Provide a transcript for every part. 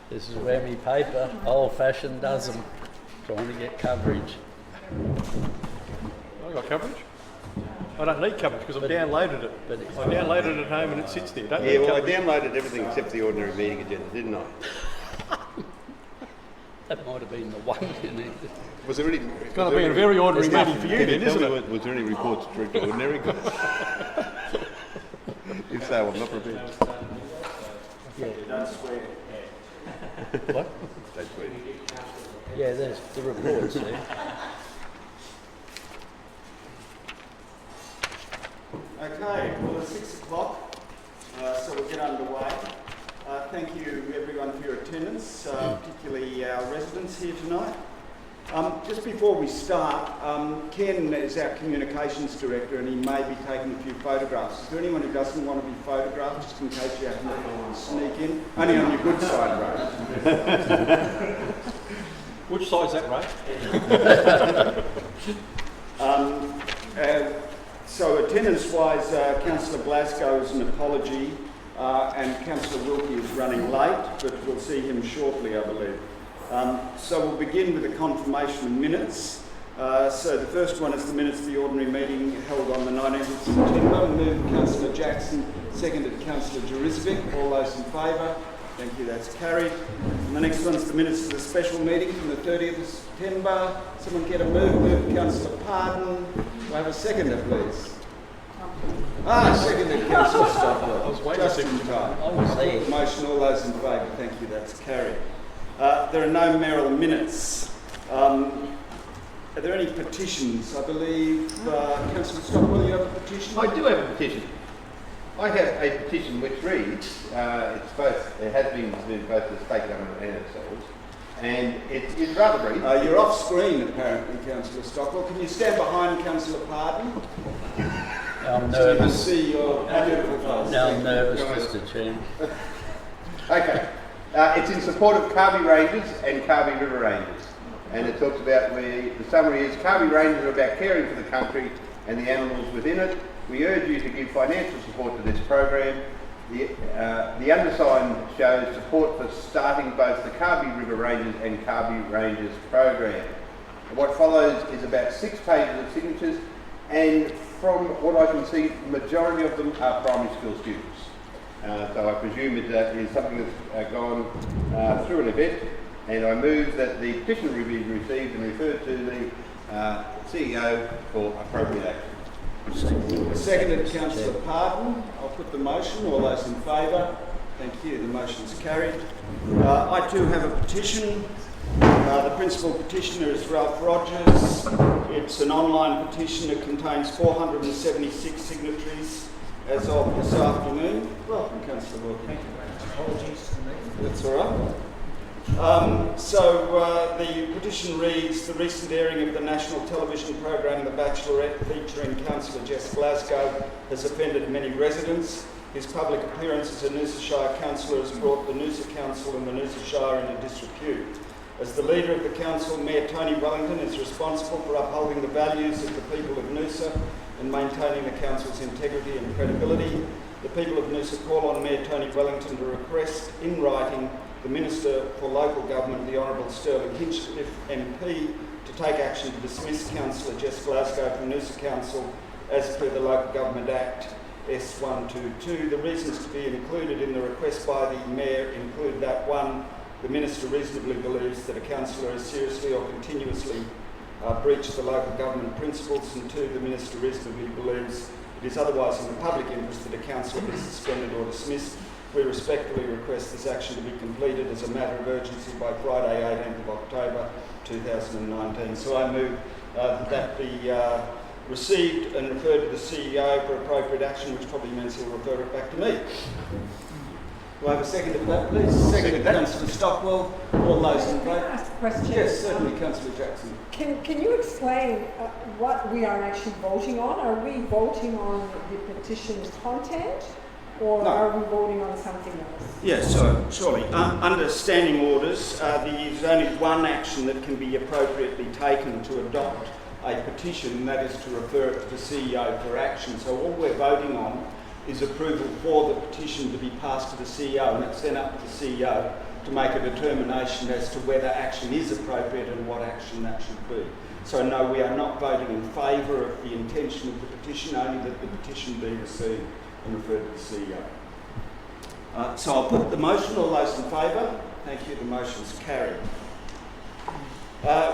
This is where me paper, old-fashioned, does them, trying to get coverage. I got coverage. I don't need coverage because I've downloaded it. But I downloaded it at home and it sits there. Don't Yeah, need well, I coverage. downloaded everything except the ordinary meeting agenda, didn't I? That might have been the one you needed. Was there any? It's going to be a very ordinary meeting for you then, isn't it? Was there any reports direct to ordinary? If so, I'm not prepared. Yeah. Don't swear. What? Don't swear. Yeah, there's the reports there. Okay, well it's 6 o'clock, so we'll get underway. Thank you everyone for your attendance, particularly our residents here tonight. Just before we start, Ken is our communications director and he may be taking a few photographs. Is there anyone who doesn't want to be photographed, just in case you happen to sneak in? Only on your good side, Ray. Which side's that, Ray? So attendance-wise, Councillor Glasgow's an apology and Councillor Wilkie is running late, but we'll see him shortly, I believe. So we'll begin with the confirmation of minutes. So the first one is the minutes of the ordinary meeting held on the 19th of September. Moved Councillor Jackson, seconded Councillor Jurizovic. All those in favour? Thank you, that's carried. And the next one's the minutes of the special meeting from the 30th of September. Someone get a move? Moved Councillor Pardon. Do I have a seconder, please? Seconded Councillor Stockwell. I was waiting Just a in second. time. I was there. Motion, all those in favour? Thank you, that's carried. There are no mayoral minutes. Are there any petitions? I believe, Councillor Stockwell, you have a petition? I do have a petition. I have a petition which reads, it has been submitted both to the state government and ourselves, and it is rather brief. You're off screen apparently, Councillor Stockwell. Can you stand behind Councillor Pardon? I'm So you can nervous. see your beautiful face. Now I'm nervous, Mr. Chairman. Okay. It's in support of Kabi Rangers and Kabi River Rangers. And it talks about the summary is Kabi Rangers are about caring for the country and the animals within it. We urge you to give financial support to this program. The undersigned shows support for starting both the Kabi River Rangers and Kabi Rangers program. What follows is about 6 pages of signatures, and from what I can see, the majority of them are primary school students. So I presume it is something that's gone through an event, and I move that the petition be received and referred to the CEO for appropriate action. Seconded Councillor Pardon. I'll put the motion. All those in favour? Thank you. The motion's carried. I too have a petition. The principal petitioner is Ralph Rogers. It's an online petition that contains 476 signatories as of this afternoon. Welcome, Councillor Wilkie. Thank you. Apologies to me. That's all right. The petition reads, the recent airing of the national television programme The Bachelorette featuring Councillor Jess Glasgow has offended many residents. His public appearance as a Noosa Shire councillor has brought the Noosa Council and the Noosa Shire into disrepute. As the leader of the council, Mayor Tony Wellington is responsible for upholding the values of the people of Noosa and maintaining the council's integrity and credibility. The people of Noosa call on Mayor Tony Wellington to request in writing the Minister for Local Government, the Honourable Sterling Hinchcliffe MP, to take action to dismiss Councillor Jess Glasgow from Noosa Council as per the Local Government Act S122. The reasons to be included in the request by the Mayor include that 1, the Minister reasonably believes that a councillor has seriously or continuously breached the local government principles, and 2, the Minister reasonably believes it is otherwise in the public interest that a councillor be suspended or dismissed. We respectfully request this action to be completed as a matter of urgency by Friday 18th of October 2019. So I move that be received and referred to the CEO for appropriate action, which probably means he'll refer it back to me. Do I have a second of that, please? Second, Councillor Stockwell. All those in Can I favour? ask a question? Yes, certainly, Councillor Jackson. Can you explain what we are actually voting on? Are we voting on the petition's content, or No. are we voting on something else? Yes, so surely. Under standing orders, there is only one action that can be appropriately taken to adopt a petition, and that is to refer it to the CEO for action. So all we're voting on is approval for the petition to be passed to the CEO, and it's then up to the CEO to make a determination as to whether action is appropriate and what action that should be. So no, we are not voting in favour of the intention of the petition, only that the petition be received and referred to the CEO. So I'll put the motion. All those in favour? Thank you. The motion's carried.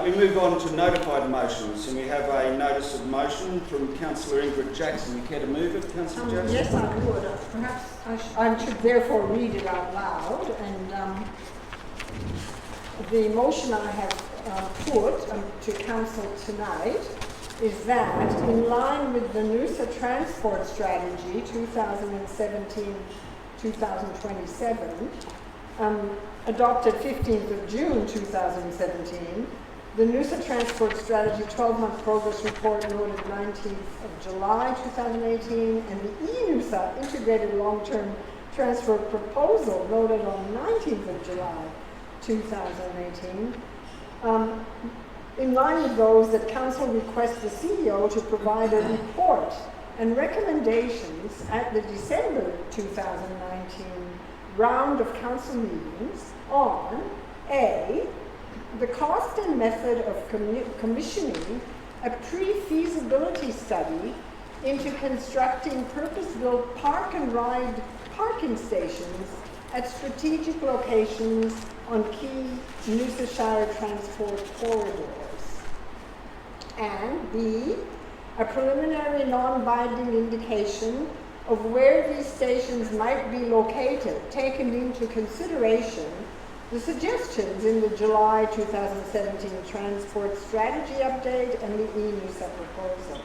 We move on to notified motions, and we have a notice of motion from Councillor Ingrid Jackson. You care to move it, Councillor Jackson? Yes, I would. Perhaps I should therefore read it out loud. And the motion I have put to Council tonight is that, in line with the Noosa Transport Strategy 2017-2027, adopted 15th of June 2017, the Noosa Transport Strategy 12-month progress report noted 19th of July 2018, and the e-Noosa Integrated Long-Term Transfer Proposal noted on 19th of July 2018. In line with those, that Council requests the CEO to provide a report and recommendations at the December 2019 round of Council meetings on A, the cost and method of commissioning a pre-feasibility study into constructing purpose-built park and ride parking stations at strategic locations on key Noosa Shire transport corridors. And B, a preliminary non-binding indication of where these stations might be located, taking into consideration the suggestions in the July 2017 Transport Strategy Update and the e-Noosa proposal.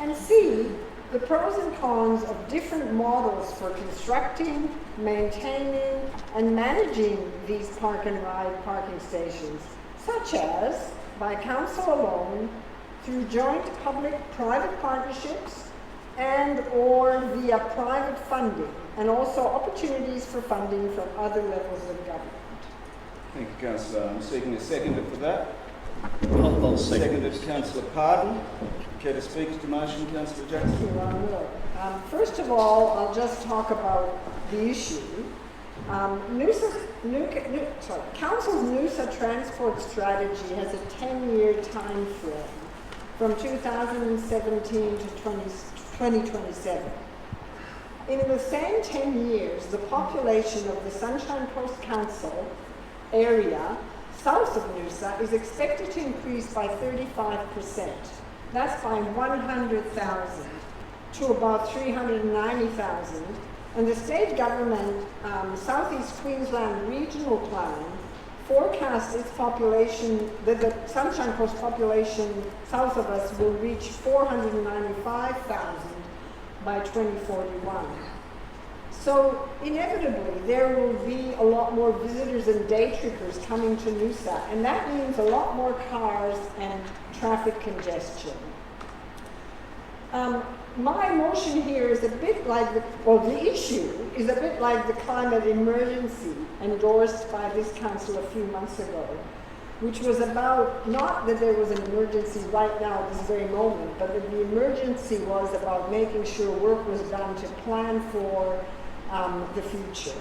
And C, the pros and cons of different models for constructing, maintaining, and managing these park and ride parking stations, such as by Council alone, through joint public-private partnerships, and or via private funding, and also opportunities for funding from other levels of government. Thank you, Councillor. I'm seeking a seconder for that. I'll second. Seconded Councillor Pardon. Care to speak to the motion, Councillor Jackson? Thank you, I will. First of all, I'll just talk about the issue. Council's Noosa Transport Strategy has a 10-year time frame from 2017 to 2027. In the same 10 years, the population of the Sunshine Coast Council area south of Noosa is expected to increase by 35%. That's by 100,000 to about 390,000. And the state government Southeast Queensland Regional Plan forecasts its population, that the Sunshine Coast population south of us will reach 495,000 by 2041. So inevitably there will be a lot more visitors and day trippers coming to Noosa, and that means a lot more cars and traffic congestion. My motion here is a bit like the issue is a bit like the climate emergency endorsed by this council a few months ago, which was about, not that there was an emergency right now at this very moment, but that the emergency was about making sure work was done to plan for the future.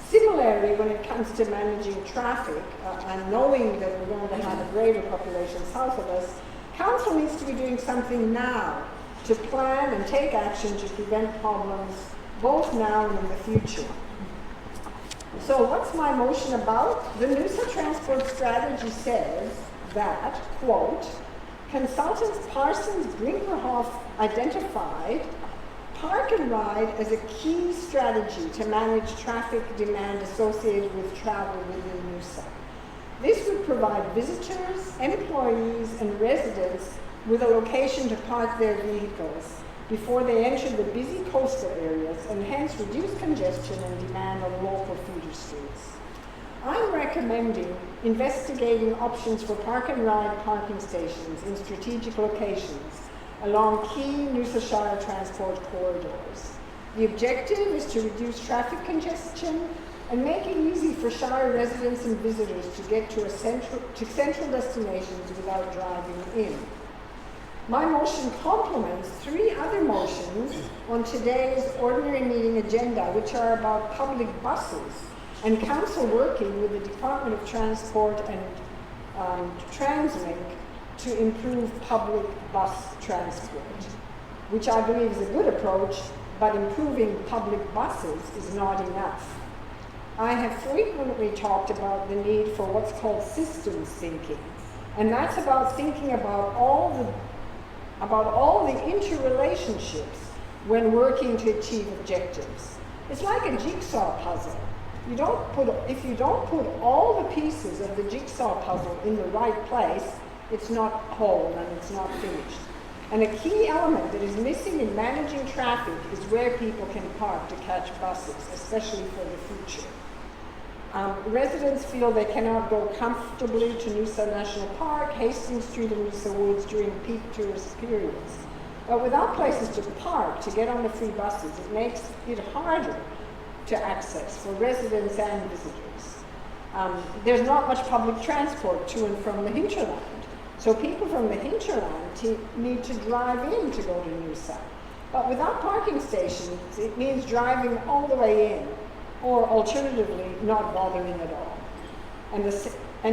Similarly, when it comes to managing traffic and knowing that we're going to have a greater population south of us, council needs to be doing something now to plan and take action to prevent problems both now and in the future. So what's my motion about? The Noosa Transport Strategy says that, quote, consultants Parsons Brinkerhoff identified park and ride as a key strategy to manage traffic demand associated with travel within Noosa. This would provide visitors, employees, and residents with a location to park their vehicles before they enter the busy coastal areas, and hence reduce congestion and demand on local feeder streets. I'm recommending investigating options for park and ride parking stations in strategic locations along key Noosa Shire transport corridors. The objective is to reduce traffic congestion and make it easy for Shire residents and visitors to get to central destinations without driving in. My motion complements 3 other motions on today's ordinary meeting agenda, which are about public buses and council working with the Department of Transport and TransLink to improve public bus transport, which I believe is a good approach, but improving public buses is not enough. I have frequently talked about the need for what's called systems thinking, and that's about thinking about all the interrelationships when working to achieve objectives. It's like a jigsaw puzzle. If you don't put all the pieces of the jigsaw puzzle in the right place, it's not whole and it's not finished. And a key element that is missing in managing traffic is where people can park to catch buses, especially for the future. Residents feel they cannot go comfortably to Noosa National Park, Hastings Street and Noosa Woods during peak tourist periods. But without places to park to get on the free buses, it makes it harder to access for residents and visitors. There's not much public transport to and from the hinterland. So people from the hinterland need to drive in to go to Noosa. But without parking stations, it means driving all the way in, or alternatively, not bothering at all. And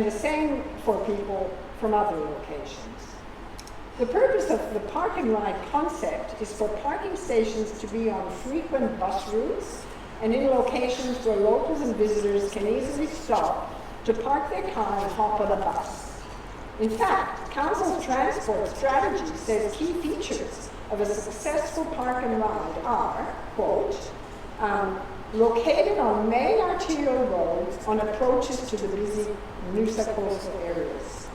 the same for people from other locations. The purpose of the park and ride concept is for parking stations to be on frequent bus routes and in locations where locals and visitors can easily stop to park their car and hop on a bus. In fact, Council's transport strategy says key features of a successful park and ride are, quote, located on main arterial roads on approaches to the busy Noosa coastal areas,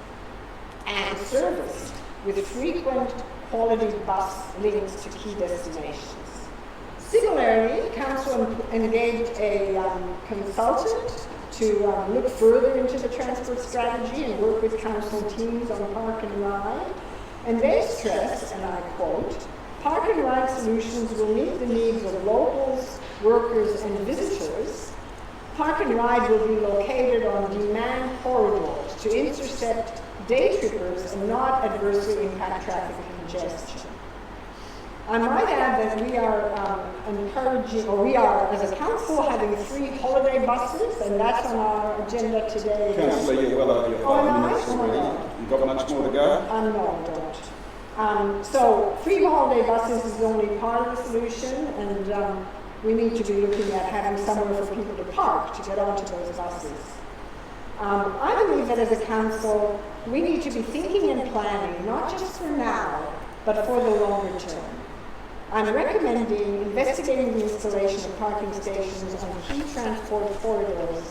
and serviced with frequent quality bus links to key destinations. Similarly, Council engaged a consultant to look further into the transport strategy and work with Council teams on park and ride. And they stress, and I quote, park and ride solutions will meet the needs of locals, workers, and visitors. Park and ride will be located on demand corridors to intercept day trippers and not adversely impact traffic congestion. I might add that we are encouraging, or we are, as a council, having free holiday buses, and that's on our agenda today. Councillor, you're well over your 5 minutes already. You've got much more to go? No, I don't. So free holiday buses is only part of the solution, and we need to be looking at having somewhere for people to park to get onto those buses. I believe that as a council, we need to be thinking and planning, not just for now, but for the longer term. I'm recommending investigating the installation of parking stations on key transport corridors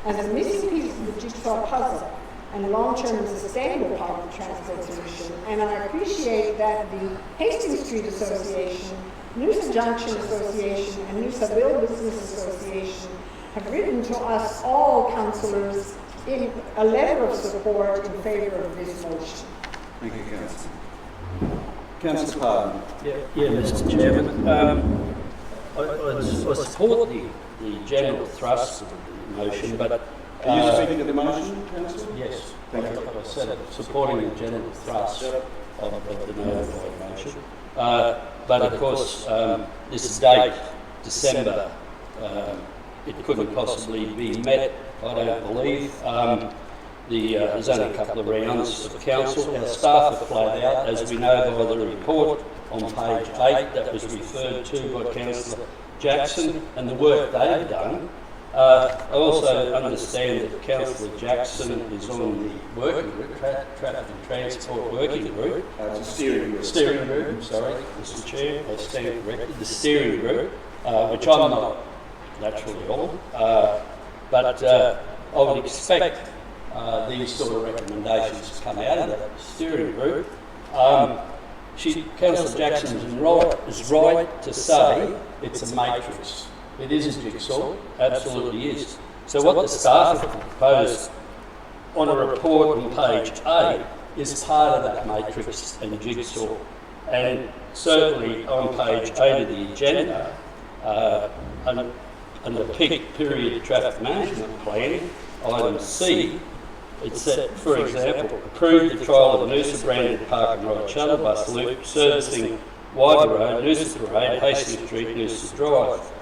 as a missing piece of the jigsaw puzzle and long-term and sustainable public transport solution. And I appreciate that the Hastings Street Association, Noosa Junction Association, and Noosaville Business Association have written to us all councillors in a letter of support in favour of this motion. Thank you, Councillor. Councillor Pardon. Yeah, Mr. Chairman. I support the general thrust of the motion, but... Are you speaking to the motion, Councillor? Yes. Thank you. I said supporting the general thrust of the notified motion. But of course, this date, December, it couldn't possibly be met, I don't believe. There's only a couple of rounds of council. Our staff have played out, as we know by the report on page 8 that was referred to by Councillor Jackson and the work they've done. I also understand that Councillor Jackson is on the working group, traffic and transport working group. It's a steering group. Steering group, sorry, Mr. Chair, I stand corrected. The steering group, which I'm not naturally on, but I would expect these sort of recommendations to come out of that steering group. Councillor Jackson is right to say it's a matrix. It is a jigsaw, absolutely is. So what the staff have proposed on a report on page 8 is part of that matrix and jigsaw. And certainly on page 8 of the agenda, and the peak period traffic management plan, item C, it said, for example, approve the trial of a Noosa branded park and ride shuttle bus loop servicing Wyver Road, Noosa Parade, Hastings Street, Noosa Drive.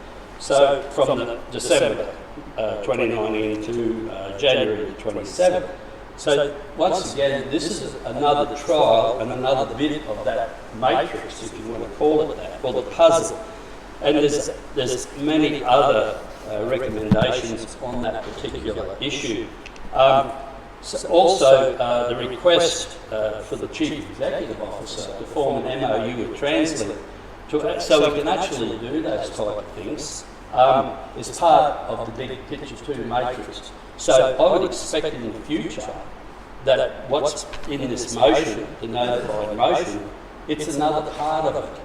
So from the December 2019 to January 27. So once again, this is another trial and another bit of that matrix, if you want to call it that, or the puzzle. And there's many other recommendations on that particular issue. So also, the request for the Chief Executive Officer to form an MOU with Translate so we can actually do those type of things is part of the big picture 2 matrix. So I would expect in the future that what's in this motion, the notified motion, it's another part of it.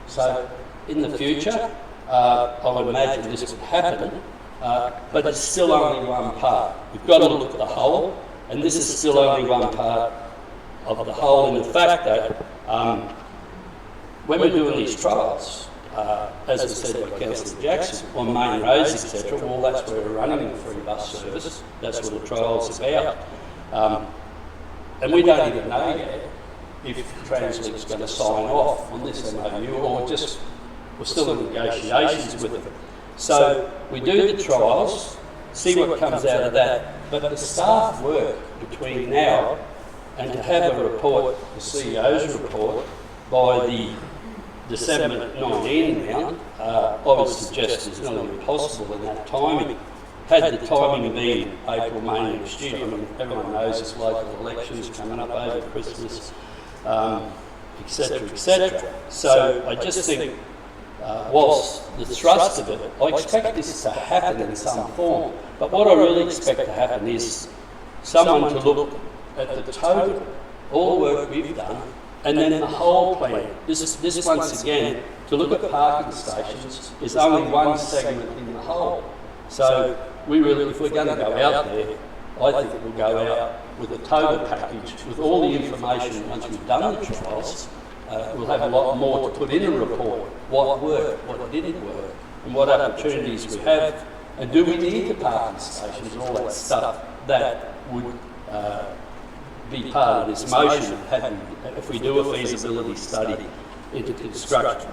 So in the future, I would imagine this would happen, but it's still only one part. You've got to look at the whole, and this is still only one part of the whole in the fact that when we're doing these trials, as was said by Councillor Jackson, on main roads, etc., well, that's where we're running the free bus service. That's what the trial's about. And we don't even know yet if Translate's going to sign off on this MOU or just we're still in negotiations with them. So we do the trials, see what comes out of that, but the staff work between now and to have a report, the CEO's report, by the December 19 round, I would suggest it's not impossible in that timing. Had the timing been April, May next year, I mean, everyone knows there's local elections coming up over Christmas, etc., etc. So I just think, whilst the thrust of it, I expect this to happen in some form, but what I really expect to happen is someone to look at the total, all the work we've done, and then the whole plan. This once again, to look at parking stations is only one segment in the whole. So we really, if we're going to go out there, I think we'll go out with a total package, with all the information once we've done the trials. We'll have a lot more to put in a report, what worked, what didn't work, and what opportunities we have, and do we need the parking stations, all that stuff that would be part of this motion if we do a feasibility study into constructing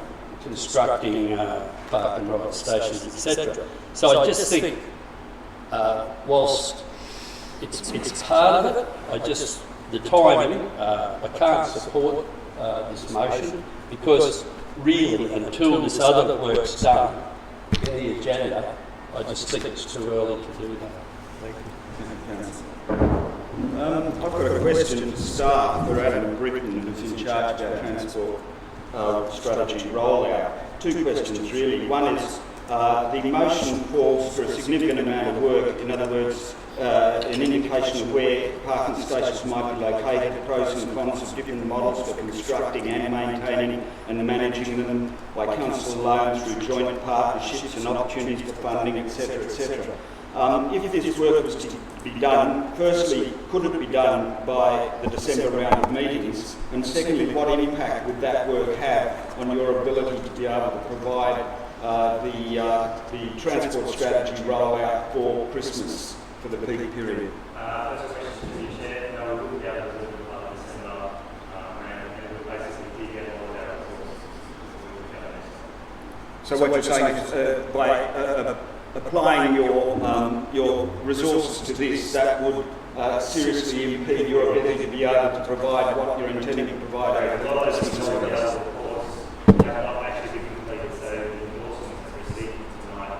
park and ride stations, etc. So I just think, whilst it's part of it, the timing, I can't support this motion because really until this other work's done in the agenda, I just think it's too early to do that. Thank you. I've got a question to start for Adam Britton, who's in charge of our transport strategy rollout. 2 questions really. One is the motion calls for a significant amount of work, in other words, an indication of where parking stations might be located, the pros and cons of different models for constructing and maintaining and managing them by council alone through joint partnerships and opportunities for funding, etc., etc. If this work was to be done, firstly, could it be done by the December round of meetings? And secondly, what impact would that work have on your ability to be able to provide the transport strategy rollout for Christmas for the peak period? That's a question to the Chair. No, we wouldn't be able to do it by December round, and we'll basically get all of our resources. So what you're saying is by applying your resources to this, that would seriously impede your ability to be able to provide what you're intending to provide over the Christmas holidays. Have not actually been completed, so the endorsements that we're receiving tonight,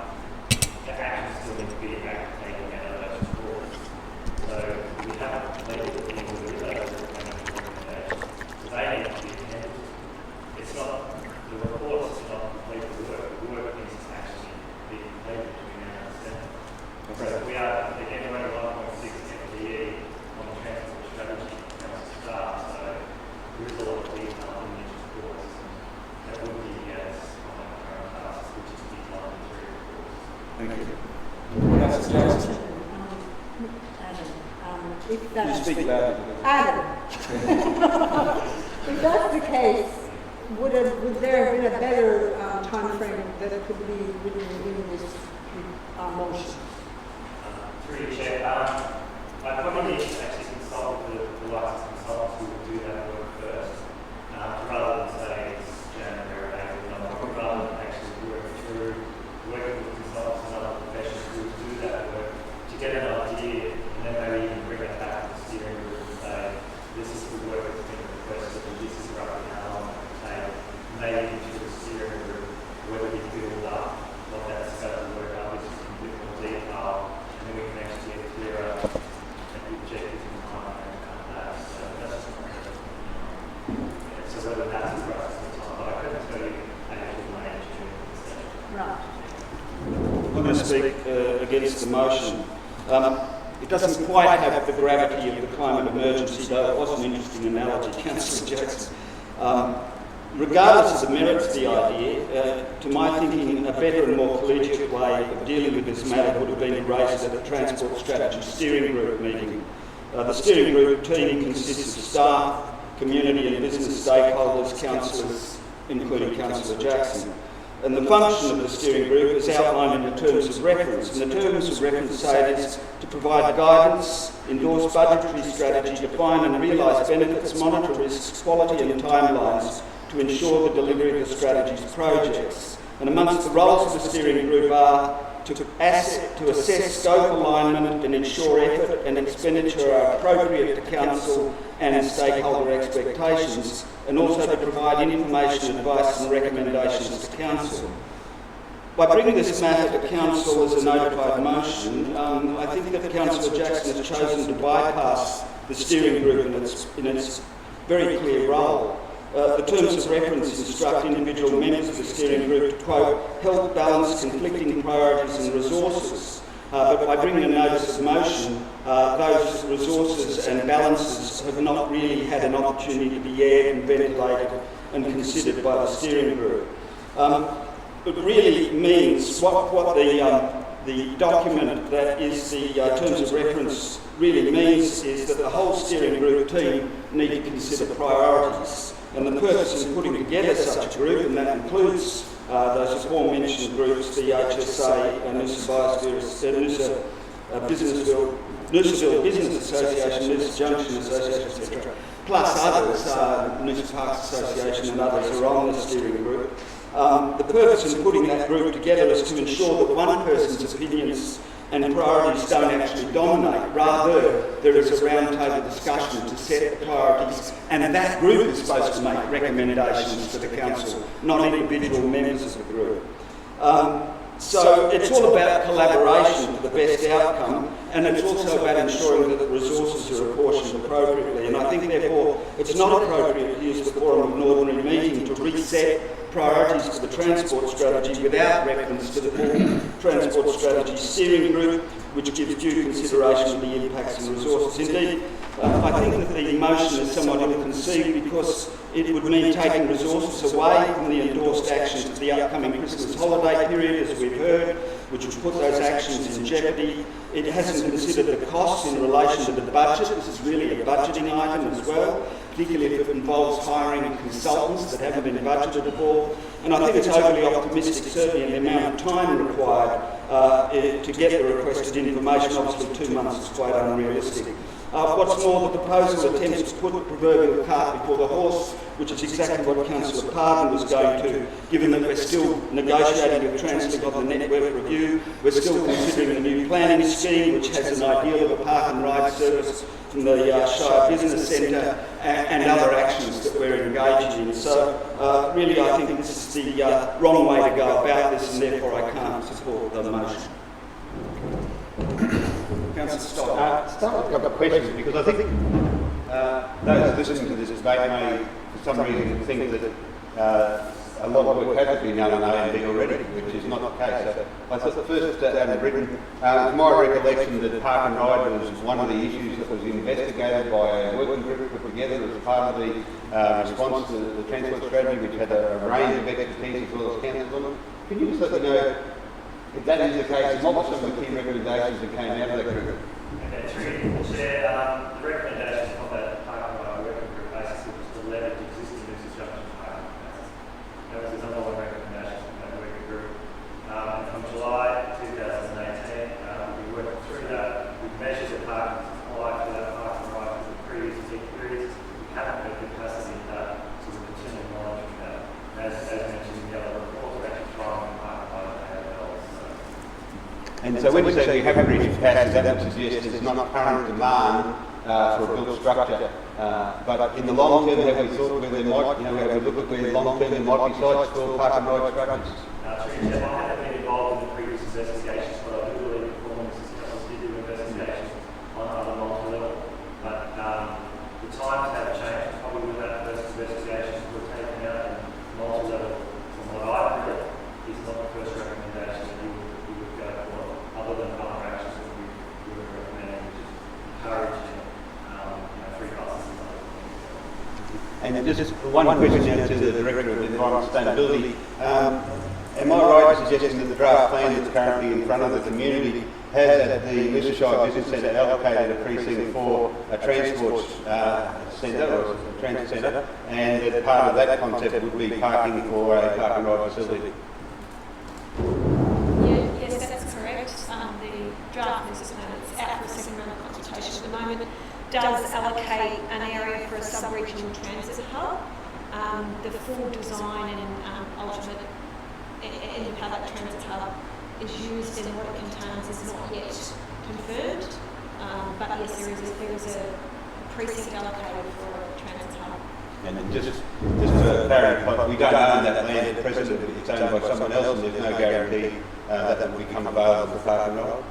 the actions still need to be taken out of those reports. So we haven't completed the things that we those recommendations. They need to be attended. It's not, the reports is not complete the work. The work needs to actually be completed between now and December. So we are generating 1.6 FTE on the transport strategy staff, so there is a lot of detail in these reports. That would be as on our current tasks, which is detailed in 3 reports. Thank you. If that's, Speak louder. Adam, if that's the case, would there have been a better time frame that could be within this motion? Through the Chair, I probably need to actually consult the licensed consultants who will do that work first, rather than say it's January or April, rather than actually working with consultants and other professionals who will do that against the motion. It doesn't quite have the gravity of the climate emergency, though it was an interesting analogy, Councillor Jackson. Regardless of the merits of the idea, to my thinking, a better and more collegiate way of dealing with this matter would have been to raise it at a Transport Strategy Steering Group meeting. The steering group team consists of staff, community and business stakeholders, councillors, including Councillor Jackson. And the function of the steering group is outlined in the terms of reference. And the terms of reference say it is to provide guidance, endorse budgetary strategy, define and realise benefits, monitor risks, quality and timelines to ensure the delivery of the strategy's projects. And amongst the roles of the steering group are to assess scope alignment and ensure effort and expenditure are appropriate to council and stakeholder expectations, and also to provide information, advice and recommendations to council. By bringing this matter to council as a notified motion, I think that Councillor Jackson has chosen to bypass the steering group in its very clear role. The terms of reference instruct individual members of the steering group to, quote, help balance conflicting priorities and resources. But by bringing a notice of motion, those resources and balances have not really had an opportunity to be aired and ventilated and considered by the steering group. It really means what the document that is the terms of reference really means is that the whole steering group team need to consider priorities. And the purpose in putting together such a group, and that includes those aforementioned groups, the HSA, Noosaville Business Association, Noosa Junction Association, etc., plus others, Noosa Parks Association and others are on the steering group. The purpose in putting that group together is to ensure that one person's opinions and priorities don't actually dominate. Rather, there is a roundtable discussion to set the priorities, and that group is supposed to make recommendations to the council, not individual members of the group. So it's all about collaboration for the best outcome, and it's also about ensuring that the resources are apportioned appropriately. And I think, therefore, it's not appropriate to use the forum of an ordinary meeting to reset priorities for the transport strategy without reference to the full transport strategy steering group, which gives due consideration of the impacts and resources. Indeed, I think that the motion is somewhat ill-conceived because it would mean taking resources away from the endorsed actions for the upcoming Christmas holiday period, as we've heard, which would put those actions in jeopardy. It hasn't considered the costs in relation to the budget. This is really a budgeting item as well, particularly if it involves hiring consultants that haven't been budgeted for. And I think it's overly optimistic, certainly in the amount of time required to get the requested information. Obviously 2 months is quite unrealistic. What's more, the proposal attempts to put the proverbial cart before the horse, which is exactly what Councillor Pardon was going to, given that we're still negotiating with Translink on the network review. We're still considering the new planning scheme, which has an ideal of a park and ride service from the Shire Business Centre and other actions that we're engaged in. So really I think this is the wrong way to go about this, and therefore I can't support the motion. Councillor Stock. Start with a couple of questions, because I think those listening to this debate may, for some reason, think that a lot of work has been done on A&B already, which is not the case. So I thought the first, and written, it's my recollection that park and ride was one of the issues that was investigated by a working group put together as part of the response to the transport strategy, which had a range of expertise as well as councils on them. Can you just let me know if that is the case, what were some of the key recommendations that came out of that group? Okay, through Chair, the recommendations of that park and ride working group basically was to leverage existing Noosa Junction parking spaces. That was the number one recommendation from that working group. From July 2018, we worked through that. We measured the parking supply for that park and ride for the previous peak periods. We haven't got capacity of that, so we're continuing monitoring that. As mentioned in the other report, we're actually trying to park and ride. And so when you say we haven't reached capacity, that would suggest there's not current demand for a built structure. But in the long term, have we thought where there might, have we looked at where long term there might be sites for park and ride structures? I haven't been involved in the previous investigations, but I do believe performance did do investigations on other multi-level. But the times have changed. Probably with that first investigation we're taking out and multi-level, from what I've heard, is not the first recommendation that we would go for, other than other And just one question now to the Director of Environment and Sustainability. Am I right in suggesting that the draft plan that's currently in front of the community has at the Noosa Shire Business Centre allocated a precinct for a transport centre or a transit centre, and that part of that concept would be parking for a park and ride facility? Yes, that's correct. The draft Noosa plan that's out for a second round of consultation at the moment does allocate an area for a sub-regional transit hub. The full design and ultimate end of how that transit hub is used and what it contains is not yet confirmed. But yes, there is a precinct allocated for a transit hub. And just to clarify, we don't own that land at present, it's owned by someone else, and there's no guarantee that will become available for park and ride?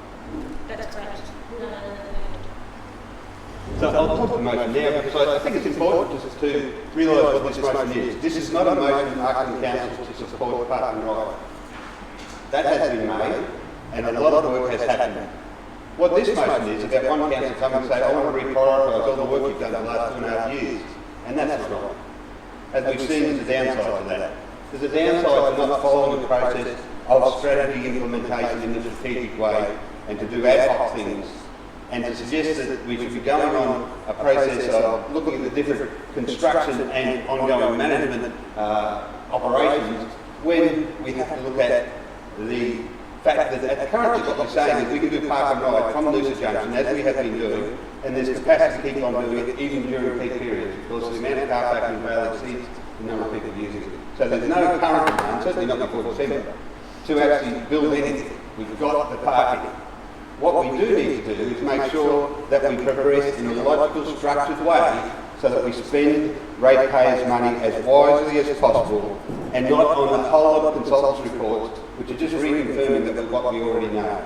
That's correct. So I'll talk to the motion now, because I think it's important just to realise what this motion is. This is not a motion asking council to support park and ride. That has been made, and a lot of work has happened. What this motion is about one council coming and say, I want to reprioritise all the work you've done the last 2.5 years. And that's not right. As we've seen, there's a downside to that. There's a downside to not following the process of strategy implementation in a strategic way and to do ad hoc things, and to suggest that we should be going on a process of looking at the different construction and ongoing management operations when we have to look at the fact that currently what we're saying is we can do park and ride from Noosa Junction, as we have been doing, and there's capacity to keep on doing it even during peak periods, because the amount of car parking available exceeds the number of people using it. So there's no current demand, certainly not before December, to actually build anything. We've got the parking. What we do need to do is make sure that we progress in a logical, structured way so that we spend ratepayers' money as wisely as possible and not on a whole lot of consultants' reports which are just reconfirming that what we already know.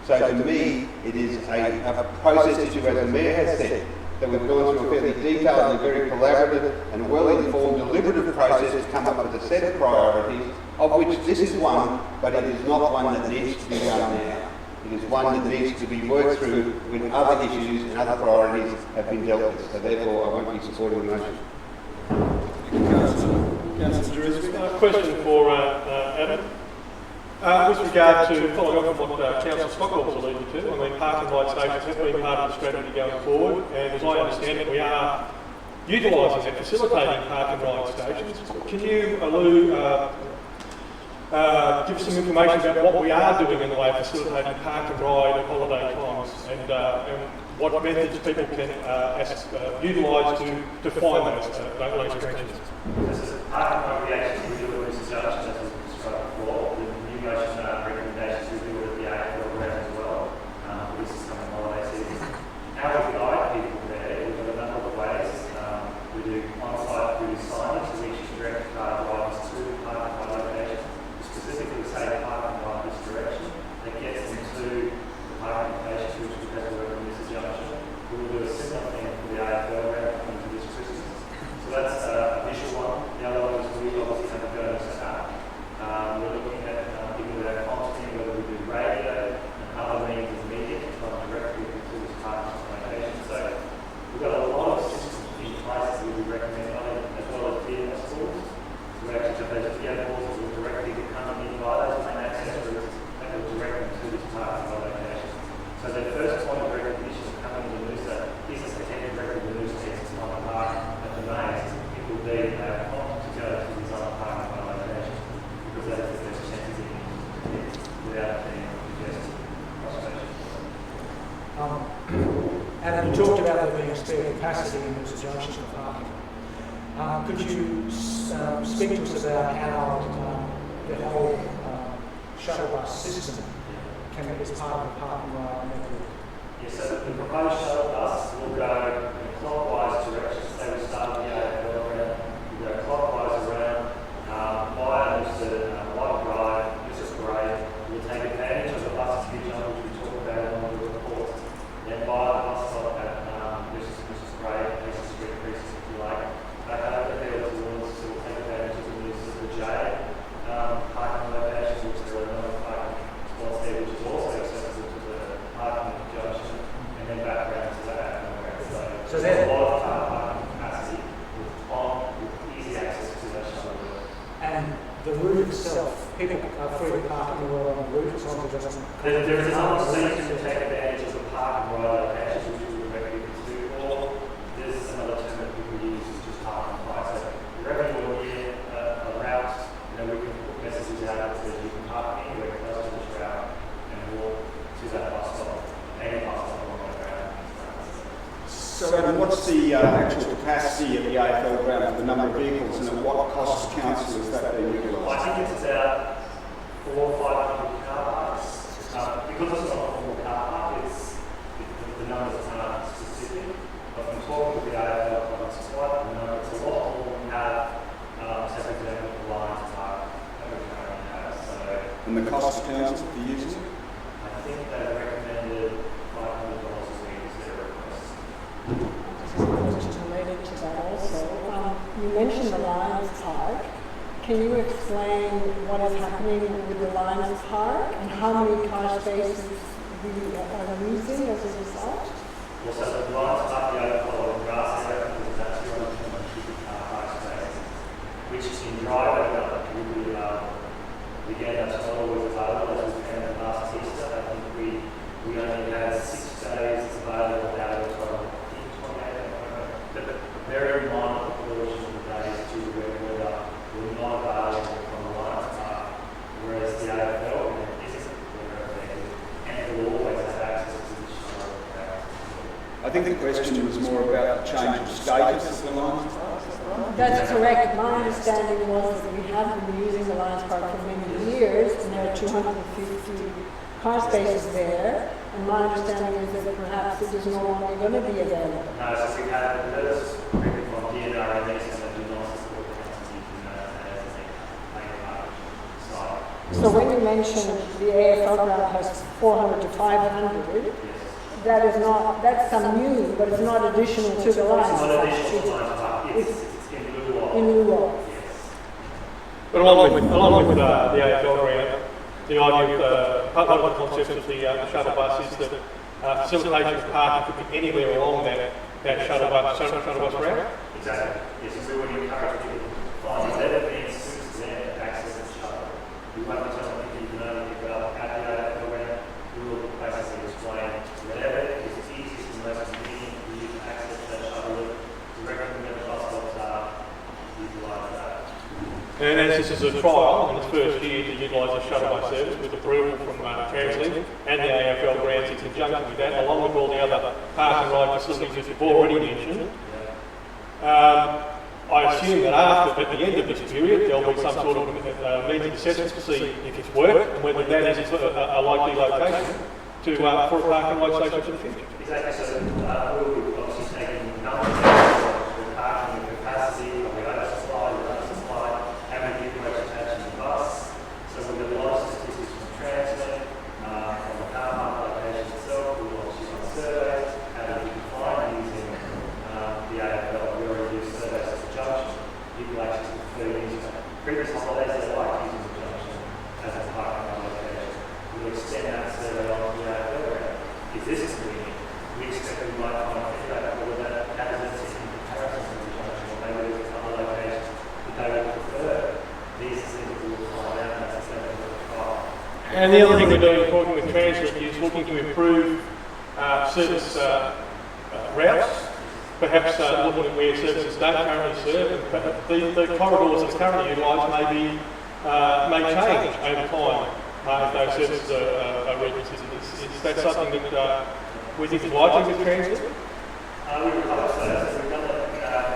So to me, it is a process issue, as the Mayor has said, that we've gone through a fairly detailed and very collaborative and well-informed deliberative process to come up with a set of priorities, of which this is one, but it is not one that needs to be done now. It is one that needs to be worked through when other issues and other priorities have been dealt with. So therefore, I won't be supporting the motion. Councillor Drews, a question for Adam. With regard to following on from what Councillor Stockwell's alluded to, I mean, park and ride stations have been part of the strategy going forward, and as I understand it, we are utilising and facilitating park and ride stations. Can you give some information about what we are doing in the way of facilitating park and ride at holiday times, and what methods people can utilise to find those connections? This is park and ride reactions we do at Noosa Junction, as we described before. The new motion recommendations we do at the AFL ground as well. This is coming holiday season. How we guide people there, we've got a number of ways. We do on-site, we do signage, so we actually direct car drivers to park and ride locations. Specifically say park and ride this direction, that gets them to the parking location, which we have to work on Noosa Junction. We will do a similar thing for the AFL round into this Christmas. So that's a visual one. The other one is we obviously have a go to app. We're looking at people that are content, whether we do radio and other means of media to try and direct people to this parking location. So we've got a lot of systems in place that we would recommend, as well as theatre schools. We actually have those theatre halls that will direct people coming in by those main access routes that will direct them to this parking location. So the first point of recognition of coming to Noosa is a potential record of Noosa is on the park, but the main it will be not to go to this other parking location because that is the best chance of getting without being congested frustration. Adam, you talked about there being spare capacity in Noosa Junction for parking. Could you speak to us about how the whole shuttle bus system can be as part of the park and ride network? Yes, so the proposed shuttle bus will go in clockwise directions. They will start at the AFL around, we'll go clockwise around, via Noosa White Drive, Noosa Parade. We'll take advantage of the bus future, which we talked about in one of the reports. Then via the bus stop at Noosa Parade, Noosa Street Precinct, if you like. They have the field towards to take advantage of the Noosa the J parking location, which there are a number of parking spots there, which is also accessible to the parking junction, and then back around to that. So there's a lot of parking capacity on people freely parking all on the route as long as it doesn't. There is another section to take advantage of the park and ride locations, which we would recommend to do, or there's another term that people use, is just park and ride. So wherever you're near a route, we can put messages out that says you can park anywhere close to this route and walk to that bus stop, any bus stop along that route. So then what's the actual capacity of the AFL ground for the number of vehicles, and at what cost to council is that being utilised? I think it's about 400 or 500 car parks. Because it's not a formal car park, the numbers aren't specific. But from talking with the AFL, it's quite a number. It's a lot more than we have, say for example, the Lions Park that we currently have. So, And the cost to council for using it? I think they've recommended $500 a week as their request. Just a question related to that also. You mentioned the Lions Park. Can you explain what is happening with the Lions Park and how many car spaces we are losing as a result? Well, so the Lions Park, the overflow of grass area, is about 250 car park spaces, which in dry weather will be available. Again, that's not always available, as we found in last Easter. I think we only had 6 days available out of 28, but very minor proportion of the days due to wet weather were not available from the Lions Park, whereas the AFL isn't weather affected and will always have access to the shore. I think the question was more about the change of status of the Lions Park. That's correct. My understanding was that we have been using the Lions Park for many years, and there are 250 car spaces there. And my understanding is that perhaps it is no longer going to be available. No, so we had letters written from DNR and these that do not support the council using that as a main park site. So when you mentioned the AFL ground has 400 to 500, that is not, that's some new, but it's not additional to the Lions It's not Park. additional to Lions Park, it's in lieu of. In lieu of. Yes. But along with the AFL ground, the idea of one of the concepts of the shuttle bus is that facilitation of parking could be anywhere along that shuttle bus route. Exactly. Yes, we would encourage people to find 11 instances there to access the shuttle. We won't be telling people you can only pick it up at the AFL ground. We will basically explain whatever is easiest and most convenient for you to access that shuttle route. We recommend the bus stops are utilise that. And as this is a trial in its first year to utilise the shuttle bus service with approval from Translink and the AFL grounds in conjunction with that, along with all the other park and ride facilities that you've already mentioned, I assume that at the end of this period, there'll be some sort of means of assessment to see if it's worked and whether that is a likely location for a park and ride station for the future. Exactly. So we'll be obviously taking numbers of the parking capacity, of the oversupply, how many people are attached to the bus. So we'll get a lot of statistics from Translink, from the car park location itself. We'll obviously run surveys, how do we define using the AFL. We already use surveys as a junction. People actually prefer using previous holidays, they like using the junction as a parking location. We'll extend that survey on the AFL ground. Is this convenient? We expect we might find feedback whether that has a system comparison to the junction or maybe there's other locations that they would prefer. These are things we will find out as it's going to the trial. And the other thing we're doing, talking with Translink, is looking to improve service routes, perhaps looking at where services don't currently serve. The corridors that are currently utilised may change over time if those services are reconsidered. Is that something that we think is likely with Translink? We would hope so. So we've done a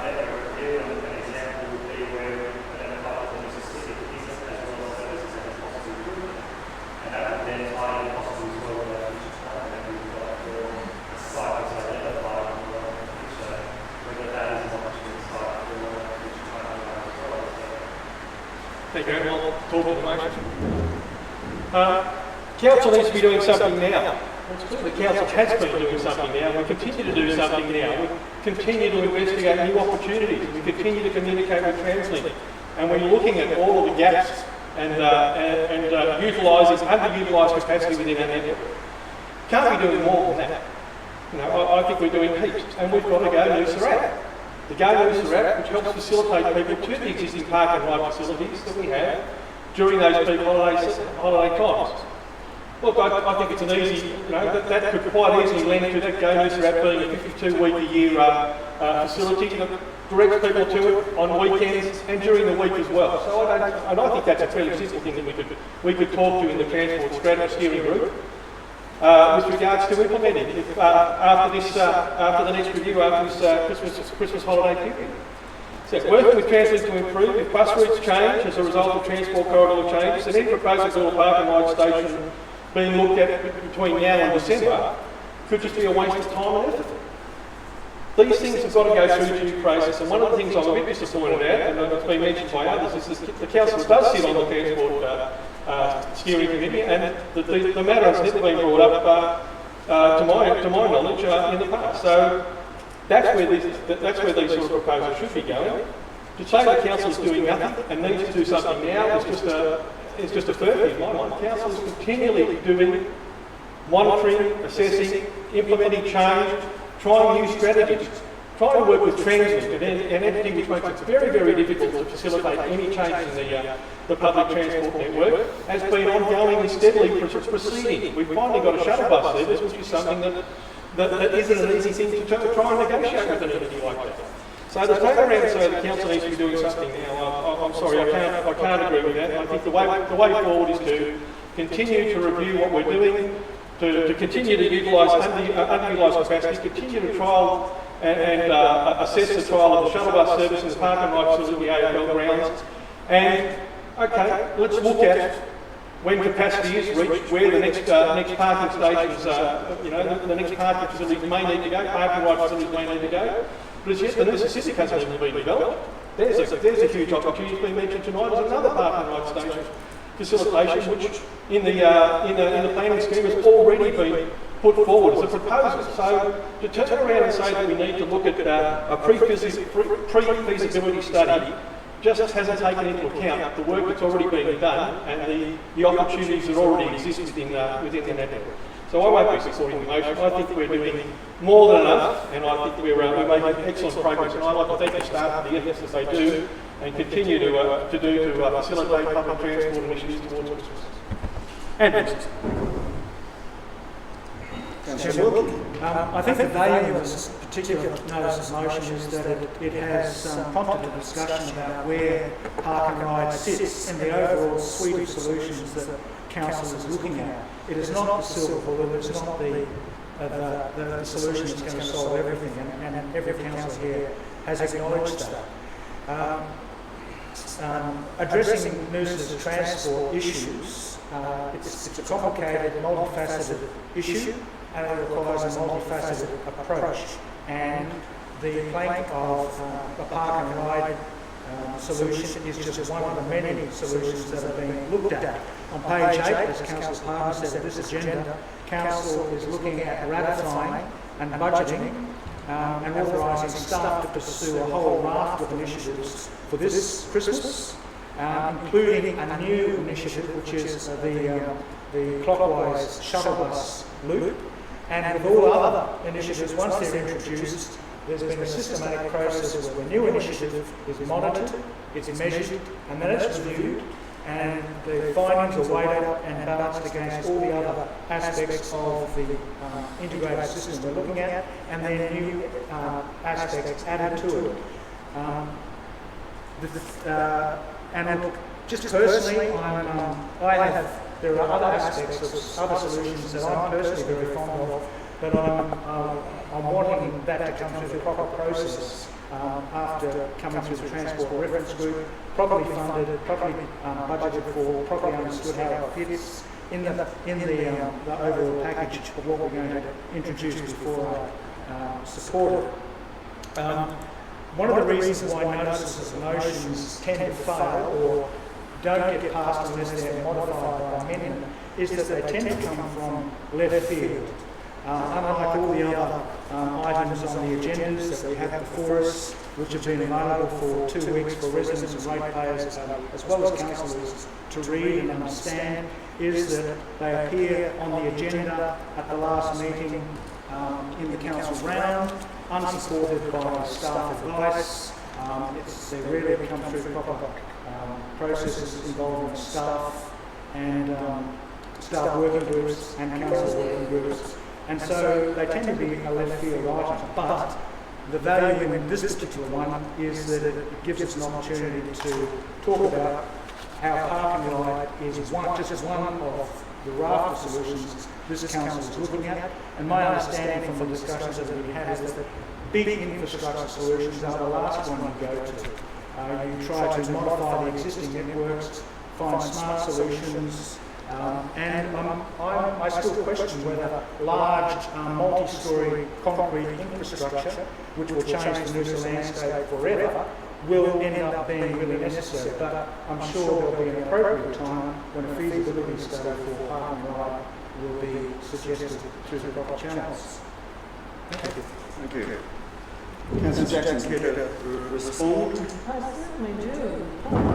network review, and an example would be where we identify the most specific business as well as services that is possibly improved. And that would then tie in possibly as well with our future plan that we've got for a site that's identified in the future, whether that is an opportunity site for a future plan as well. Thank you. We'll talk to the motion. Council needs to be doing something now. The council has been doing something now. We continue to do something now. We continue to investigate new opportunities. We continue to communicate with Translink, and we're looking at all of the gaps and utilising underutilised capacity within our network. Can't be doing more than that. I think we're doing heaps, and we've got to go Noosa. The Go Noosa, which helps facilitate people to the existing park and ride facilities that we have, during those peak holiday times. Look, I think it's an easy, that could quite easily lend to that Noosa app being a 52-week-a-year facility that directs people to it on weekends and during the week as well. So I think that's a fairly simple thing that we could talk to in the Transport Strategy Steering Group with regards to implementing if, after the next review, after this Christmas holiday period. So, working with Transit to improve, if bus routes change as a result of transport corridor changes, then any proposal to a park and ride station being looked at between now and December could just be a waste of time and effort. These things have got to go through due process, and one of the things I'm a bit disappointed at, and it's been mentioned by others, is that the council does sit on the Transport Steering Committee, and the matter has never been brought up, to my knowledge, in the past. So that's where these sort of proposals should be going. To say the council is doing nothing and needs to do something now is just a furphy in my mind. The council is continually doing monitoring, assessing, implementing change, trying new strategies, trying to work with Transit and everything which makes it very, very difficult to facilitate any change in the public transport network, has been ongoingly steadily proceeding. We've finally got a shuttle bus service, which is something that isn't an easy thing to try and negotiate with an entity like that. So to turn around and say the council needs to be doing something now, I'm sorry, I can't agree with that. I think the way forward is to continue to review what we're doing, to continue to utilise underutilised capacity, continue to trial and assess the trial of the shuttle bus service in the park and ride facility at AFL grounds. And okay, let's look at when capacity is reached, where the next parking stations, the next parking facilities may need to go, parking ride facilities may need to go. But as yet, the Noosa City hasn't even been developed. There's a huge opportunity being mentioned tonight. There's another parking ride station facilitation, which in the planning scheme has already been put forward as a proposal. So to turn around and say that we need to look at a pre-feasibility study just hasn't taken into account the work that's already been done and the opportunities that already exist within the network. So I won't be supporting the motion. I think we're doing more than enough, and I think we're making excellent progress. And I'd like to thank the staff for the efforts that they do and continue to facilitate public transport initiatives towards Christmas. And I think the value of this particular notice of motion is that it has prompted a discussion about where park and ride sits in the overall suite of solutions that council is looking at. It is not the silver bullet, it is not the solution that's going to solve everything, and every council here has acknowledged that. Addressing Noosa's transport issues, it's a complicated, multifaceted issue, and it requires a multifaceted approach. And the plank of a park and ride solution is just one of the many solutions that are being looked at. On page 8, as Councillor Palmer said, of this agenda, Council is looking at ratifying and budgeting and authorising staff to pursue a whole raft of initiatives for this Christmas, including a new initiative, which is the clockwise shuttle bus loop. And with all other initiatives, once they're introduced, there's been a systematic process where the new initiative is monitored, it's measured, and then it's reviewed, and the findings are weighed up and balanced against all the other aspects of the integrated system we're looking at, and then new aspects added to it. And look, just personally, there are other aspects of other solutions that I'm personally very fond of, but I'm wanting that to come through the proper process after coming through the Transport Reference Group, properly funded, properly budgeted for, properly understood how it fits in the overall package of what we're going to introduce before I support it. One of the reasons why notices of motions tend to fail or don't get passed unless they're modified by amendment is that they tend to come from left field. Unlike all the other items on the agendas that we have before us, which have been available for 2 weeks for residents and ratepayers as well as councillors to read and understand, is that they appear on the agenda at the last meeting in the council round, unsupported by staff advice, They rarely come through proper processes involving staff and staff working groups and council working groups, and so they tend to be a left field item. But the value in this particular one is that it gives us an opportunity to talk about how park and ride is just one of the raft of solutions this council is looking at. And my understanding from the discussions that we had is that big infrastructure solutions are the last one you go to. You try to modify the existing networks, find smart solutions, and I still question whether large multi-storey concrete infrastructure, which will change the Noosa landscape forever, will end up being really necessary. But I'm sure there'll be an appropriate time when a feasibility study for park and ride will be suggested through the proper channels. Thank you. Thank you. Councillor Jackson, care to respond? I certainly do.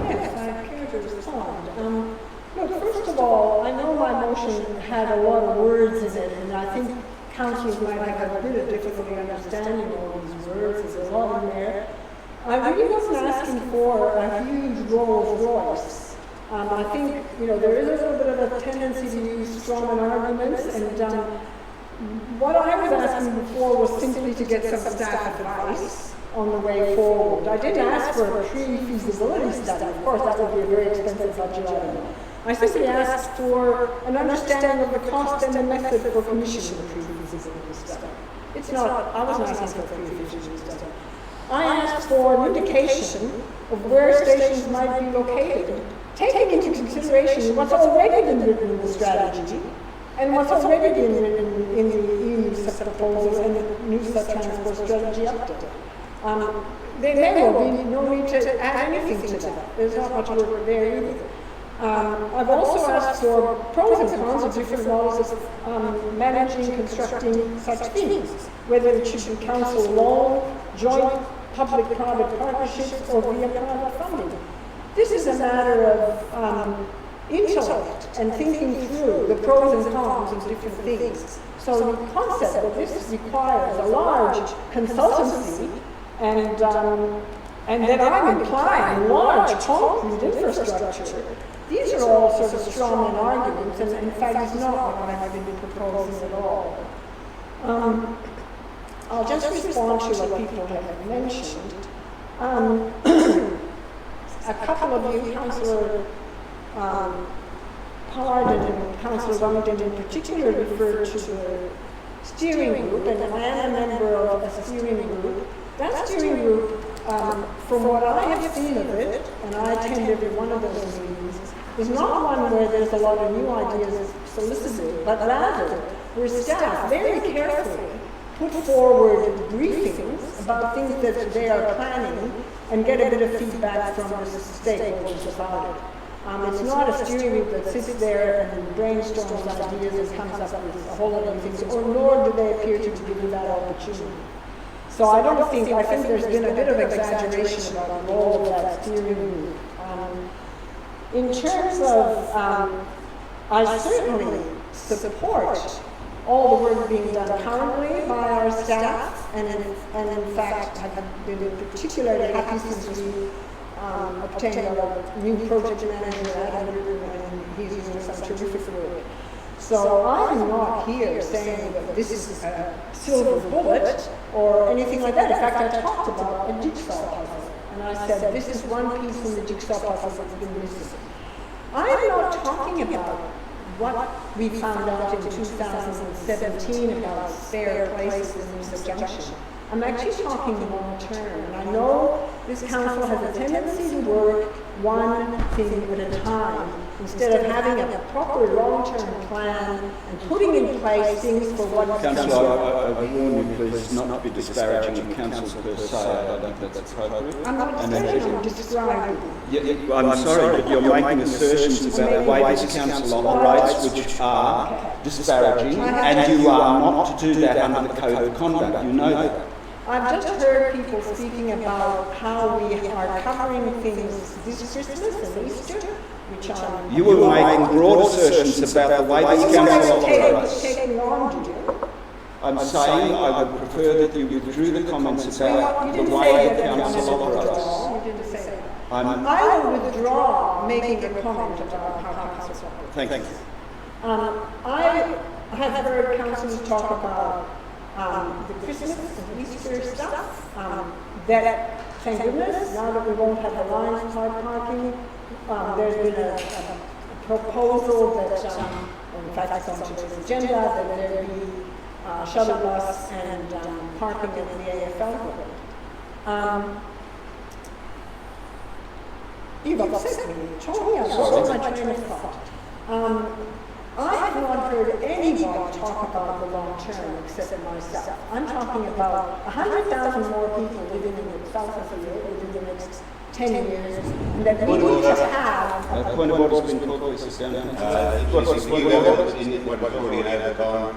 Yes, I care to respond. Look, first of all, I know my motion had a lot of words in it, and I think councillors might have a bit of difficulty understanding all these words. There's a lot in there. I really wasn't asking for a huge Rolls Royce. I think, there is a little bit of a tendency to use strawman arguments, and what I was asking before was simply to get some staff advice on the way forward. I didn't ask for a pre-feasibility study. Of course, that would be a very expensive budget item. I simply asked for an understanding of the cost and the method for commissioning a pre-feasibility study. I wasn't asking for a pre-feasibility study. I asked for an indication of where stations might be located, taking into consideration what's already been written in the strategy and what's already been written in the EU proposals and the Noosa Transport Strategy update. There may well be no need to add anything to that. There's not much work there either. I've also asked for pros and cons of different models of managing, constructing such things, whether it should be council alone, joint public-private partnerships, or via private funding. This is a matter of intellect and thinking through the pros and cons of different things. So the concept that this requires a large consultancy and that I'm implying large concrete infrastructure. These are all sort of strawman arguments, and in fact it's not what I've been proposing at all. I'll just respond to what people have mentioned. A couple of you, Councillor Pollard and Councillor Longden in particular, referred to the steering group, and I am a member of a steering group. That steering group, from what I have seen of it, and I attend every one of those meetings, is not one where there's a lot of new ideas solicited, but rather where staff very carefully put forward briefings about things that they are planning and get a bit of feedback from the stakeholders about it. It's not a steering group that sits there and brainstorms ideas and comes up with a whole lot of things, or nor do they appear to be given that opportunity. So I think there's been a bit of exaggeration about the role of that steering group. In terms of, I certainly support all the work being done currently by our staff, and in fact have been particularly happy since we obtained a new project manager at Ingrid, and he's doing some terrific work. So I'm not here saying that this is a silver bullet or anything like that. In fact, I talked about a jigsaw puzzle, and I said this is one piece in the jigsaw puzzle that's been missing. I'm not talking about what we found out in 2017 about spare places in Noosa Junction. I'm actually talking long term, and I know this council has a tendency to work one thing at a time, instead of having a proper long-term plan and putting in place things for what comes. Councillor, I warn you, please not be disparaging the council per se. I don't think that's appropriate. I'm not saying I'm describing. Yeah, I'm sorry, but you're making assertions about the way this council operates, which are disparaging, and you are not to do that under the Code of Conduct. You know that. I've just heard people speaking about how we are covering things this Christmas and Easter, which are... You were making broad assertions about the way this council operates. Taking on to do. I'm saying I would prefer that you withdrew the comments about the way the council operates. You didn't say that. I will withdraw making a comment about how council operates. Thank you. I have heard councillors talk about the Christmas and Easter stuff. That, thank goodness, now that we won't have the Lions Park parking, there's been a proposal that, in fact, it's on today's agenda, that there be shuttle bus and parking at the AFL road. You've upset me, Tony, I've lost my train of thought. I have not heard anyone talk about the long term except myself. I'm talking about 100,000 more people living in the south of the year within the next 10 years, and that we need to have... point of order has been called, please. What's already an overtime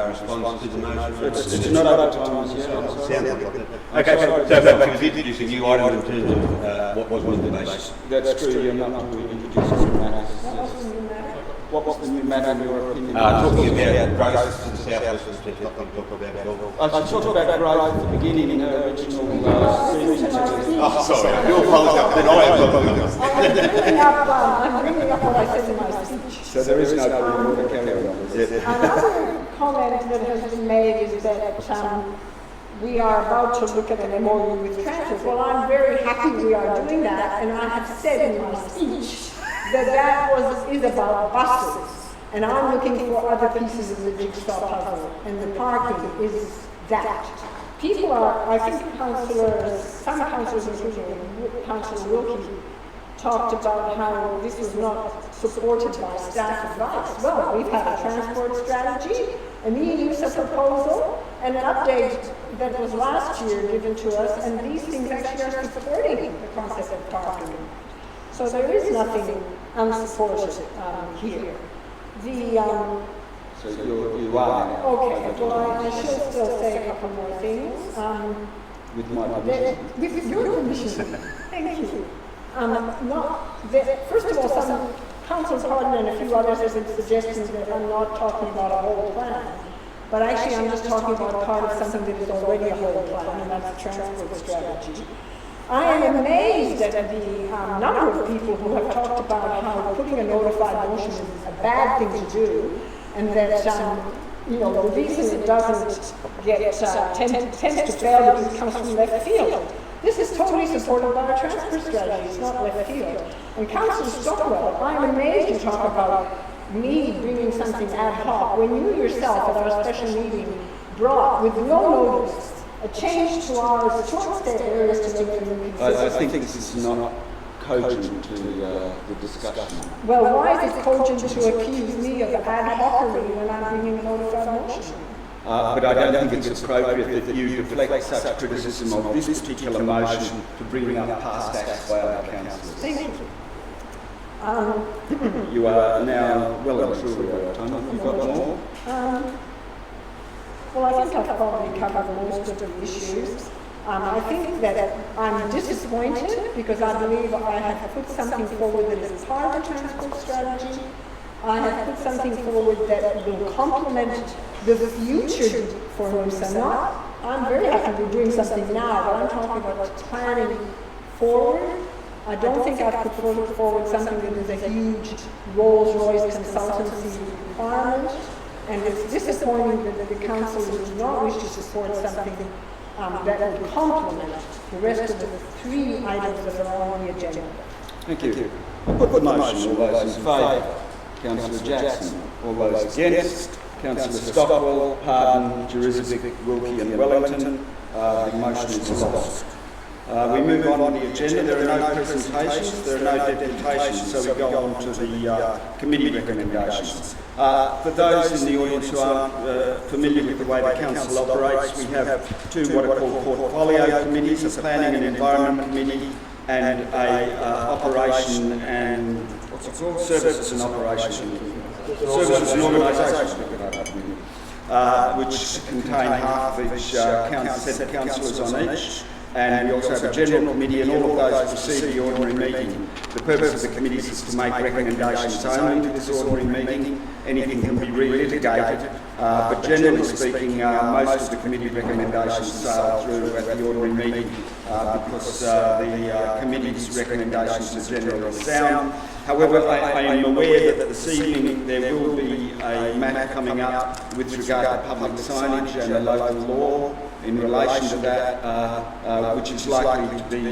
response to the motion? It's not overtime, Okay, so she was introducing a new item in terms of what was the basis. That's true, you're not introducing some matters. What was the new matter in your opinion? Talking about growth to the south-west, it's not going to talk about it all. I should talk about growth at the beginning in her original speech. Oh, sorry, I do apologise, then I apologise. I'm bringing up what I said in my speech. So there is no order carry on. Another comment that has been made is that we are about to look at an MOU with transit. Well, I'm very happy we are doing that, and I have said in my speech that is about buses, and I'm looking for other pieces of the jigsaw puzzle, and the parking is that. People are, I think some councillors, including Councillor Wilkie, talked about how this was not supported by staff advice. Well, we've had a transport strategy, an Noosa proposal, and an update that was last year given to us, and these things actually are supporting the concept of parking. So there is nothing unsupported here. So you are. Okay, well, I should still say a couple more things. With my permission. With your permission. Thank you. First of all, some Councillor Hardin and a few others have been suggesting that I'm not talking about a whole plan. But actually, I'm just talking about part of something that is already a whole plan, and that's the transport strategy. I am amazed at the number of people who have talked about how putting a notified motion is a bad thing to do, and that the reason it doesn't get tends to fail is it comes from left field. This is totally supported by our transport strategy. It's not left field. And Councillor Stockwell, I'm amazed you talk about me bringing something ad hoc when you yourself at our special meeting brought, with no notice, a change to our short stay areas to make them I think this is not cogent to the discussion. Well, why is it cogent to accuse me of ad hocery when I'm bringing a notified motion? But I don't think it's appropriate that you deflect such criticism of this particular motion to bring up past acts by other councillors. Thank you. You are now well and truly out of time. Have you got more? Well, I think I've probably covered most of the issues. I think that I'm disappointed because I believe I have put something forward that is part of the transport strategy. I have put something forward that will complement the future for Noosa. I'm very happy we're doing something now, but I'm talking about planning forward. I don't think I've put forward something that is a huge Rolls-Royce consultancy requirement. And it's disappointing that the council does not wish to support something that will complement the rest of the 3 items that are on the agenda. Thank you. I put the motion. All those in favour? Councillor Jackson. All those against? Councillor Stockwell, Hardin, Jurizovic, Wilkie and Wellington. The motion is lost. We move on to the agenda. There are no presentations, there are no deputations, so we go on to the committee recommendations. For those in the audience who aren't familiar with the way the council operates, we have 2 what are called portfolio committees, a planning and environment committee and a operation and what's it called? Services and operations committee. Services and organisation committee, which contain half of each set of councillors on each. and we also have a general committee, and all of those precede the ordinary meeting. The purpose of the committees is to make recommendations only to this ordinary meeting. Anything can be re-litigated, but generally speaking, most of the committee recommendations sail through at the ordinary meeting because the committee's recommendations are generally sound. However, I am aware that this evening there will be a matter coming up with regard to public signage and the local law in relation to that, which is likely to be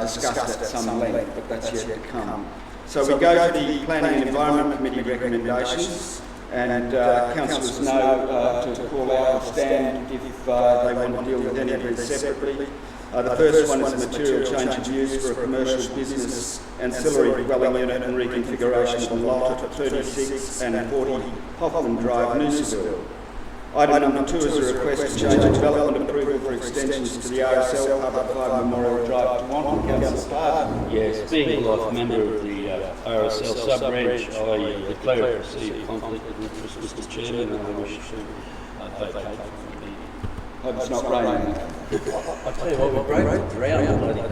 discussed at some length, but that's yet to come. So we go to the Planning and Environment Committee recommendations, and councillors know to call out and stand if they want to deal with any of these separately. The first one is a material change of use for a commercial business ancillary dwelling unit and reconfiguration of a lot at 36 and 40 Hofmann Drive, Noosaville. Item number 2 is a request to change development approval for extensions to the RSL Pub at 5 Memorial Drive, Tewantin. Councillor Starr. Yes, being a life member of the RSL sub-branch, I declare a perceived conflict of interest, Mr Chairman, and I wish to vacate from the meeting. Hope it's not raining. I tell you what, we're great, drowned, bloody.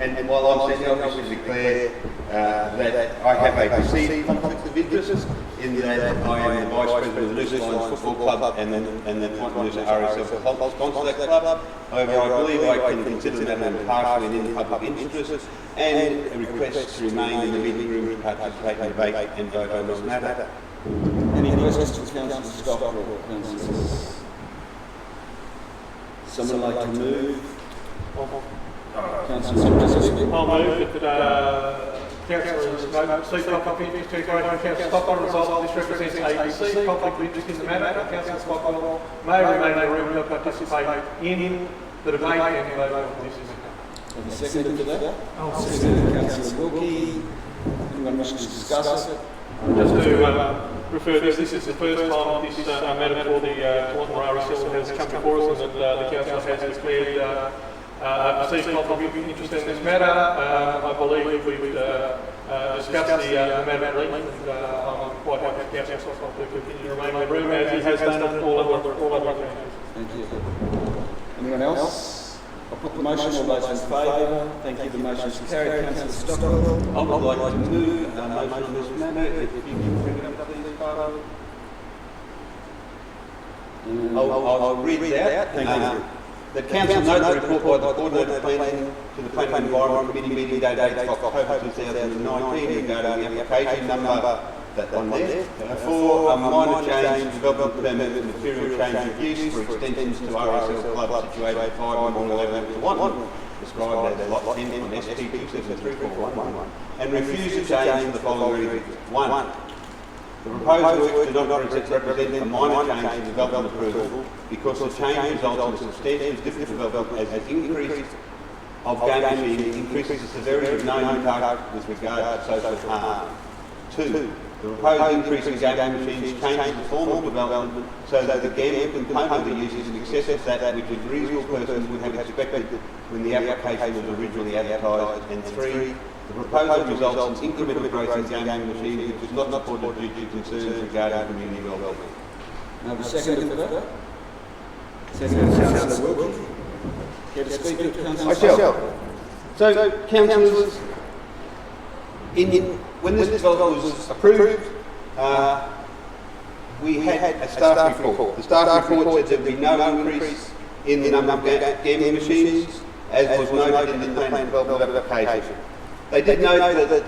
And while I'm sitting, I obviously declare that I have a perceived conflict of interest in that I am the Vice President of the Noosa Lions Football Club and the Noosa RSL sponsor that club. However, I believe I can consider that an impartial and in public interest and a request to remain in the meeting room to participate in debate and vote on this matter. Any questions, Councillor Scott or Councillors? Someone like to move? Councillor Jess. I'll move that councillors note see conflict of interest to Councillor Stockwell. Result this represents a perceived conflict of interest in the matter. Councillor Stockwell may remain in the room to participate in the debate and vote on this issue. Have a second to that? I'll second. Councillor Wilkie. Anyone wish to discuss it? Just to refer this is the first time this matter for the Tewantin RSL has come before us, and that the council has declared a perceived conflict of interest in this matter. I believe we've discussed the matter at length, and I'm quite happy for Councillor Scott to continue to remain in the room as he has done on all other occasions. Thank you. Anyone else? I'll put the motion. All those in favour? Thank you. The motion is carried. Councillor Stockwell. I would like to move a motion on this matter, if you can bring it up, please, Father. I'll read it out. Thank you. The council note the report by the Coordinated Planning to the Planning and Environment Committee meeting dated 8th of October 2019 regarding the application number that on there for a minor change development permit with material change of use for extensions to RSL Club situated at 5 Memorial Avenue to 1, described as Lot 10 on SP 273411, and refuse to change for the following reasons. 1. The proposed works do not represent a minor change in development approval because the change results in substantial different development as the increase of game machine increases the severity of known impact with regard to social harm. 2. The proposed increase in game machines changes the form of development so that the gambling component of the use is in excess of that which a reasonable person would have expected when the application was originally advertised. And 3. The proposal results in incremental growth in gaming machines which is not supported due to concerns regarding community well-being. Now the second for that. Second, Councillor Wilkie. Care to speak to Councillor? I shall. So, councillors, when this development was approved, we had a staff report. The staff report said there would be no increase in the number of gambling machines, as was noted in the plan of development application. They did note that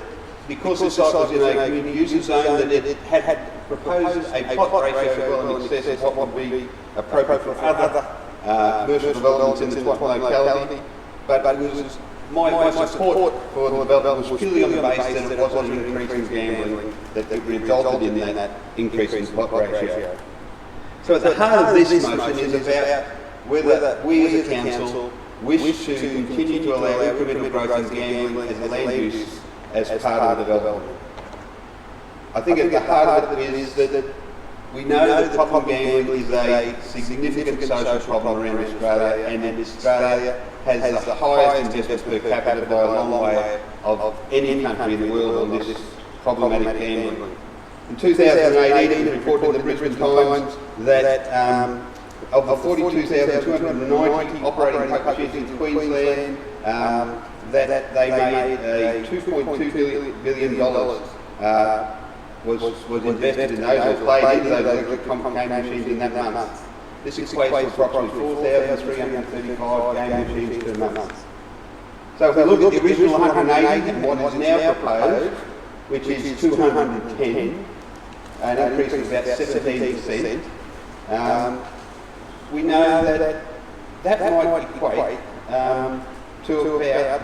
because the site was in a community user zone, that it had proposed a plot ratio well in excess of what would be appropriate for other commercial developments in the Tewantin locality. But it was my support for the development was purely on the basis that it wasn't an increase in gambling that resulted in that increase in plot ratio. So at the heart of this motion is about whether we as a council wish to continue to allow incremental growth in gambling as a land use as part of the development. I think at the heart of it is that we know that problem gambling is a significant social problem around Australia, and Australia has the highest investment per capita by a long way of any country in the world on this problematic gambling. In 2018, it was reported in the Brisbane Times that of the 42,290 operating poker sheds in Queensland, that they made a $2.2 billion was invested in those, or played into those electric gaming machines in that month. This equates to approximately 4,335 gaming machines per month. So if we look at the original 180 and what is now proposed, which is 210, an increase of about 17%, we know that might equate to about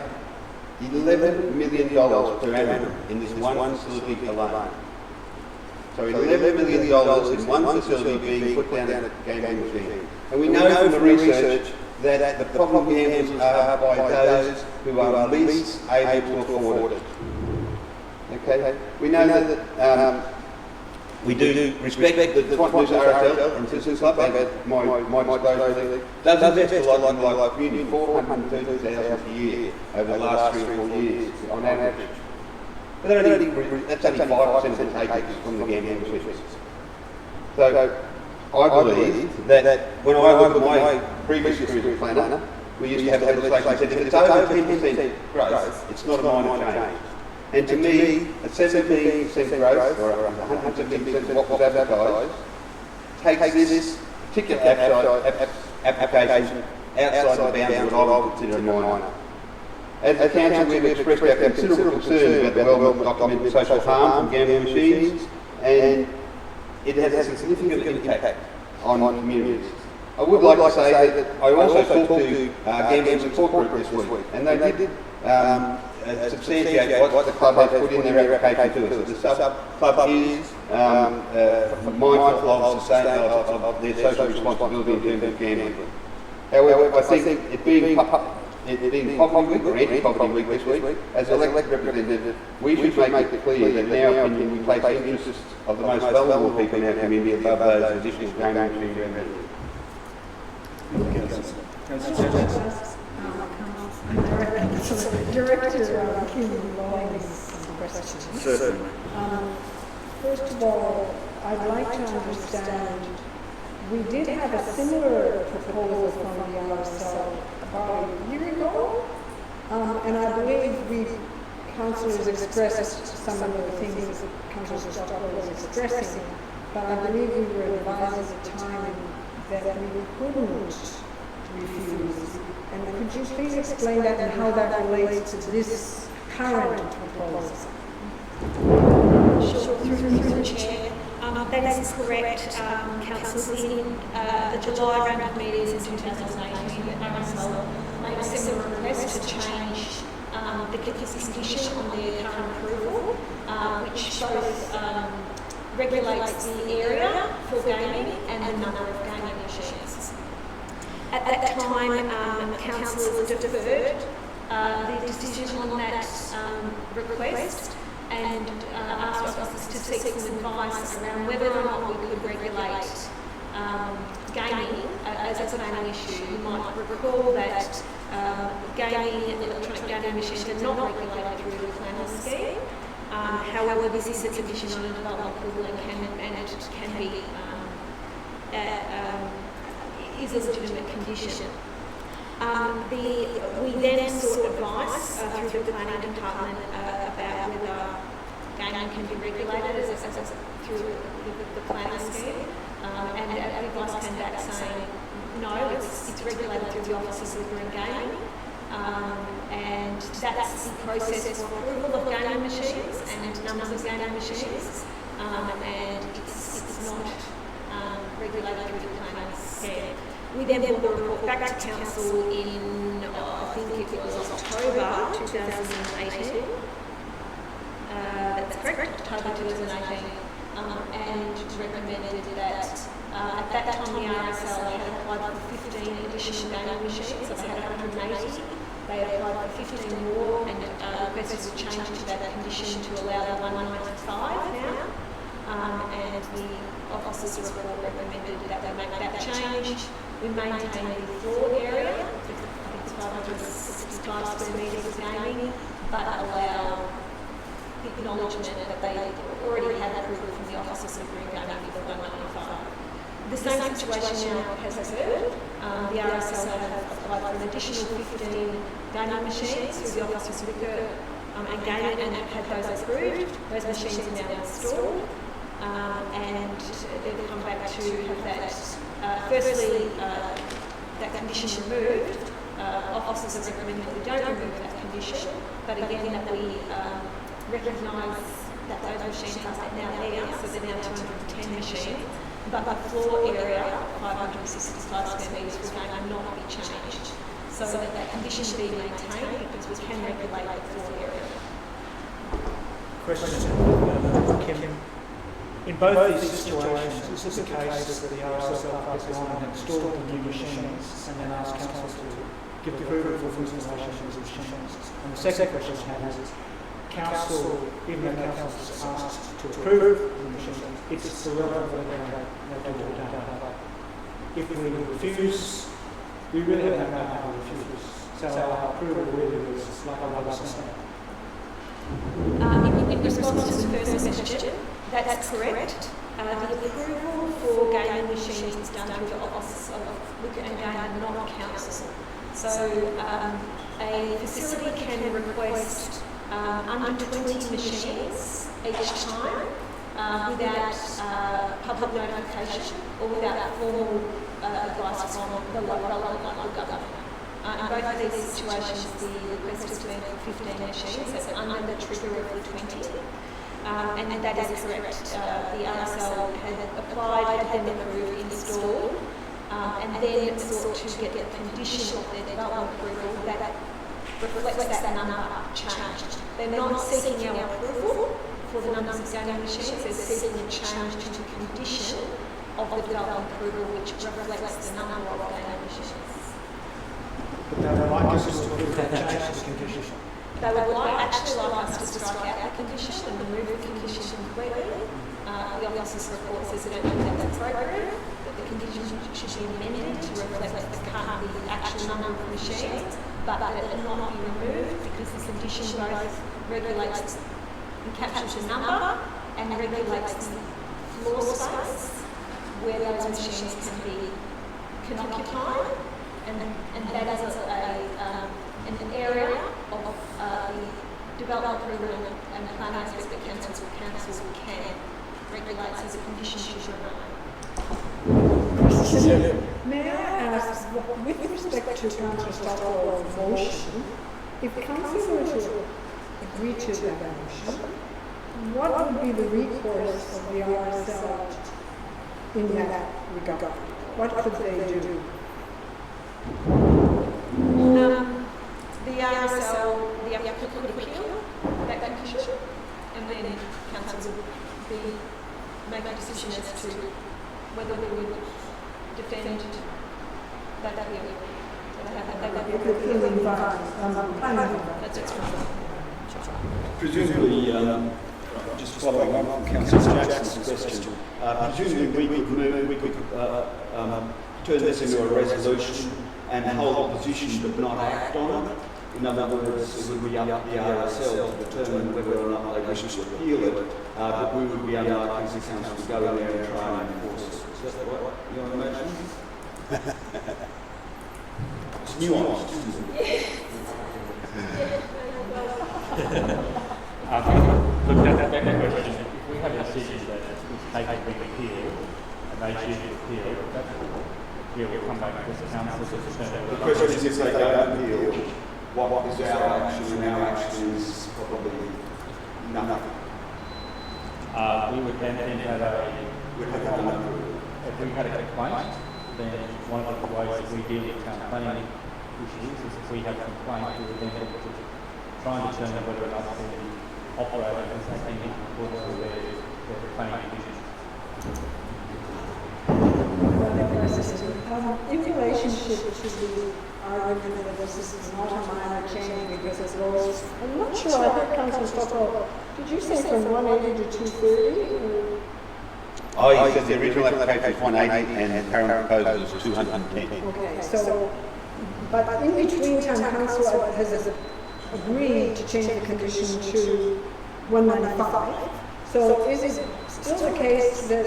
$11 million per annum in this one facility alone. So $11 million in one facility being put down at a gaming machine. And we know from the research that the problem gamblers are by those who are least able to afford it. Okay? We know that we do respect the Noosa RSL and Citizens Club, my disposal league, does invest a lot in the local community, $430,000 a year over the last 3 or 4 years on average. But that's only 5% of the takers from the gambling machines. So I believe that when I look at my previous career as a planner, we used to have legislation that said if it's over 10% growth, it's not a minor change. And to me, a 17% growth, or 170% of what was advertised, takes this particular application outside the bounds of what I would consider a minor. As a council, we've expressed our considerable concern about the well-documented social harm from gambling machines, and it has a significant impact on communities. I would like to say that I also talked to Gambling Support Group this week, and they did substantiate what the club has put in their application to us. The sub-club is mindful of their social responsibility in terms of gambling. However, I think it being Poverty Week, or Anti-Poverty Week this week, as elected representatives, we should make it clear that in our opinion we place the interests of the most vulnerable people in our community above those additional gaming machines. Director Kim Lawley's questions. Certainly. First of all, I'd like to understand, we did have a similar proposal from the RSL about a year ago, and I believe we councillors expressed some of the things that Councillor Stockwell was expressing, but I believe we were advised at the time that we couldn't refuse. And could you please explain that and how that relates to this current proposal? Sure, through the chair. That is correct, councillors. In the July round of meetings in 2018, the RSL made a similar request to change the condition on their current approval, which both regulates the area for gaming and the number of gaming machines. At that time, councillors deferred the decision on that request and asked officers to seek some advice around whether or not we could regulate gaming as a planning issue. You might recall that gaming and electronic gaming machines are not regulated through the planning scheme. However, this is a condition on a development approval and it can be is a legitimate condition. We then sought advice through the planning department about whether gaming can be regulated through the planning scheme, and the advice came back saying no, it's regulated through the Office of Liquor and Gaming, and that's the process for approval of gaming machines and numbers of gaming machines, and it's not regulated through the planning scheme. We then brought the report back to Council in, I think it was October 2018. That's correct, October 2018, and recommended that at that time the RSL had applied for 15 additional gaming machines, so they had 180. They applied for 15 more and requested to change to that condition to allow the 195 now. And the officer's report recommended that they make that change. We maintain the floor area, I think it's 565 square metres of gaming, but allow the acknowledgement that they already have approval from the Office of Liquor and Gaming for 195. The same situation now has occurred. The RSL have applied for an additional 15 gaming machines through the Office of Liquor and Gaming, and have had those approved. Those machines are now installed, and they've come back to have that. Firstly, that condition removed. Officers have recommended that we don't remove that condition, but again that we recognise that those machines are now there, so they're now 210 machines. But the floor area, 565 square metres, will not be changed. So that condition be maintained because we can regulate the floor area. Question, Kim. In both these situations, is this a case that the RSL Park has gone and installed the new machines and then asked council to give approval for the installation of these machines? And the second question I have is, council, even though council is asked to approve the machines, it's the relevant they do or don't. But if we refuse, we really don't know how to refuse. So our approval really is like a rubber stamp. In response to the first question, that's correct. The approval for gaming machines is done through the Office of Liquor and Gaming, not council. So a facility can request under 20 machines each time without public notification or without formal advice from the relevant local government. In both of these situations, the request has been for 15 machines, that's under the trigger of the 20. And that is correct. The RSL had applied, had them approved, installed, and then sought to get the condition of their development approval that reflects that number changed. They're not seeking our approval for the numbers of gaming machines, they're seeking a change to the condition of the development approval which reflects the number of gaming machines. But they would like us to approve that change to the condition. They would actually like us to strike out the condition and remove the condition completely. The officer's report says they don't think that's appropriate, that the condition should be amended to reflect the actual number of machines, but that it not be removed because the condition both regulates and captures the number and regulates the floor space where those machines can occupy, and that is an area of the development program and plan aspect that council can regulate as a condition should remain. May I ask, with respect to Councillor Stockwell's motion, if council were to agree to that motion, what would be the recourse of the RSL in that regard? What could they do? The RSL, the applicant could appeal that condition, and then council would make a decision as to whether we would defend that appeal. That's it. Presumably, just following on from Councillor Jackson's question, presumably we could turn this into a resolution and hold a position but not act on it. In other words, it would be up to the RSL to determine whether or not they wish to appeal it, but we would be unlikely as a council to go in there and try and enforce it. Is that what you're imagining? It's nuanced, isn't it? Look, that question, if we have a decision that is taken to be appealed, and they choose to appeal, we'll come back to the council to determine. The question is, if they don't appeal, what is our action? And our action is probably nothing. We would then have if we had a complaint, then one of the ways that we deal with town planning issues is if we have a complaint, we would then look to try and determine whether or not the operator has acting in accordance with their planning division. In relationship to the argument that this is not a minor change because it goes, I'm not sure, I heard Councillor Stockwell, did you say from 180 to 230? Oh, you said the original application was 180 and the current proposal was 210. Okay, so, but in between time, Council has agreed to change the condition to 195. So is it still the case that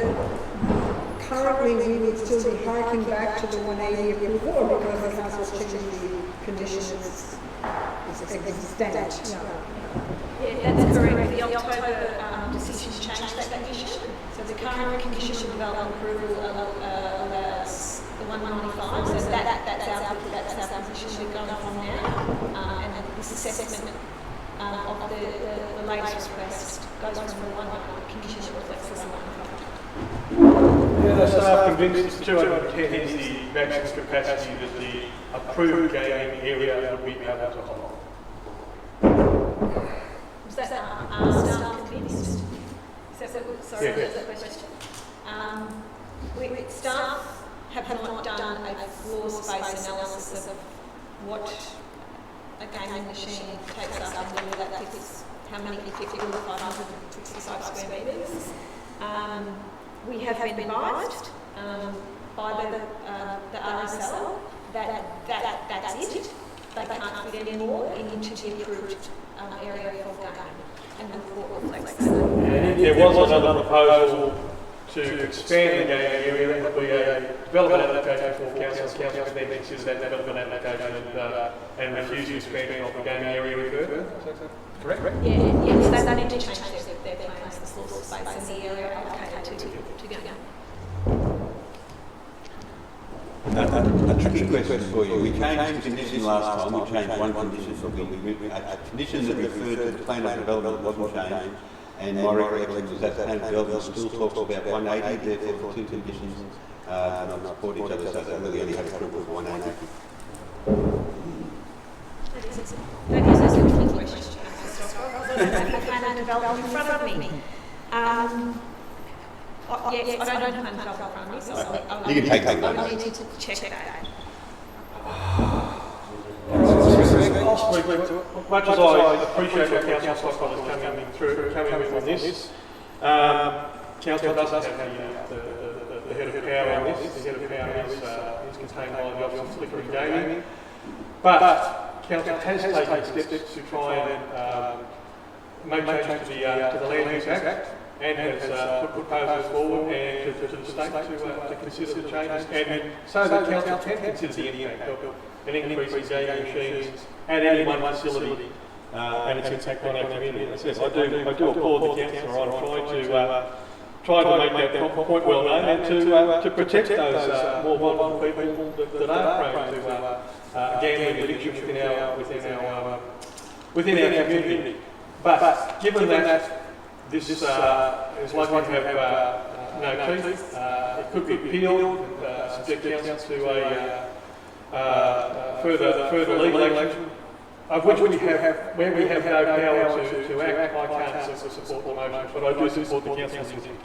currently we would still be harking back to the 180 approval, or because the council's changing the conditions it's extent? Yeah, that's correct. The October decision changed that condition. So the current condition of development approval allows the 195. So that's our position we're going from now. And this assessment of the latest request goes from the one condition that reflects the 195. Yeah, so I'm convinced 210 is the maximum capacity that the approved gaming area would be able to hold. Was that staff convinced? Sorry, yeah. was that the question? Staff have not done a floor space analysis of what a gaming machine takes up and whether that fits, how many can fit within 565 square metres. We have been advised by the RSL that's it. They can't fit any more into the approved area for gaming, and the report reflects that. There was another proposal to expand the gaming area. That would be a development application for council. Council could then consider that development application and refuse the expansion of the gaming area further. Correct? Yes, they need to change their plans, the floor space in the area allocated to gaming. A tricky question for you. We changed the condition last time. We changed one condition, but a condition that referred to the plan of development wasn't changed. And my recollection was that plan of development still talks about 180, therefore the two conditions do not support each other, so they really only have approval for 180. That is a different question. The plan of development in front of me. Yes, I don't have plan of development in front of me, so you can take that. I will need to check that out. Much as I appreciate what Councillor Stockwell is coming with on this, Council doesn't have the head of power on this. The head of power is contained by the Office of Liquor and Gaming. But Council has taken steps to try and make changes to the Land Use Act and has put proposals forward and to the state to consider the changes, and so that Council can consider the impact of an increase in gaming machines at any one facility and its impact on our community. As I said, I do applaud the councillor on trying to make that point well known and to protect those more vulnerable people that are prone to gambling addiction within our community. But given that this is likely to have no teeth, it could be appealed, subject council to a further legal action, of which we have, where we have no power to act. I can't support the motion, but I do support the council's intent.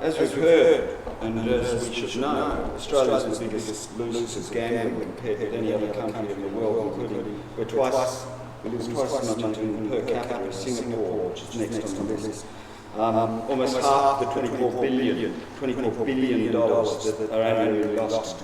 As we've heard, and as we should know, Australia is the biggest loser of gambling compared to any other country in the world, including we lose twice as much in per capita as Singapore, which is next on the list. Almost half the $24 billion that are annually lost to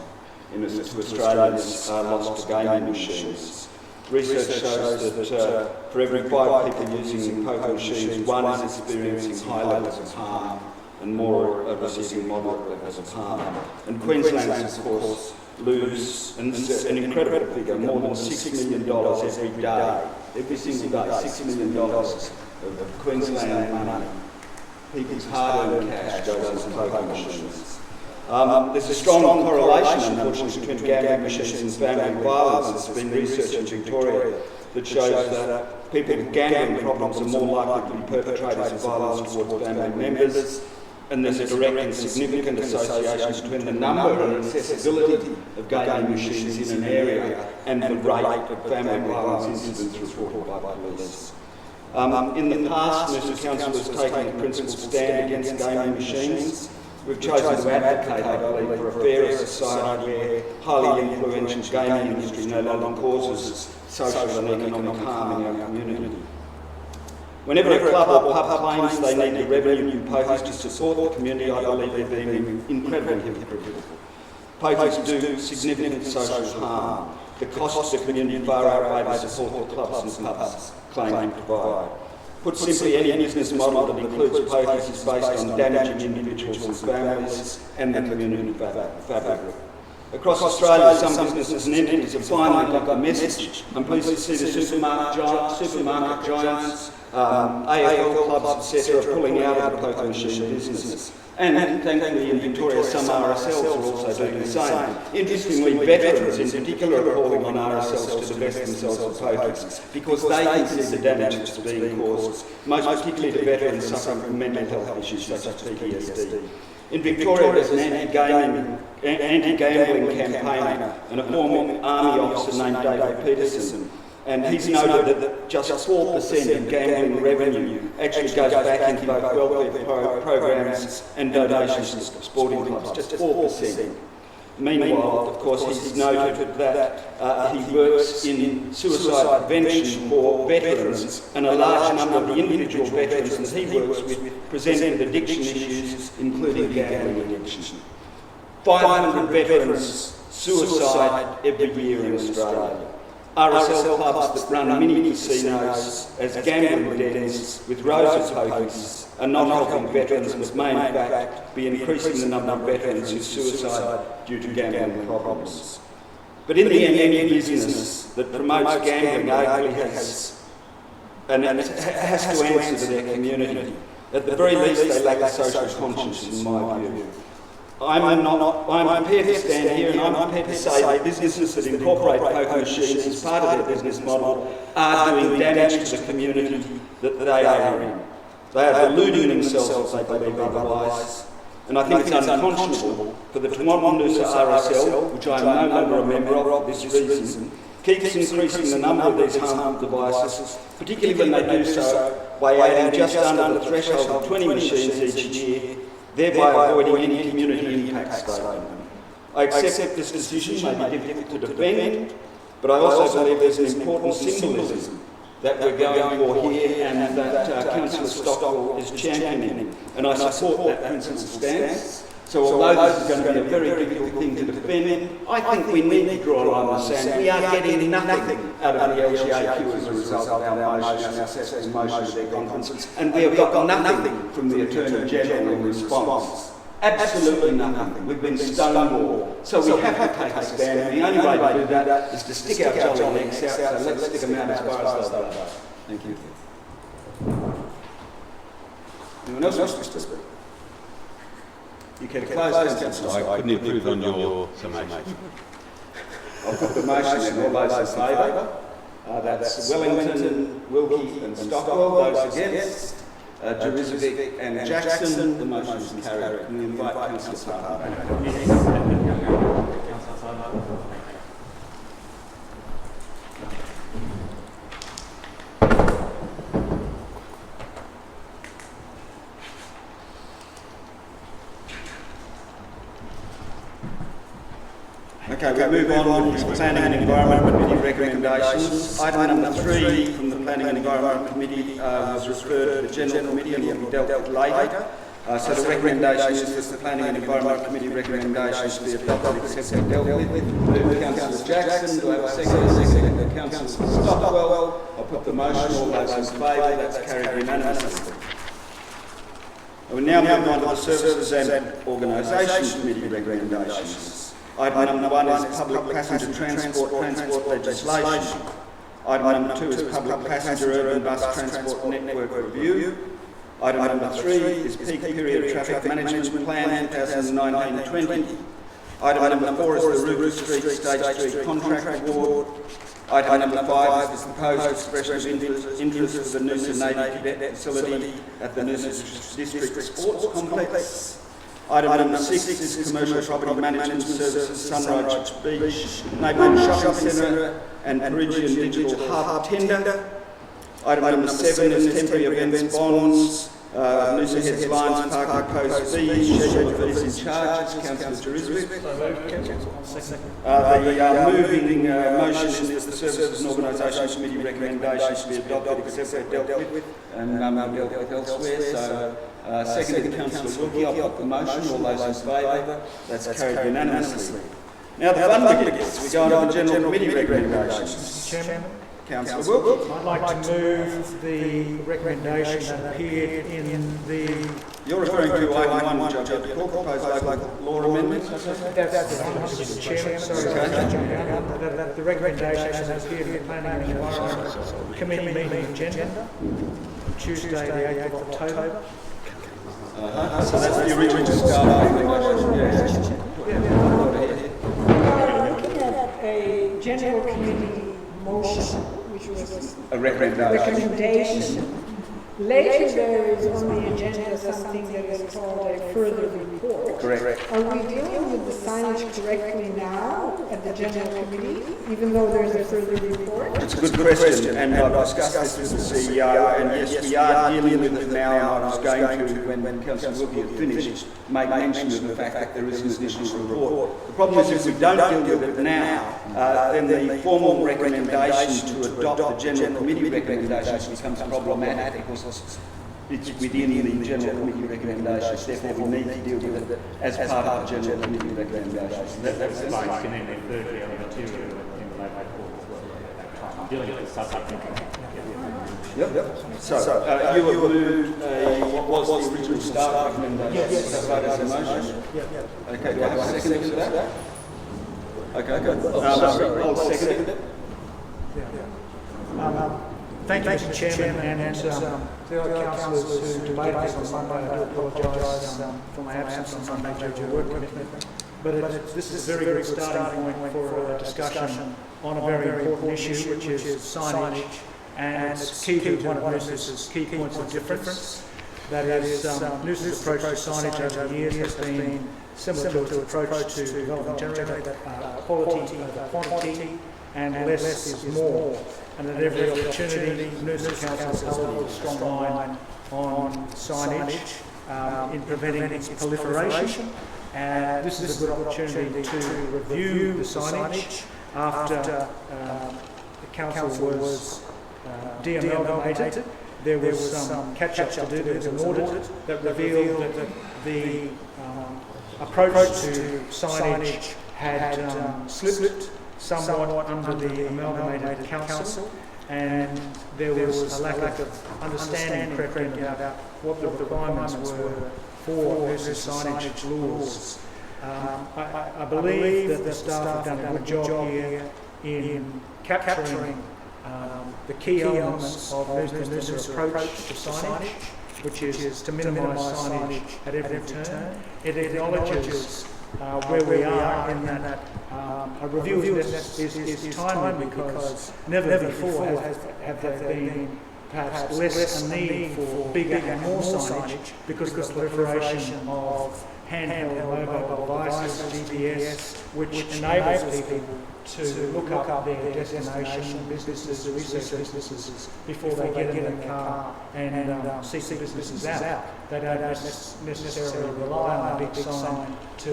Australians are lost to gaming machines. Research shows that for every 5 people using poker machines, one is experiencing high levels of harm and more are receiving moderate levels of harm. And Queenslanders, of course, lose an incredible figure, more than $6 million every day. Every single day, $6 million of Queensland money. People's hard-earned cash goes into poker machines. There's a strong correlation, unfortunately, between gambling machines and family violence. There's been research in Victoria that shows that people with gambling problems are more likely to be perpetrators of violence towards family members, and there's a direct and significant association between the number and accessibility of gaming machines in an area and the rate of family violence incidents reported by police. In the past, Noosa Council has taken a principled stand against gaming machines. We've chosen to advocate, I believe, for a fairer society where highly influential gaming industry no longer causes social and economic harm in our community. Whenever a club or pub claims they need the revenue imposed to support the community, I believe they're being incredibly hypocritical. Pokies do significant social harm. the costs the community far outweigh the support the clubs and pubs claim to provide. Put simply, any business model that includes pokies is based on damaging individuals and families and the community fabric. Across Australia, some businesses and entities have finally got the message. I'm pleased to see the supermarket giants, AFL clubs, etc., pulling out of the poker machine business. And thankfully in Victoria, some RSLs are also doing the same. Interestingly, veterans in particular are calling on RSLs to divest themselves of pokies because they can see the damage that's being caused, most particularly to veterans suffering from mental health issues such as PTSD. In Victoria, there's an anti-gambling campaigner and a former army officer named David Peterson. And he's noted that just 4% of gambling revenue actually goes back into both welfare programs and donations to sporting clubs, just 4%. Meanwhile, of course, he's noted that he works in suicide prevention for veterans, and a large number of the individual veterans that he works with present with addiction issues, including gambling addiction. 500 veterans suicide every year in Australia. RSL clubs that run mini casinos as gambling dens with rows of pokies are not helping veterans, but may in fact be increasing the number of veterans who suicide due to gambling problems. But in the end, any business that promotes gambling arguably has to answer to their community. At the very least, they lack a social conscience, in my view. I'm prepared to stand here and I'm prepared to say that businesses that incorporate poker machines as part of their business model are doing damage to the community that they are in. They are deluding themselves if they believe otherwise. And I think it's unconscionable for the Tewantin Noosa RSL, which I am no longer a member of for this reason, keeps increasing the number of these harmful devices, particularly when they do so by adding just under the threshold of 20 machines each year, thereby avoiding any community impact statement. I accept this decision may be difficult to defend, but I also believe there's an important symbolism that we're going for here and that Councillor Stockwell is championing, and I support that principal stance. So although this is going to be a very difficult thing to defend, I think we need to draw a line in the sand. We are getting nothing out of the LGAQ as a result of our motion, our successful motion at their conference, and we have got nothing from the Attorney General in response. Absolutely nothing. We've been stonewalled. So we have to take a stand, and the only way to do that is to stick our jolly necks out, so let's stick them out as far as they go. Thank you. Anyone else wish to speak? You can close Councillor. I couldn't improve on your summation. I'll put the motion in. All those in favour? That's Wellington, Wilkie and Stockwell. Those against? Jerizovic and Jackson. The motion is carried. Can we invite Councillor Parker? Okay, we move on with Planning and Environment Committee recommendations. Item number 3 from the Planning and Environment Committee was referred to the General Committee and will be dealt with later. So the recommendation is that the Planning and Environment Committee recommendations be adopted, accepted and dealt with. Move Councillor Jackson. Do I have a second? Second. Councillor Stockwell. I'll put the motion. All those in favour. That's carried unanimously. We now move on to the Services and Organisations Committee recommendations. Item number 1 is public passenger transport legislation. Item number 2 is public passenger urban bus transport network review. Item number 3 is peak period traffic management plan 2019-20. Item number 4 is the Rufous Street Stage 3 contract award. Item number 5 is the proposed expression of interest for the Noosa Navy Cadet facility at the Noosa District Sports Complex. Item number 6 is commercial property management services, Sunrise Beach, Neighbourhood Shopping Centre and Peregian Digital Hub tender. Item number 7 is temporary events bonds, Noosa Heads Lions Park Coast fees, schedule of fees and charges, Councillor Jerizovic. The moving motion is that the Services and Organisations Committee recommendations be adopted except they're dealt with and dealt with elsewhere. So seconded Councillor Wilkie. I'll put the motion. All those in favour? That's carried unanimously. Now the fun begins. We go on to the General Committee recommendations. Mr. Chairman, Councillor Wilkie. I'd like to move the recommendation that appeared in the... You're referring to item 1, Judge, proposed local law amendments? That's Mr. Chairman, sorry, that the recommendation has appeared in the Planning and Environment Committee meeting agenda, Tuesday the 8th of October. So that's the original start recommendation. Looking at a general committee motion, which was A recommendation. Later there is on the agenda something that is called a further report. Correct. Are we dealing with the signage correctly now at the general committee, even though there's a further report? It's a good question, and I've discussed this with the CEO, and yes, we are dealing with it now, and I was going to, when Councillor Wilkie had finished, make mention of the fact that there is an additional report. The problem is if we don't deal with it now, then the formal recommendation to adopt the general committee recommendations becomes problematic, because it's within the general committee recommendations, therefore we need to deal with it as part of the general committee recommendations. That's like in the thirdly on the material in the local report as well at that time. Dealing with the subject. Yep. So, you have moved what was the original start recommendation? Yes. As a motion? Yeah. Okay, do I have a second to that? Okay, good. I'll second it. Thank you, Mr. Chairman, and to the other councillors who debated this on Monday. I do apologise for my absence on Monday due to work commitment. But this is a very good starting point for a discussion on a very important issue, which is signage, and it's key to one of Noosa's key points of difference. That is, Noosa's approach to signage over the years has been similar to its approach to development generally, that quality over quantity and less is more. And at every opportunity, Noosa Council has held a strong line on signage in preventing its proliferation. And this is a good opportunity to review the signage after the council was de-amalgamated. There was some catch-up to do. There was an audit that revealed that the approach to signage had slipped somewhat under the amalgamated council, and there was a lack of understanding correctly about what the requirements were for Noosa signage laws. I believe that the staff have done a good job here in capturing the key elements of Noosa's approach to signage, which is to minimise signage at every turn. It acknowledges where we are in that a review is timely, because never before have there been perhaps less a need for bigger and more signage because of the proliferation of handheld mobile devices, GPS, which enables people to look up their destination, businesses, research businesses, before they get in the car and seek the businesses out. They don't necessarily rely on a big sign to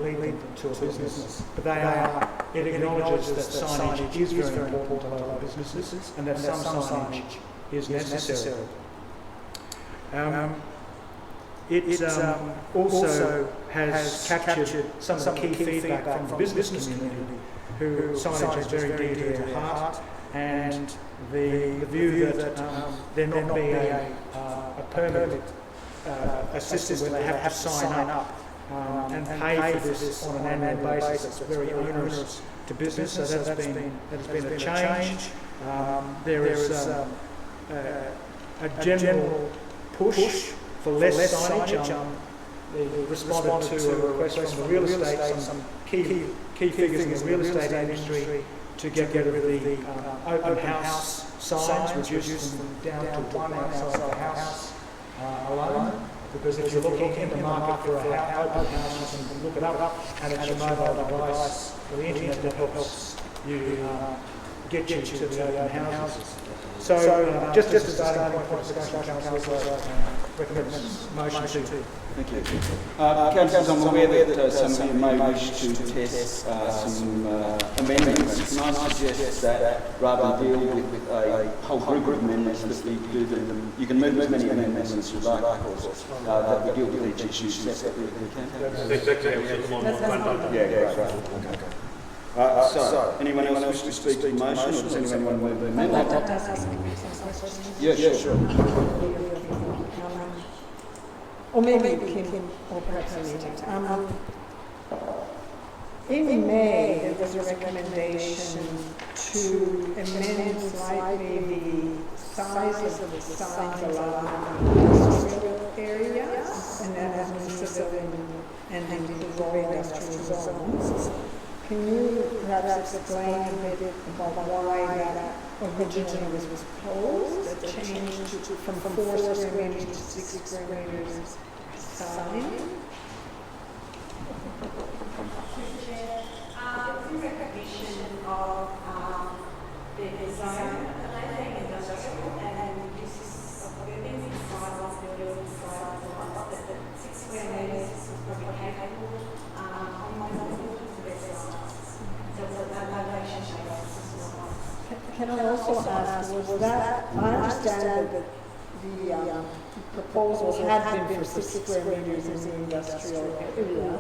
lead them to a business. But it acknowledges that signage is very important to local businesses, and that some signage is necessary. It also has captured some of the key feedback from the business community, who signage is very dear to their heart, and the view that there not be a permanent a system where they have to sign up and pay for this on an annual basis. That's very onerous to business, so that has been a change. There is a general push for less signage. They responded to a request from the real estate, some key figures in the real estate industry, to get rid of the open house signs, reduce them down to one outside the house alone. Because if you're looking in the market for an open house, you can look it up, and it's your mobile device or the internet that helps you get you to the open houses. So, just as a starting point for discussion, Council, recommend motion to. Thank you. Councillors, I'm aware that some of you may wish to test some amendments. Can I suggest that rather than deal with a whole group of amendments, that we do them, you can move as many amendments as you like, of course, that we deal with each issue separately if we can. Yeah, great. So, anyone else wish to speak to the motion, or does anyone want to move the amendment? Yeah, sure. Or maybe Kim, or perhaps Anita. In May, there was a recommendation to amend slightly the size of the signs allowed in industrial areas, and that has Noosaville and the rural industrial zones. Can you perhaps explain a bit about why that originally was proposed, that changed from 4 square meters to 6 square meters sign? In recognition of the design of the landing industrial, and this is building size of building size that the 6 square meters is probably capable on my level to the best size. So that location Can I also ask, was that, I understand that the proposals had been for 6 square meters in the industrial area,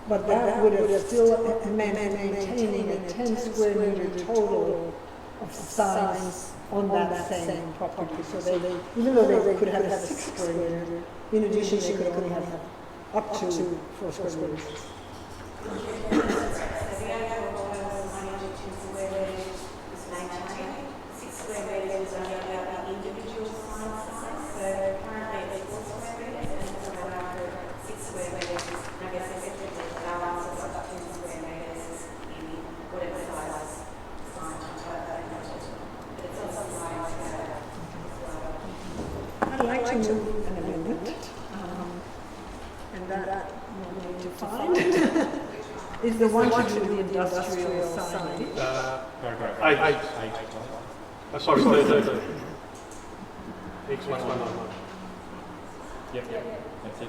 but that would have still meant maintaining a 10 square meter total of signs on that same property. So they, even though they could have a 6 square meter, in addition they could only have up to 4 square meters. I'd like to move an amendment, and that we'll need to find is the one to do the industrial signage. Paragraph 8. Sorry, 13. X111. Yep. That's it.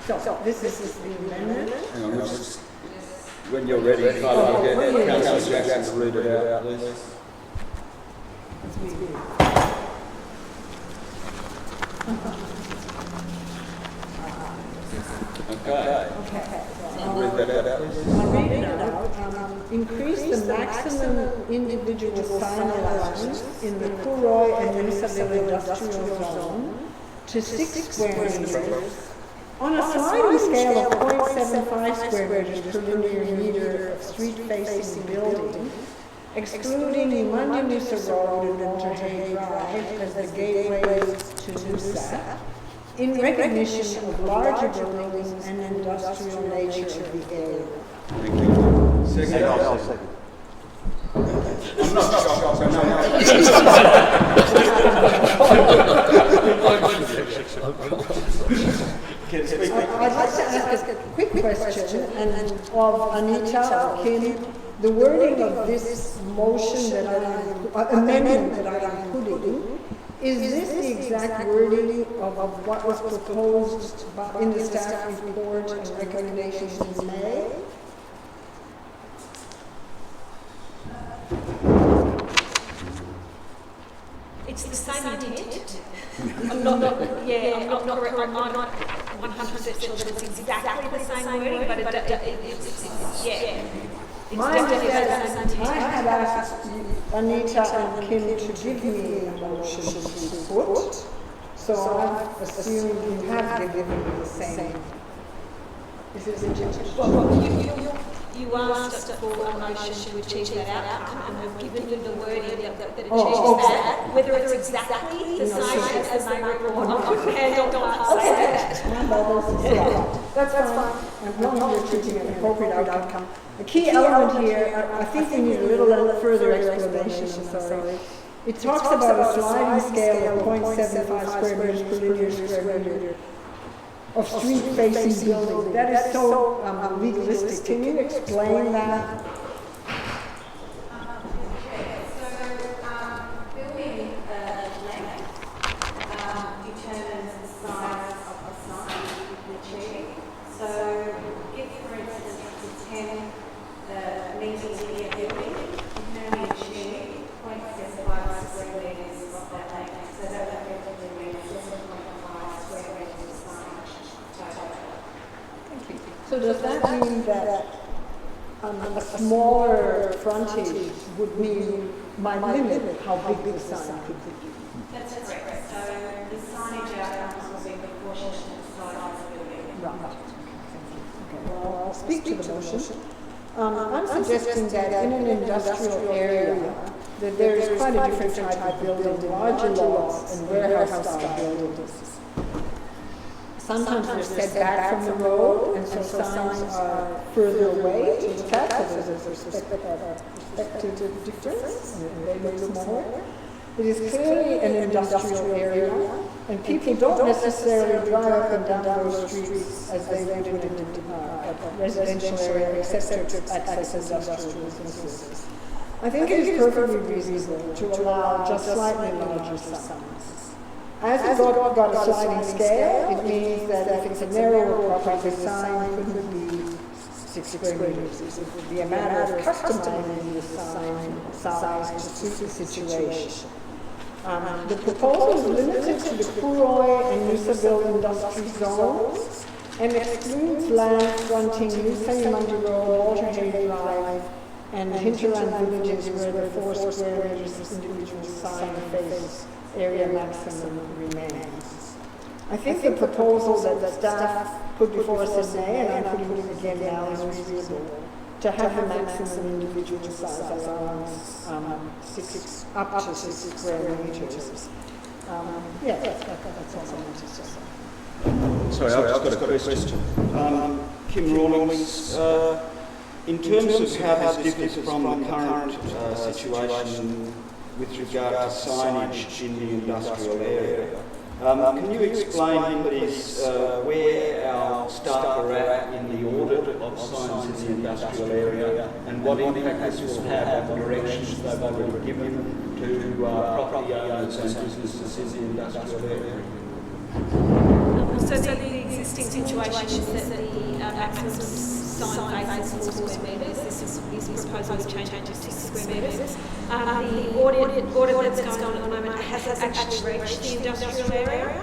Okay. So this is the amendment. Hang on, when you're ready, I'll get Councillor Jackson to read it out, please. Okay. I'll read that out, please. I'll read it out. Increase the maximum individual sign allowance in the Cooroy and Noosaville industrial zone to 6 square meters on a sliding scale of 0.75 square meters per linear meter of street-facing building, excluding Umandi Noosa Road and Walter Drive as the gateways to Noosa, in recognition of larger buildings and industrial nature of the area. Thank you. Second. I'm not shocked, I'd like to ask a quick question of Anita or Kim. The wording of this motion that amendment that I'm putting, is this the exact wording of what was proposed in the staff report and recommendations in May? It's the same intent. I'm not 100% sure that it's exactly the same wording, but it's yeah. My understanding, I had asked Anita and Kim to give me a motion to put, so I've assumed you have given me the same. Is it you asked for a motion to achieve that outcome, and we've given you the wording that achieves that. Whether it's exactly the same as the May report, I'm not handled on That's fine. As long as you're choosing an appropriate outcome. The key element here, I think we need a little further explanation, I'm sorry. It talks about a sliding scale of 0.75 square meters per linear square meter of street-facing buildings. That is so legalistic. Can you explain that? So does that mean that a smaller frontage would mean might limit how big the sign could be? That's correct. So the signage outcomes will be proportionate to the size of the building. Right. Okay. Well, I'll speak to the motion. I'm suggesting that in an industrial area, that there is quite a different type of building, larger lots and warehouse-style buildings. Sometimes they're set back from the road, and so signs are further away to the fact that there's a perspective difference, and they look smaller. It is clearly an industrial area, and people don't necessarily drive up and down those streets as they would in a residential area, except to access industrial businesses. I think it is perfectly reasonable to allow just slightly larger signs. As it's got a sliding scale, it means that if it's a narrower property, the sign couldn't be 6 square meters. It would be a matter of customizing the sign size to suit the situation. The proposal is limited to the Cooroy and Noosaville industry zones and excludes land fronting Noosa Road, Walterhay Drive, and hinterland villages where the 4 square meters individual sign face area maximum remains. I think the proposal that the staff put before us in May, and I'm putting it again now, is reasonable. To have the maximum individual size allowance up to 6 square meters. That's all I wanted to say. Sorry, I've just got a question. Kim Rawlings, in terms of how this differs from the current situation with regard to signage in the industrial area, can you explain, please, where our staff are at in the audit of signs in the industrial area and what impact this will have on directions they've already given to property owners and businesses in the industrial area? So the existing situation is that the maximum sign face is 4 square metres. This proposal is changing to 6 square metres. The audit that's going on at the moment hasn't actually reached the industrial area.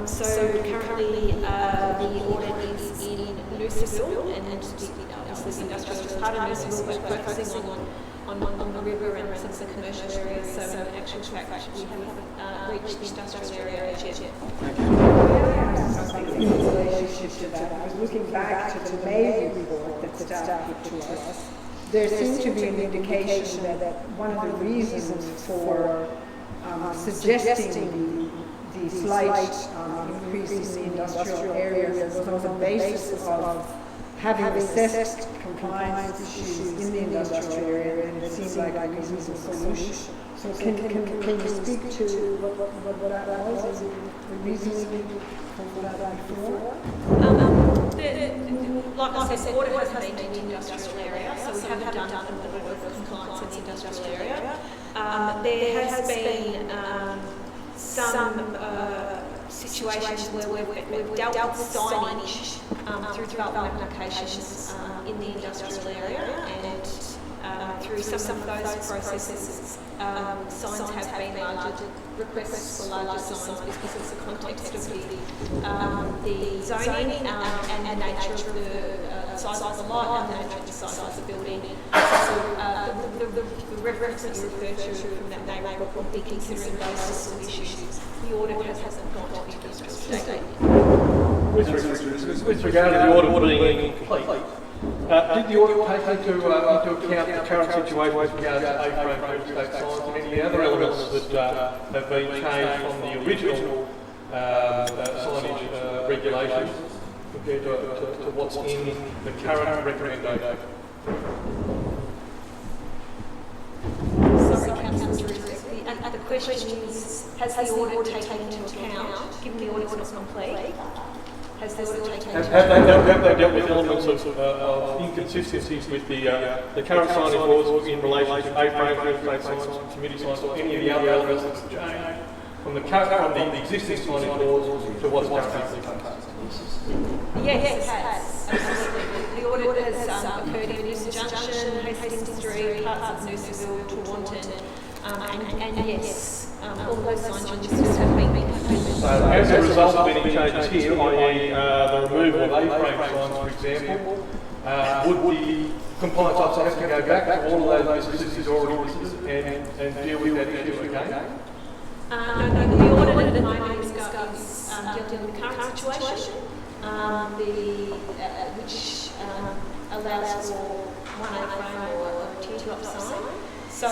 So currently the audit is in Noosaville, and obviously the industrial is part of Noosaville, but focusing on the river and some of the commercial areas. So in actual fact, we haven't reached the industrial area as yet. Something in relationship to that. I was looking back to the May report that the staff put to us. There seemed to be an indication that one of the reasons for suggesting the slight increase in the industrial areas was on the basis of having assessed compliance issues in the industrial area, and it seemed like a reasonable solution. So can you speak to what that was? Is it the reason for that before? Like I said, audit has been in the industrial area, so we haven't done an audit of compliance in the industrial area. There has been some situations where we've dealt with signage through development applications in the industrial area, and through some of those processes, signs have been larger, requests for larger signs because of the context of the zoning and the nature of the size of the lot and the nature of the size of the building. So the reference that you refer to from that neighbourhood would be considering those sorts of issues. The audit hasn't gone to the industrial state. With regard to the audit being complete, did the audit take into account the current situation with regard to A-frame state signs and any other elements that have been changed from the original signage regulations compared to what's in the current recommendation? Sorry, Councillor, the question is, has the audit taken into account, given the audit was not complete, has the audit taken into account? Have they dealt with elements of inconsistencies with the current signage laws in relation to A-frame, state signs, community signs, or any of the other elements that have changed from the existing signage laws to what's currently proposed? Yes, it has. Absolutely. The audit has occurred in Noosa Junction, Hastings Street, parts of Noosaville, Tewantin, and yes, all those signs have been completed. So as a result of any changes here, i.e. the removal of A-frame signs, for example, would the compliance officer have to go back to all of those businesses he's already listed and deal with that issue again? No, the audit at the moment is dealing with the current situation, which allows for one A-frame or a teardrop sign. So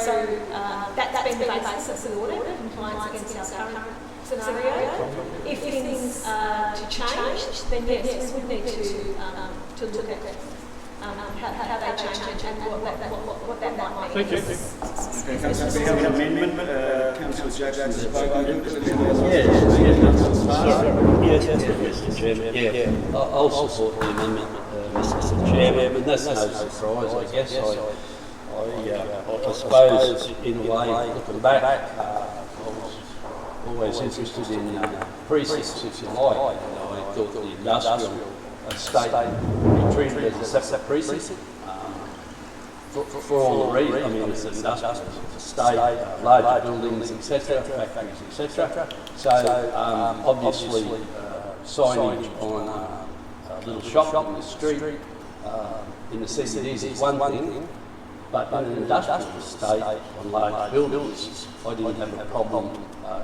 that's been the basis of the audit, compliance against our current scenario. If things are to change, then yes, we would need to look at how they change and what that might mean. Thank you. Okay, Councillor, we have an amendment. Councillor Jackson has spoken. Yes, Mr. Chairman. Yeah, I'll support the amendment, Mr. Chairman, and that's no surprise, I guess. I suppose, in a way, looking back, I was always interested in precincts, if you like. I thought the industrial estate be treated as a separate precinct for all the reasons. I mean, it's an industrial estate, larger buildings, etc., factories, etc. So, obviously, signage on a little shop in the street in the CBDs is one thing. But in an industrial estate on large buildings, I didn't have a problem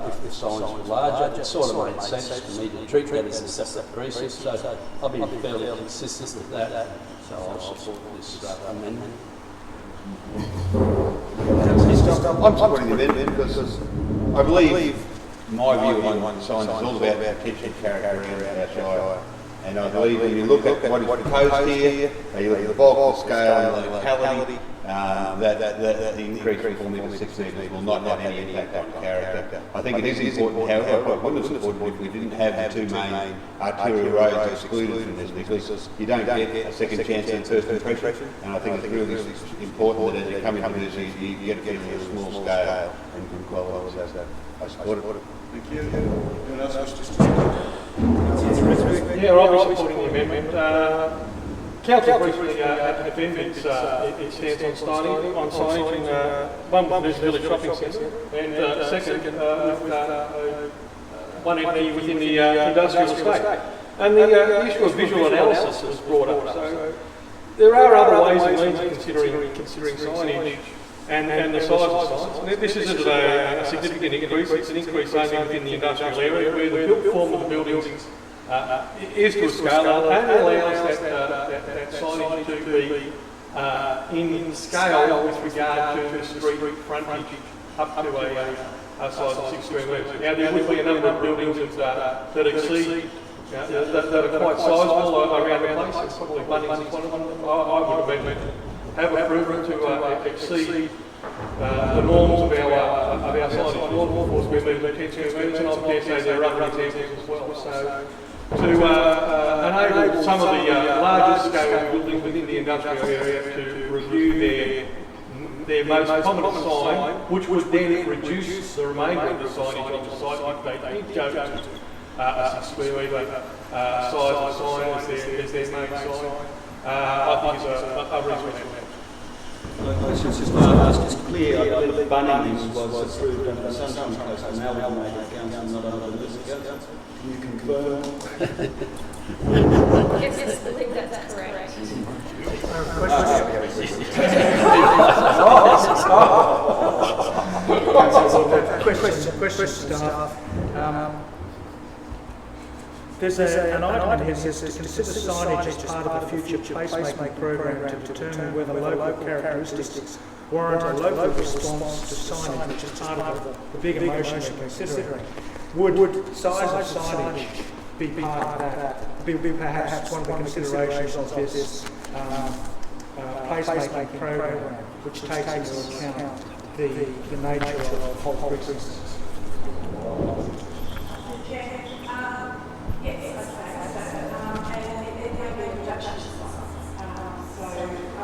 if the signs were larger. It sort of made sense for me to treat that as a separate precinct, so I've been fairly consistent with that, so I'll support this amendment. I'm supporting the amendment because I believe my view on signs is all about potential character around our shire. And I believe when you look at what is proposed here, you look at the bulk, the scale, and the locality, that the increase from 4 metres to 6 metres will not have any impact on character. I think it is important, however, I wouldn't have supported if we didn't have the two main arterial roads excluded from this, because you don't get a second chance in first impression, and I think it's really important that as you come into this, you get it in a small scale and good quality. So I support it. Thank you. Anyone else wish to speak? Yeah, I'll be supporting the amendment. Council briefly defended its stance on signage in one with Noosaville Shopping Centre, and second with one entity within the industrial estate. And the issue of visual analysis was brought up. So there are other ways and means of considering signage and the size of signs. This isn't a significant increase, it's an increase only within the industrial area where the built form of the buildings is to a scale and allows that signage to be in scale with regard to the street frontage up to a size of 6 square metres. Now there would be a number of buildings that exceed, that are quite sizable around the place, probably Bunnings is one of them. I would imagine have approval to exceed the norms of our signage. Normal, of course, we're moving 10 square metres, and I dare say there are other examples as well. So, to enable some of the larger scale buildings within the industrial area to review their most prominent sign, which would then reduce the remainder of the signage on the site if they did go to a 6 square metre size of sign as their main sign. I think is a reasonable. Just clear, I believe Bunnings was approved under the Sunshine Coast and amalgamated council, not under the Noosa Council. Can you confirm? Yes, I believe that's correct. Question, staff. There's an item here that says to consider signage as part of a future placemaking program to determine whether local characteristics warrant a local response to signage, which is part of the bigger motion we're considering. Would size of signage be part of that? Be perhaps one of the considerations of this placemaking program, which takes into account the nature of whole precincts? Yes, okay, and it may be a reduction to size. So I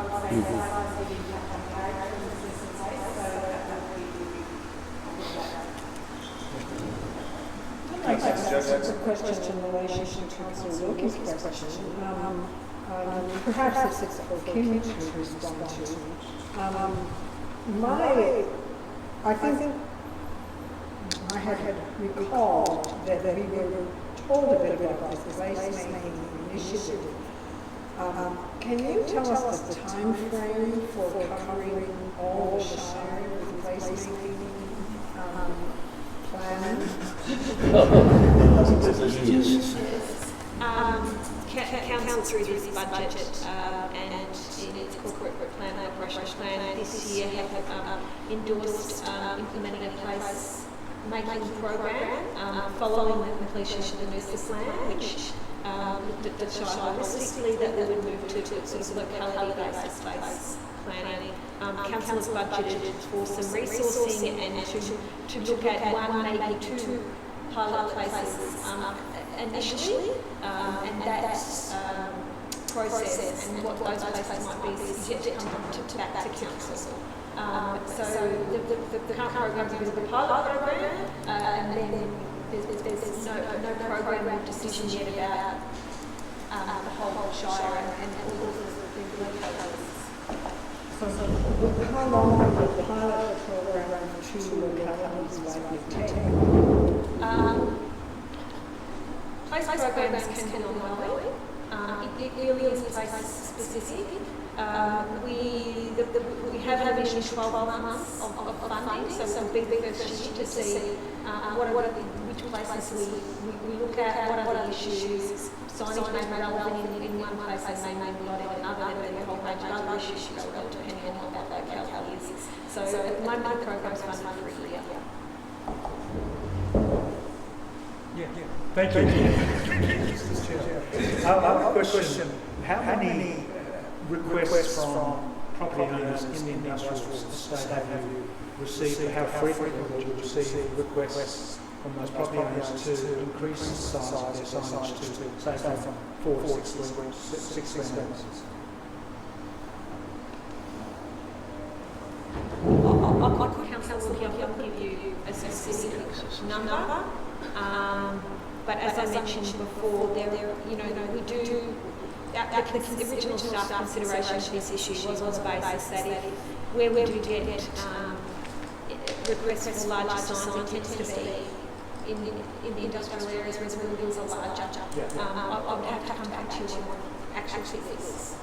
would say size would be impact on character in the system place, so that would be That's a question in relation to Councillor Wilkie's question. Perhaps it's for Kim to respond to. I think I had recalled that we were told a bit about this placemaking initiative. Can you tell us the time frame for covering all the Shire with placemaking plan? Council through this budget and in its corporate plan and operational plan this year have endorsed implementing a place-making program following the completion of the Noosa plan, which the Shire holistically that we would move to sort of locality-based space planning. Council has budgeted for some resourcing and to look at one, maybe two pilot places initially, and that process and what those places might be is yet to come back to council. So the current program is a bit of a pilot program, and then there's no program or decision yet about the whole Shire and all of the localities. So how long will the pilot program to localities likely take? Place programs can be ongoing. It really is place specific. We have had initial 12 months of funding, so we'll be the first year to see which places we look at, what are the issues. Signage may be relevant in one place and may not in another. There may be a whole range of other issues relevant depending on what that locality is. So at the moment the program's funded for a year. Thank you. I have a question. How many requests from property owners in the industrial estate have you received? How frequently do you receive requests from those property owners to increase the size of their signage to, say, from 4 to 6 square metres? Council will give you a specific number. But as I mentioned before, we do the original staff consideration for this issue was on the basis that where we do get requests for larger signs, it tends to be in the industrial areas where the buildings are larger. I would have to come back to you on actual figures.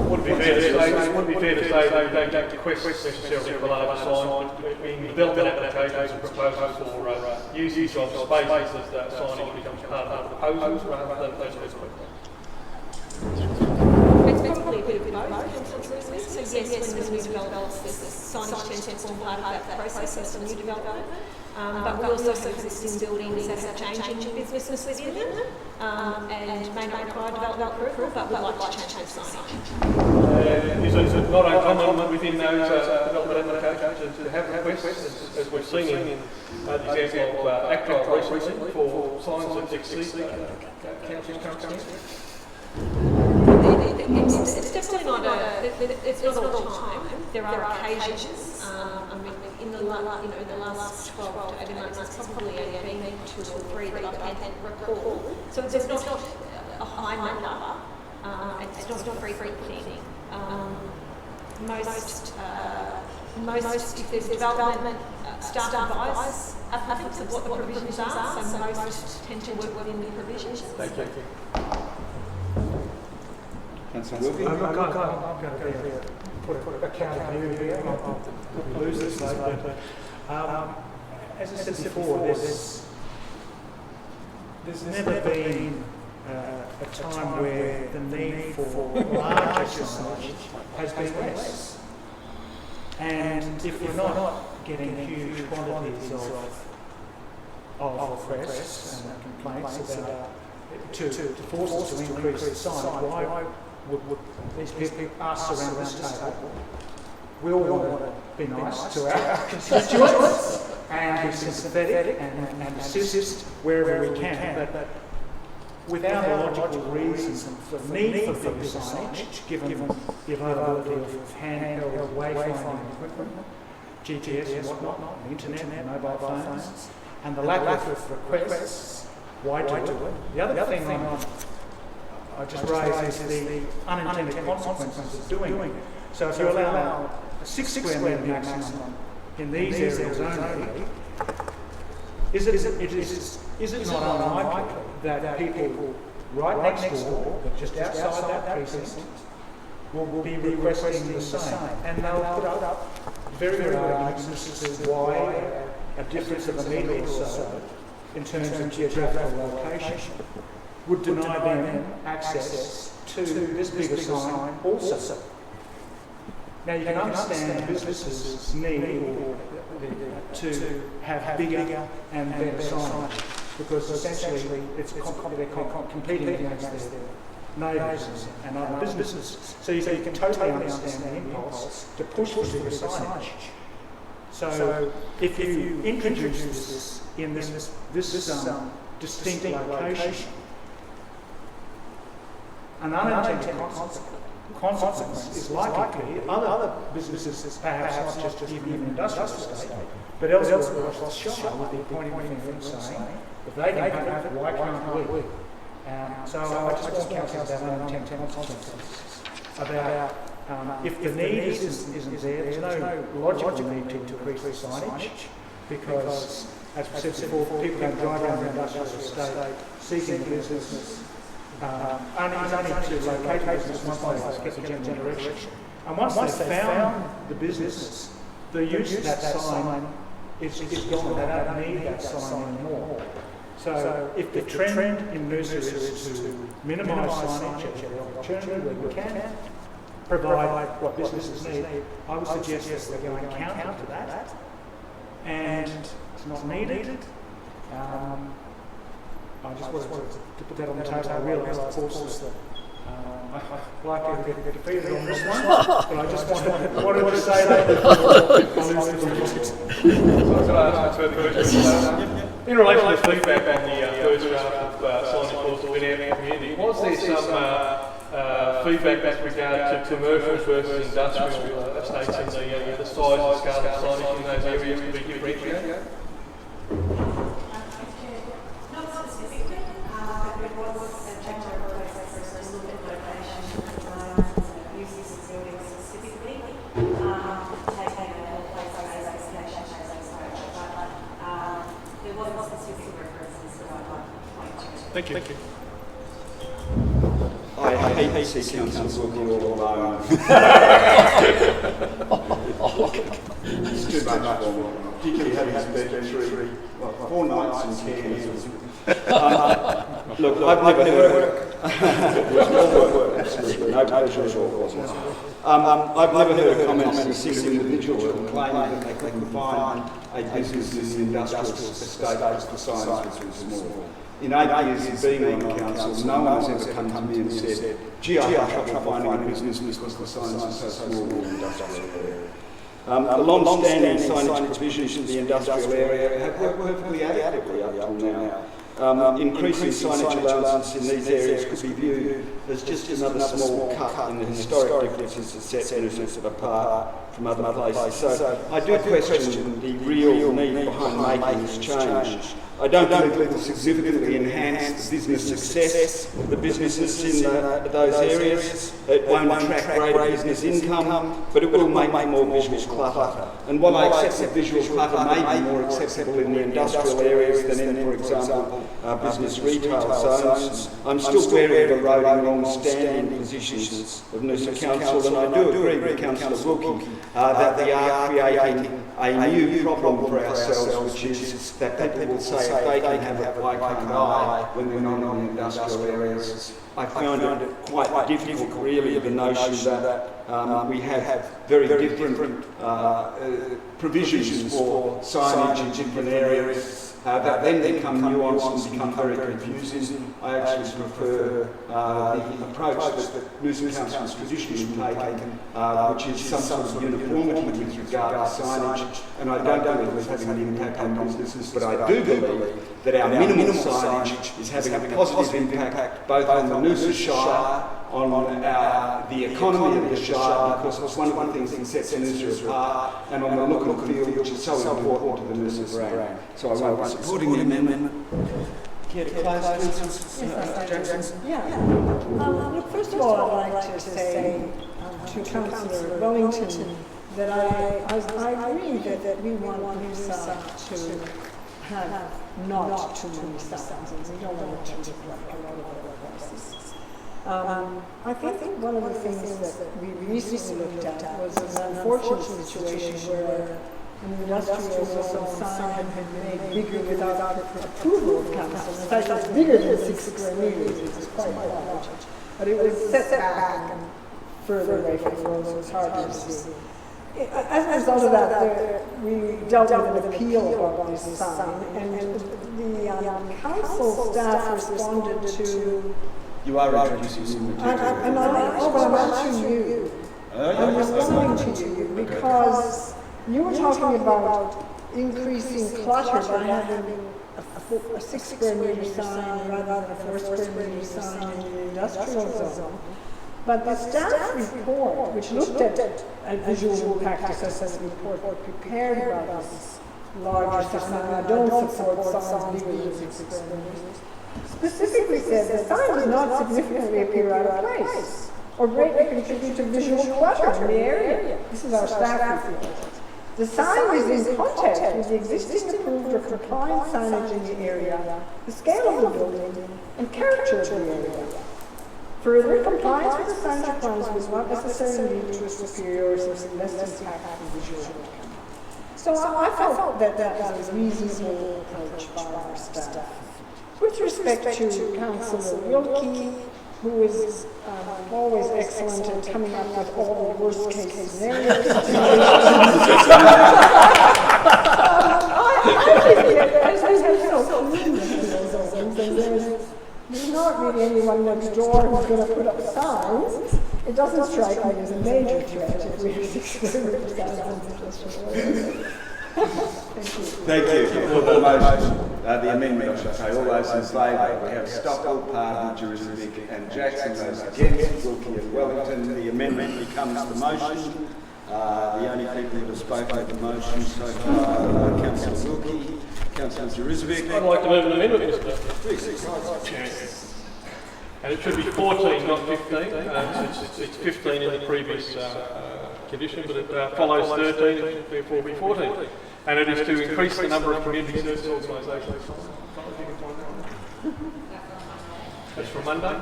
Wouldn't be fair to say that we don't get requests necessarily for larger signs, but in development applications and proposals for usage of spaces that signage becomes part of the proposals rather than those questions. It's probably a bit of both. So yes, when there's new developments, the signage tends to form part of that process of new development. But we also have existing buildings that have changing businesses within them and may not require development approval, but would like to change their signage. Is it not uncommon within those development applications to have requests, as we've seen in the example of Actrol recently, for signs that exceed council's current standards? It's definitely not it's not all the time. There are occasions. In the last 12 to 18 months, it's probably only been 2 or 3 that I can recall. So there's not a high number. It's not a frequent thing. Most if there's development, staff advise applicants of what the provisions are. So most tend to work within the provisions. Thank you. I'm going to put a counter view here. I'll lose this later. But as I said before, there's never been a time where the need for larger signage has been less. And if we're not getting huge quantities of requests and complaints about to force us to increase the size, why would these people, us around this table, we all want to be nice to our constituents and be sympathetic and assist wherever we can, but without a logical reason for the need for bigger signage, given the availability of handheld wayfinding equipment, GPS and whatnot, the internet and mobile phones, and the lack of requests, why do it? The other thing I just raised is the unintended consequences of doing it. So if you allow a 6 square metre maximum in these areas only, is it not unlikely that people right next door, but just outside that precinct, will be requesting the same? And they'll put up very good arguments as to why a difference of a metre or so in terms of geographical location would deny them access to this bigger sign also. Now you can understand businesses need to have bigger and better signage because essentially they're competing against their neighbours and other businesses. So you can totally understand the impulse to push for bigger signage. So if you introduce this in this distinct location, an unintended consequence is likely to be other businesses, perhaps not just even in the industrial estate, but elsewhere across the shire will be pointing finger and saying, if they can have it, why can't we? So I just want council about unintended consequences, about if the need isn't there, there's no logical need to increase the signage, because, as we said before, people don't drive around the industrial estate seeking the business. Only to locate the business once they get the general direction. And once they've found the business, the use of that sign is gone. They don't need that sign anymore. So if the trend in Noosa is to minimise signage at the opportunity where we can provide what businesses need, I would suggest that we're going counter to that. And it's not needed. I just wanted to put that on the table. I realise, of course, that I'd like to get defeated on this one, but I just wanted to say that before I lose the In relation to feedback on the first draft of signage laws that went out in the community, was there some feedback with regard to commercial versus industrial estates and the size and scale of signage in those areas to be differentiated? Thank you. I hate to see council working all alone. It's too much for me, particularly having spent 4 nights and 10 years. Look, I've never heard absolutely no pleasure at all. I've never heard comments from a single individual complaining that they couldn't find a business in the industrial estate because the signs were too small. In 8 years of being on the council, no one has ever come to me and said, gee, I have trouble finding a business because the signs are so small in the industrial area. The long-standing signage provisions in the industrial area have worked perfectly adequately up till now. Increasing signage allowance in these areas could be viewed as just another small cut in the historic differences that set Noosa apart from other places. So I do question the real need behind making this change. I don't believe it will significantly enhance the business success of the businesses in those areas. It won't attract greater business income, but it will make more visual clutter. And while I accept that visual clutter may be more acceptable in the industrial areas than in, for example, business retail zones, I'm still wary of eroding long-standing positions of Noosa Council, and I do agree with Councillor Wilkie that we are creating a new problem for ourselves, which is that people will say, if they can have it, why can't I, when we're not in the industrial areas. I found it quite difficult, really, the notion that we have very different provisions for signage in different areas that then become nuanced and become very confusing. I actually prefer the approach that Noosa Council has traditionally taken, which is some sort of uniformity with regard to signage, and I don't believe it's having an impact on businesses, but I do believe that our minimal signage is having a positive impact both on the Noosa Shire, on the economy of the Shire, because it's one of the things that sets Noosa apart, and on the look and feel, which is so important to the Noosa brand. So I won't be supporting the amendment. Care to close, Jackson? Yeah. Look, first of all, I'd like to say to Councillor Wellington that I agree that we want Noosa to have not too many signs, and we don't want it to look like a lot of other places. I think one of the things that we recently looked at was an unfortunate situation where an industrial zone sign had been made bigger without approval of council. In fact, it's bigger than 6 square meters, which is quite large. But it was set back and further away from the road, so it's hard to see. As a result of that, we dealt with an appeal about this sign, and the council staff responded to... You are introducing the I'm answering you. I'm responding to you because you were talking about increasing clutter by having a 6 square meter sign rather than a 4 square meter sign in the industrial zone. But the staff report, which looked at a visual impact assessment report prepared by this larger sign, I don't support signs bigger than 6 square meters, specifically said the sign does not significantly appear out of place or greatly contribute to visual clutter in the area. This is our staff report. The sign is in context with the existing approved or compliant signage in the area, the scale of the building, and character of the area. Further, compliance with the signage requirements will not necessarily lead to a superior or less impact on visual outcome. So I felt that was a reasonable approach by our staff. With respect to Councillor Wilkie, who is always excellent in coming up with all the worst case scenarios. There's not really anyone next door who's going to put up signs. It doesn't strike me as a major threat if we have 6 Thank you for the motion, the amendment, I should say. All those in favour. We have Stockwell, Pardy, Jurisovic and Jackson. Those against, Wilkie and Wellington. The amendment becomes the motion. The only people that have spoken of the motion so far are Councillor Wilkie, Councillor Jurisovic. I'd like to move an amendment, Mr. Chair. And it should be 14, not 15. It's 15 in the previous condition, but it follows 13 and therefore will be 14. And it is to increase the number of community service organisations. That's from Monday?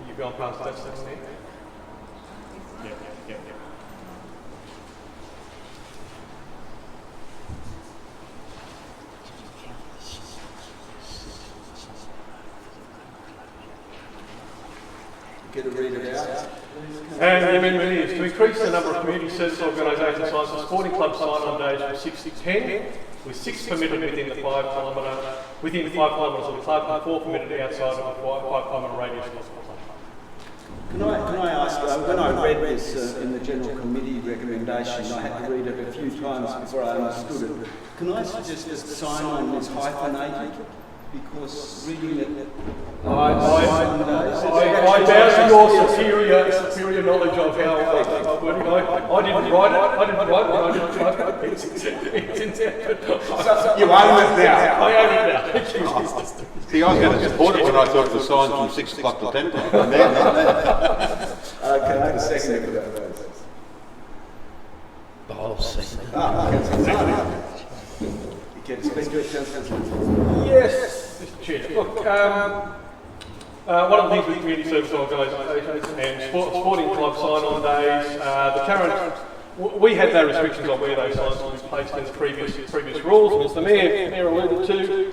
You've gone past that stuff there? Yeah. Get a read it out. And the amendment is to increase the number of community service organisation signs for sporting club sign-on days from 6 to 10, with 6 permitted within the 5 kilometre of the club and 4 permitted outside of the 5 kilometre radius of the club. Can I ask, when I read this in the General Committee recommendation, I had to read it a few times before I understood it. Can I suggest that sign-on is hyphenated? Because reading it... I bow to your superior knowledge of how I didn't write it, I didn't type it. It's in there. You own it now. I own it now. See, I was going to support it when I thought the sign from 6 o'clock to 10 o'clock. Can I have a second for that? I'll second. Yes, Mr. Chair. Look, one of the things with community service organisations and sporting club sign-on days, the current, we had no restrictions on where those signs were placed in the previous rules, and as the Mayor alluded to,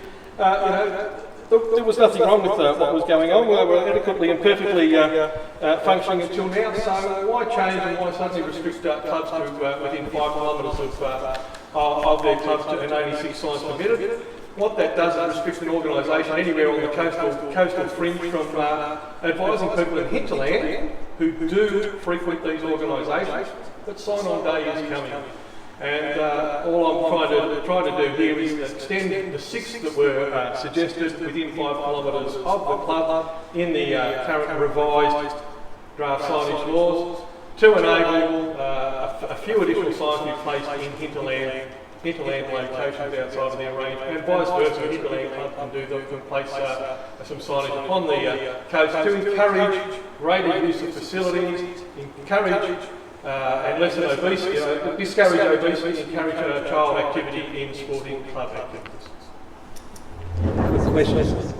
there was nothing wrong with what was going on. We were adequately and perfectly functioning until now, so why change and why suddenly restrict clubs to within 5 kilometres of their clubs and only 6 signs permitted? What that does is restrict an organisation anywhere on the coastal fringe from advising people in hinterland who do frequent these organisations that sign-on day is coming. And all I'm trying to do here is extend the 6 that were suggested within 5 kilometres of the club in the current revised draft signage laws to enable a few additional signs to be placed in hinterland locations outside of the arrangement, and vice versa. Hinterland club can place some signage upon the coast to encourage greater use of facilities, encourage and lessen obesity, discourage obesity, encourage child activity in sporting club activities. Questions?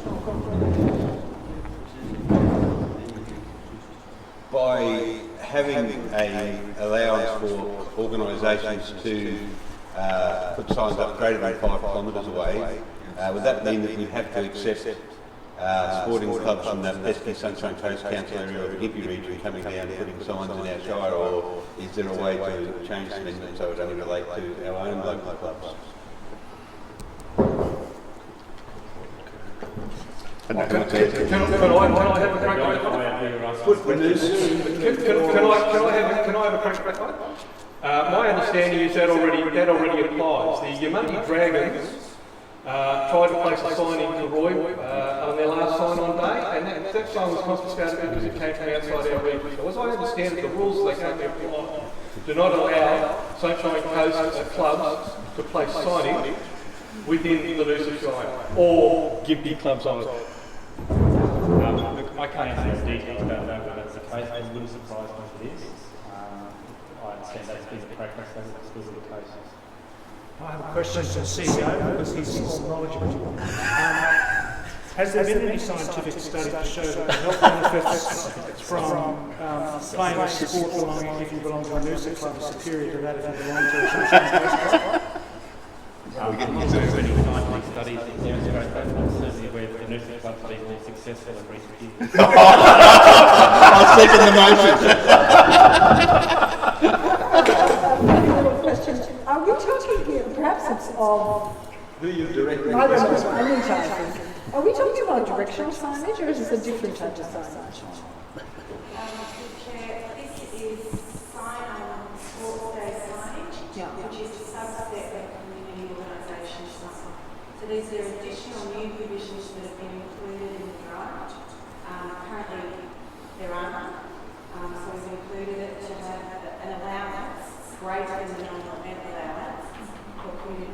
By having a allowance for organisations to put signs up greater than 5 kilometres away, would that mean that we have to accept sporting clubs from the Pesky Sunshine Coast Council area or the Gympie region coming down and putting signs in our shire, or is there a way to change the amendment so it only relate to our own local clubs? Can I have a crack at that? Can I have a crack at that? My understanding is that already applies. The Yamundi Dragons tried to place a sign in Roy on their last sign-on day, and that sign was confiscated because it came from outside our region. So as I understand it, the rules they currently apply do not allow Sunshine Coast clubs to place signage within the Noosa Shire, or Gympie clubs either. I can't answer the details about that, but that's the case. It wouldn't surprise me if it is. I understand that's been the practice, that's still the case. I have a question to the CEO because he's more knowledgeable. Has there been any scientific study to show that the health benefits from playing a sport if you belong to a Noosa club is superior to that if you belong to a Sunshine Coast club? I'm not aware of any scientific studies that demonstrate that, but I'm certainly aware that the Noosa club's been more successful in recent years. I'll second the motion. Are we talking here, perhaps it's of... Who you directly? I don't know, I'm in charge. Are we talking about directional signage, or is this a different type of signage? Chair, this is sign-on sports day signage, which is a subset of community organisation sign. So these are additional new provisions that have been included in the draft. Currently, there are none. So we've included it to have an allowance greater than the normal allowance for community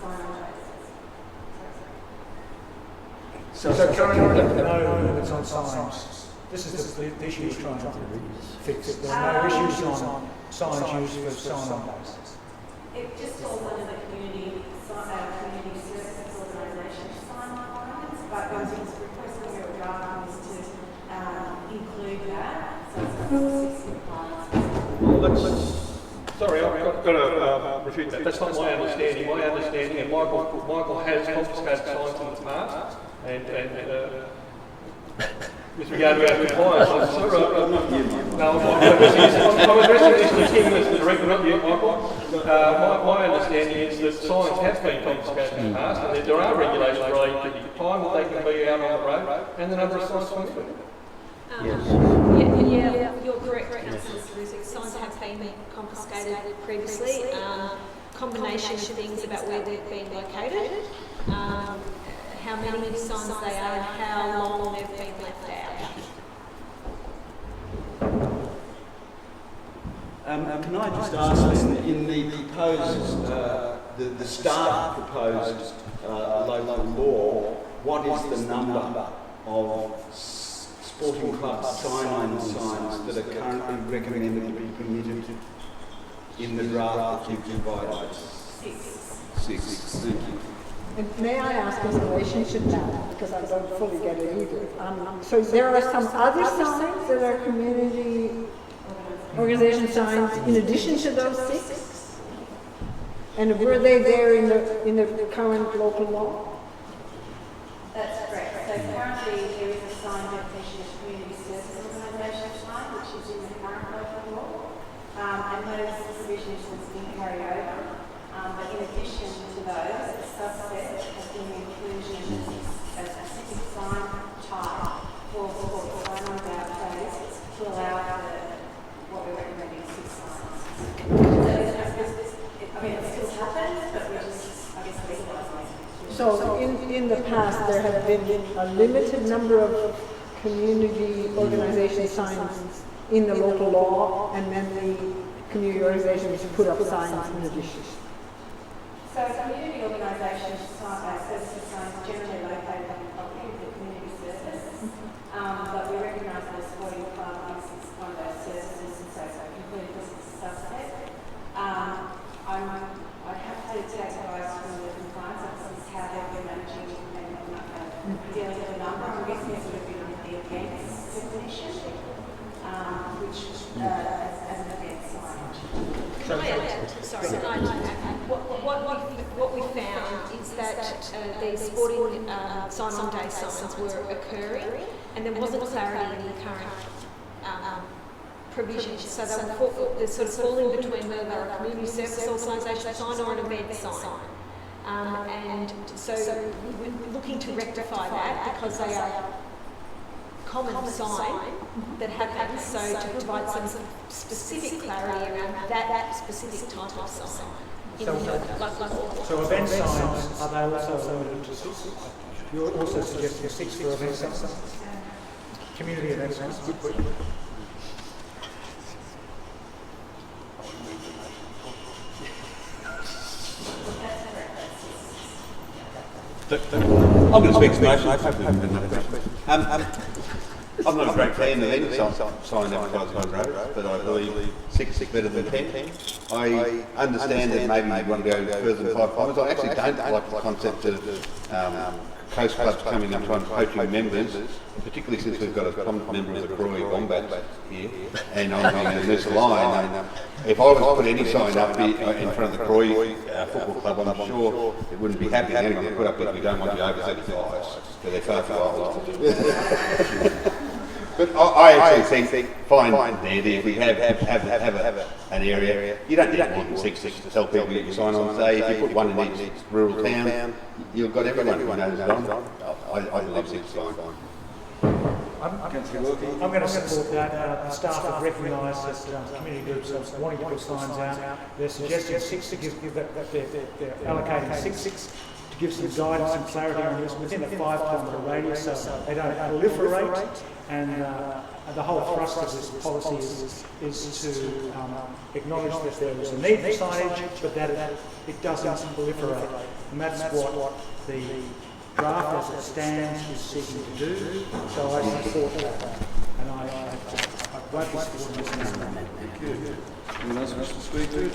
sign-on basis. So currently there are no limits on signs. This is the issue we're trying to fix. There are no issues on signs used for sign-on basis. It just falls under the community services organisation sign requirements, but I was requesting your draft is to include that. So it's 6 requirements. Sorry, I've got to refute that. That's not my understanding. My understanding, and Michael has confiscated signs in the past, and with regard to our compliance officer, I'm addressing this to Tim as the director, not you, Michael. My understanding is that signs have been confiscated in the past, and there are regulations relating to the time that they can be out on the road and the number of signs permitted. Yeah, you're correct, Councillor Suzuki. Signs have been confiscated previously. Combination of things about where they've been located, how many signs they are, and how long they've been left out. Can I just ask then, in the proposed, the staff proposed local law, what is the number of sporting club sign-on signs that are currently recommended to be permitted in the draft that you've provided? 6. Thank you. And may I ask in relation to that, because I don't fully get it either. So there are some other signs that are community organization signs in addition to those 6? And were they there in the current local law? That's correct. So currently there is a sign definition of community services organisation sign, which is in the current local law, and those provisions have been carried over. But in addition to those, a subset has been the inclusion of a specific sign type for sign-on days to allow what we're recommending 6 signs. I mean, it still happens, but we're just, I guess, legalising. So in the past, there have been a limited number of community organization signs in the local law, and then the community organizations put up signs in addition. So community organisations services signs generally located on the property of the community service, but we recognise that a sporting club is one of those services, and so including business dealing with a number. I'm guessing it would have been under the events definition, which as an event sign. What we found is that these sporting sign-on day signs were occurring, and there wasn't clarity in the current provisions. So they're sort of falling between whether they're a community service organisation sign or an event sign. And so we're looking to rectify that because they are common sign that happens, so to provide some specific clarity around that specific type of sign. So event signs, are they also limited to 6? You're also suggesting 6 for event signs? Community event signs? I'm going to speak to most. I'm not a great fan of any sign advertising on roads, but I believe 6 is better than 10. I understand that maybe you want to go further than 5 kilometres. I actually don't like the concept of coast clubs coming up trying to poach your members, particularly since we've got a prominent member of the Croy Wombats here, and on the Noosa line. If I was to put any sign up in front of the Croy football club, I'm sure it wouldn't be happy. They're going to put up that we don't want you over 35s, but they're far too old. But I actually think fine there if we have an area. You don't need more than 6 to tell people you sign on. Say if you put one in each rural town, you've got everyone who knows it on. I love 6 signs. I'm going to support that. The staff have recognised that community groups are wanting to put signs out. They're suggesting 6 to give that they're allocating 6 to give some guidance and clarity on this within a 5-kilometre radius, so they don't proliferate. And the whole thrust of this policy is to acknowledge that there is a need for signage, but that it doesn't proliferate. And that's what the draft as it stands is seeking to do. So I support that. And I won't be supporting this amendment. Thank you. Anyone else wish to speak to it?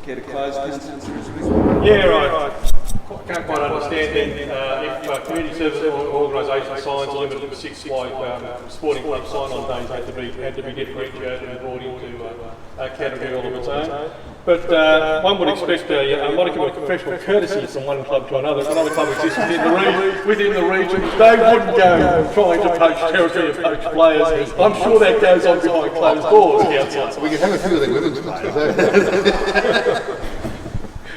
Care to close, Councillor? Yeah, right. I can't quite understand then if community service organisation signs are limited to 6, like sporting club sign-on days had to be differentiated and brought into a category all of its own. But one would expect a modicum of professional courtesy from one club to another. If another club exists within the region, they wouldn't go trying to poach territory or poach players. I'm sure that goes on behind closed doors, Councillor. We can have a few of the women's players.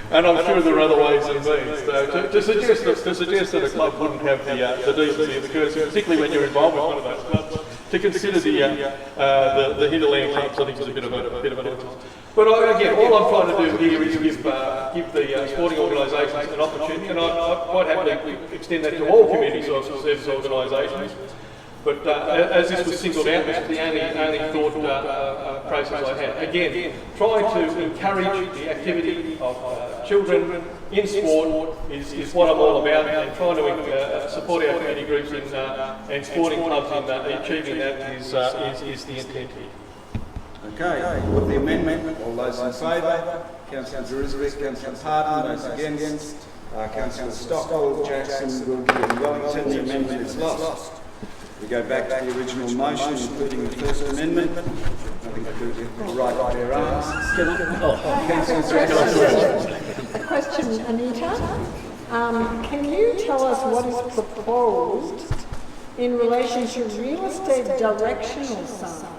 And I'm sure there are other ways and means. So to suggest that a club wouldn't have the decency and the courtesy, particularly when you're involved with one of those clubs, to consider the hinterland clubs, I think is a bit of a nonsense. But again, all I'm trying to do here is give the sporting organisations an opportunity, and I'm quite happy to extend that to all community service organisations. But as this was singled out, this is the only thought process I had. Again, trying to encourage the activity of children in sport is what I'm all about, and trying to support our community groups and sporting clubs in achieving that is the intent here. Okay, with the amendment, all those in favour? Councillor Jerizabek, Councillor Parton, those against? Councillor Stockwell, Jackson, Wilkie and Wellington, the amendment is lost. We go back to the original motion, including the First Amendment. I think they're right up their arms. A question, Anita. Can you tell us what is proposed in relation to real estate directional signs?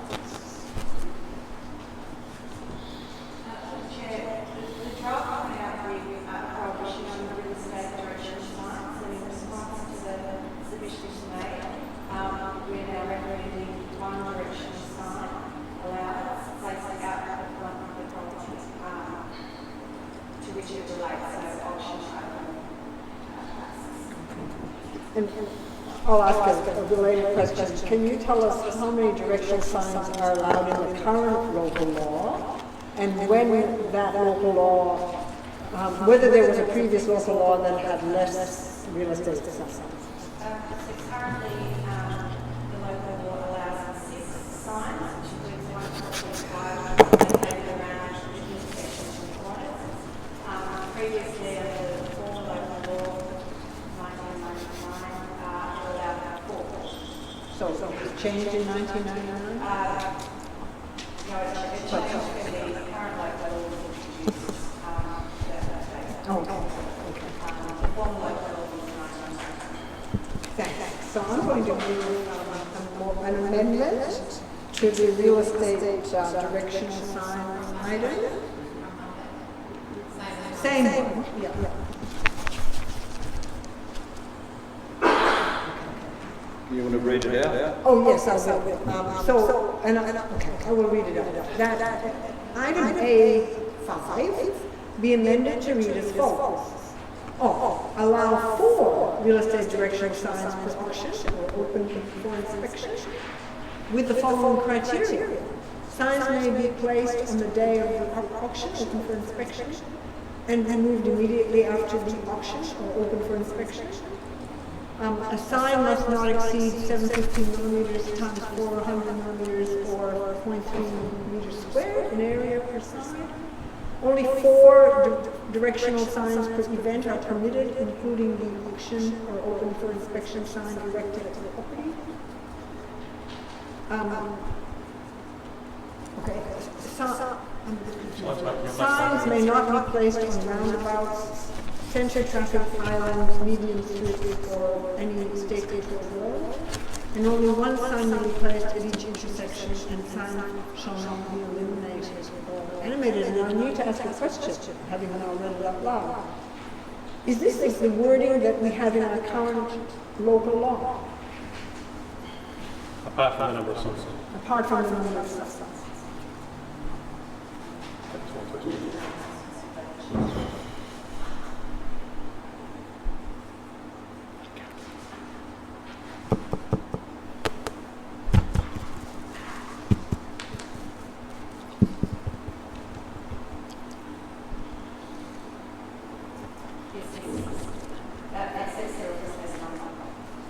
And I'll ask a related question. Can you tell us how many directional signs are allowed in the current local law, and when that local law, whether there was a previous local law that had less real estate signs? So currently, the local law allows 6 signs, which includes 1.5 located around the intersections and corners. Previously, under the former local law, 1999, changed in 1999? No, it changed when the current local law was introduced that date. Oh, okay. The former local law was 1999. Thanks. So I'm going to move an amendment to the real estate directional sign item. Same one. Yeah. You want to read it out? Oh, yes, I will. I will read it out. That item A5 be amended to read as follows. Allow 4 real estate directional signs per auction or open for inspection with the following criteria. Signs may be placed on the day of the auction, open for inspection, and removed immediately after the auction or open for inspection. A sign must not exceed 750 millimeters times 400 millimeters or 0.3 meters squared in area per sign. Only 4 directional signs per event are permitted, including the auction or open for inspection sign erected at the property. Signs may not be placed on roundabouts, center traffic islands, median streets, or any state road. And only 1 sign may be placed at each intersection, and signs shall not be illuminated or animated. And I need to ask a question, having now read it out loud. Is this the wording that we have in our current local law? Apart from the number of signs. Apart from the number of signs.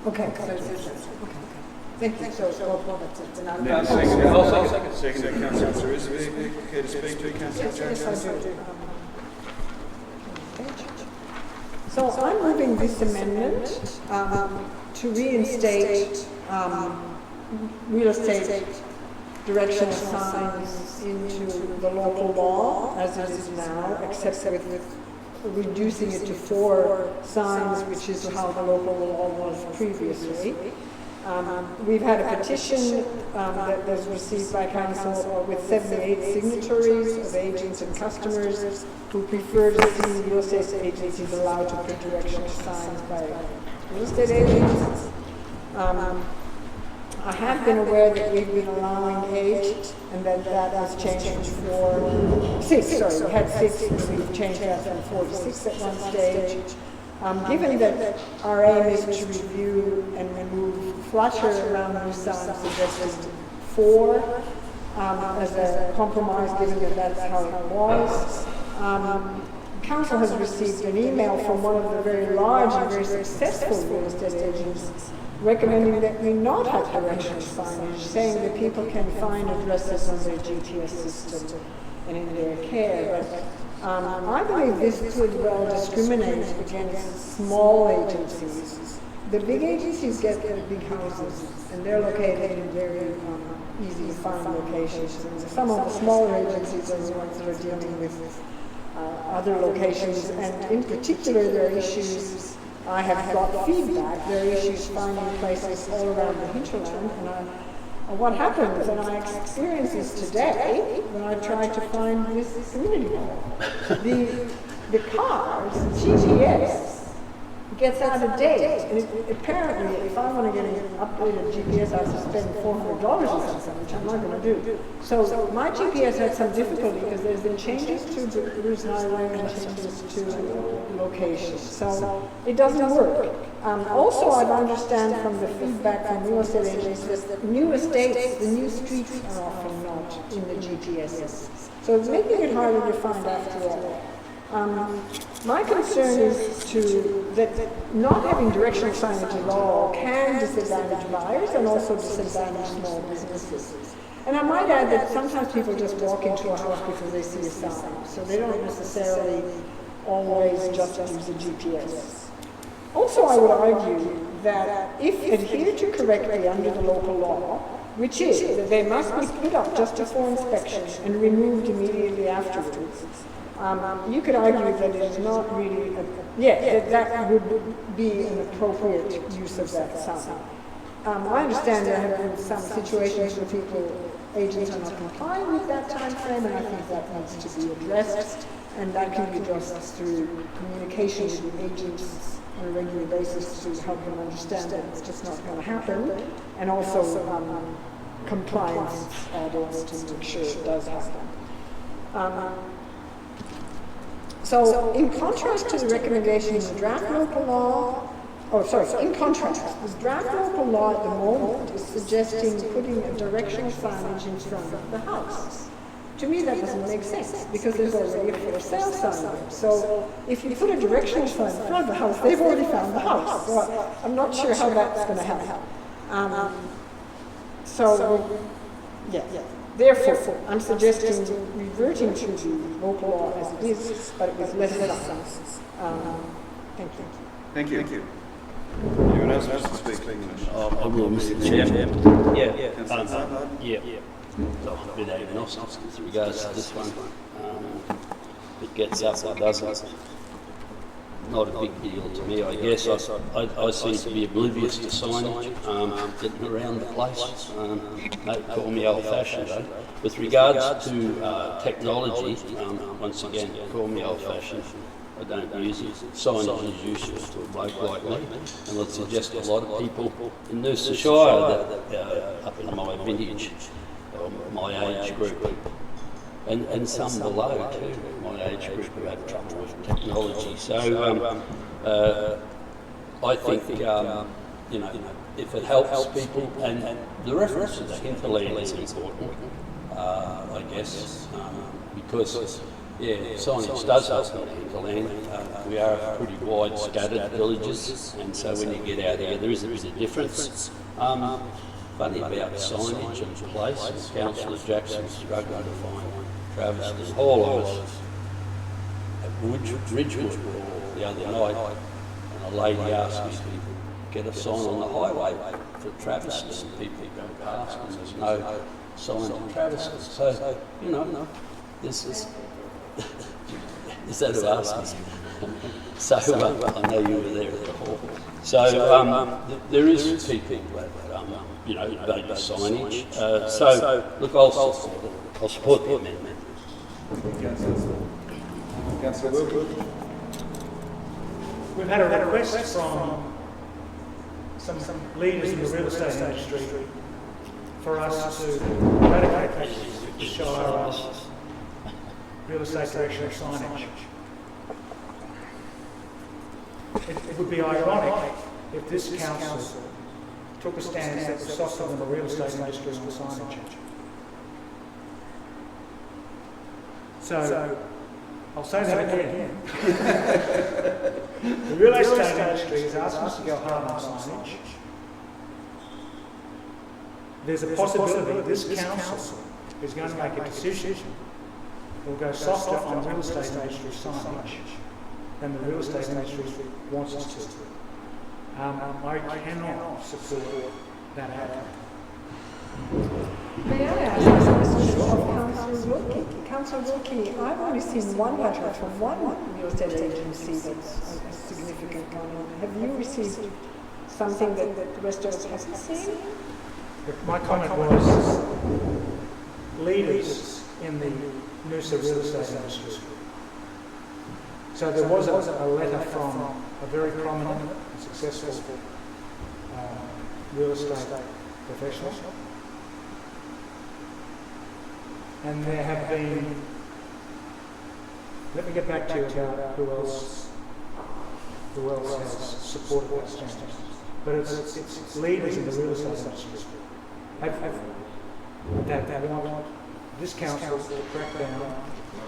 Okay, thank you. So, that's another. Second, Councillor Tewantin. Care to speak to Councillor Jones? Yes, I do. So I'm moving this amendment to reinstate real estate directional signs into the local law as it is now, except with reducing it to 4 signs, which is how the local law was previously. We've had a petition that was received by council with 78 signatories of agents and customers who prefer to see real estate agencies allowed to put directional signs by real estate agents. I have been aware that we've been allowing 8, and that was changed from 6, we had 6, and we've changed that from 4 to 6 at one stage. Given that our aim is to review and remove clutter around Noosa, I'm suggesting 4 as a compromise, given that that's how it was. Council has received an email from one of the very large and very successful real estate agents recommending that we not have directional signage, saying that people can find addresses on their GPS system and in their care. But I believe this could well discriminate against small agencies. The big agencies get the big houses, and they're located in very easy to find locations. And some of the smaller agencies are the ones that are dealing with other locations, and in particular there are issues. I have got feedback. There are issues finding places all around the hinterland, and what happens, and I experience this today when I try to find this community hall. The car's GPS gets out of date, and apparently if I want to get an updated GPS, I have to spend $400 or something, which I'm not going to do. So my GPS had some difficulty because there's been changes to the routes highway and changes to locations. So it doesn't work. Also, I understand from the feedback from real estate agents that new estates, the new streets are often not in the GPSs. So it's making it harder to find after all. My concern is that not having directional signage at all can disadvantage buyers and also disadvantage small businesses. And I might add that sometimes people just walk into a house because they see a sign, so they don't necessarily always just use a GPS. Also, I would argue that if adhered to correctly under the local law, which is that they must be put up just before inspection and removed immediately afterwards, you could argue that it is not really, that would be an appropriate use of that sign. I understand there have been some situations where agents are not complying with that time frame, and I think that needs to be addressed, and that can be addressed through communication with agents on a regular basis to help them understand that it's just not going to happen, and also compliance audits to make sure it does happen. So in contrast to the recommendation in the draft local law, in contrast, the draft local law at the moment is suggesting putting a directional signage in front of the house. To me, that doesn't make sense, because there's already a for sale sign there. So if you put a directional sign in front of the house, they've already found the house. So I'm not sure how that's going to happen. Therefore, I'm suggesting reverting to the local law as it is, but with less signs. Thank you. Thank you. Anyone else wants to speak English? I will, Mr. Chair. So a bit agnostic with regards to this one. It gets up or doesn't. Not a big deal to me, I guess. I seem to be oblivious to signage, getting around the place. Don't call me old-fashioned, though. With regards to technology, once again, call me old-fashioned. I don't use it. Signage is useless to a bloke like me, and I'd suggest a lot of people in Noosa Shire that up in my vintage, my age group, and some below too, my age group who had trouble with technology. So I think if it helps people, and the reference to the hinterland is important, I guess, because signage does help the hinterland. We are pretty wide scattered villages, and so when you get out here, there is a difference. Funny about signage and place, and Councillor Jackson's struggling to find Traveston. All of us at Ridgewood the other night, and a lady asked me to get a sign on the highway for Traveston. People go past and there's no sign of Traveston. So, this is... Is that who asked me? So, I know you were there at the hall. So, there is people that, value signage. So, look, I'll support the amendment. Councillor Wilkie. We've had a request from some leaders in the real estate industry for us to eradicate the Shire real estate directional signage. It would be ironic if this council took a stance that was softer than the real estate industry on signage. So, I'll say that again. The real estate industry is asking us to go hard on signage. There's a possibility this council is going to make a decision will go softer on real estate industry signage than the real estate industry wants us to. I cannot support that outcome. May I ask a question of Councillor Wilkie? Councillor Wilkie, I've only seen one letter from one real estate agency that's a significant one. Have you received something that the rest of us haven't seen? My comment was leaders in the Noosa real estate industry. So there was a letter from a very prominent and successful real estate professional. And there have been, let me get back to you about who else has supported that stance. But it's leaders in the real estate industry that want this council to crack down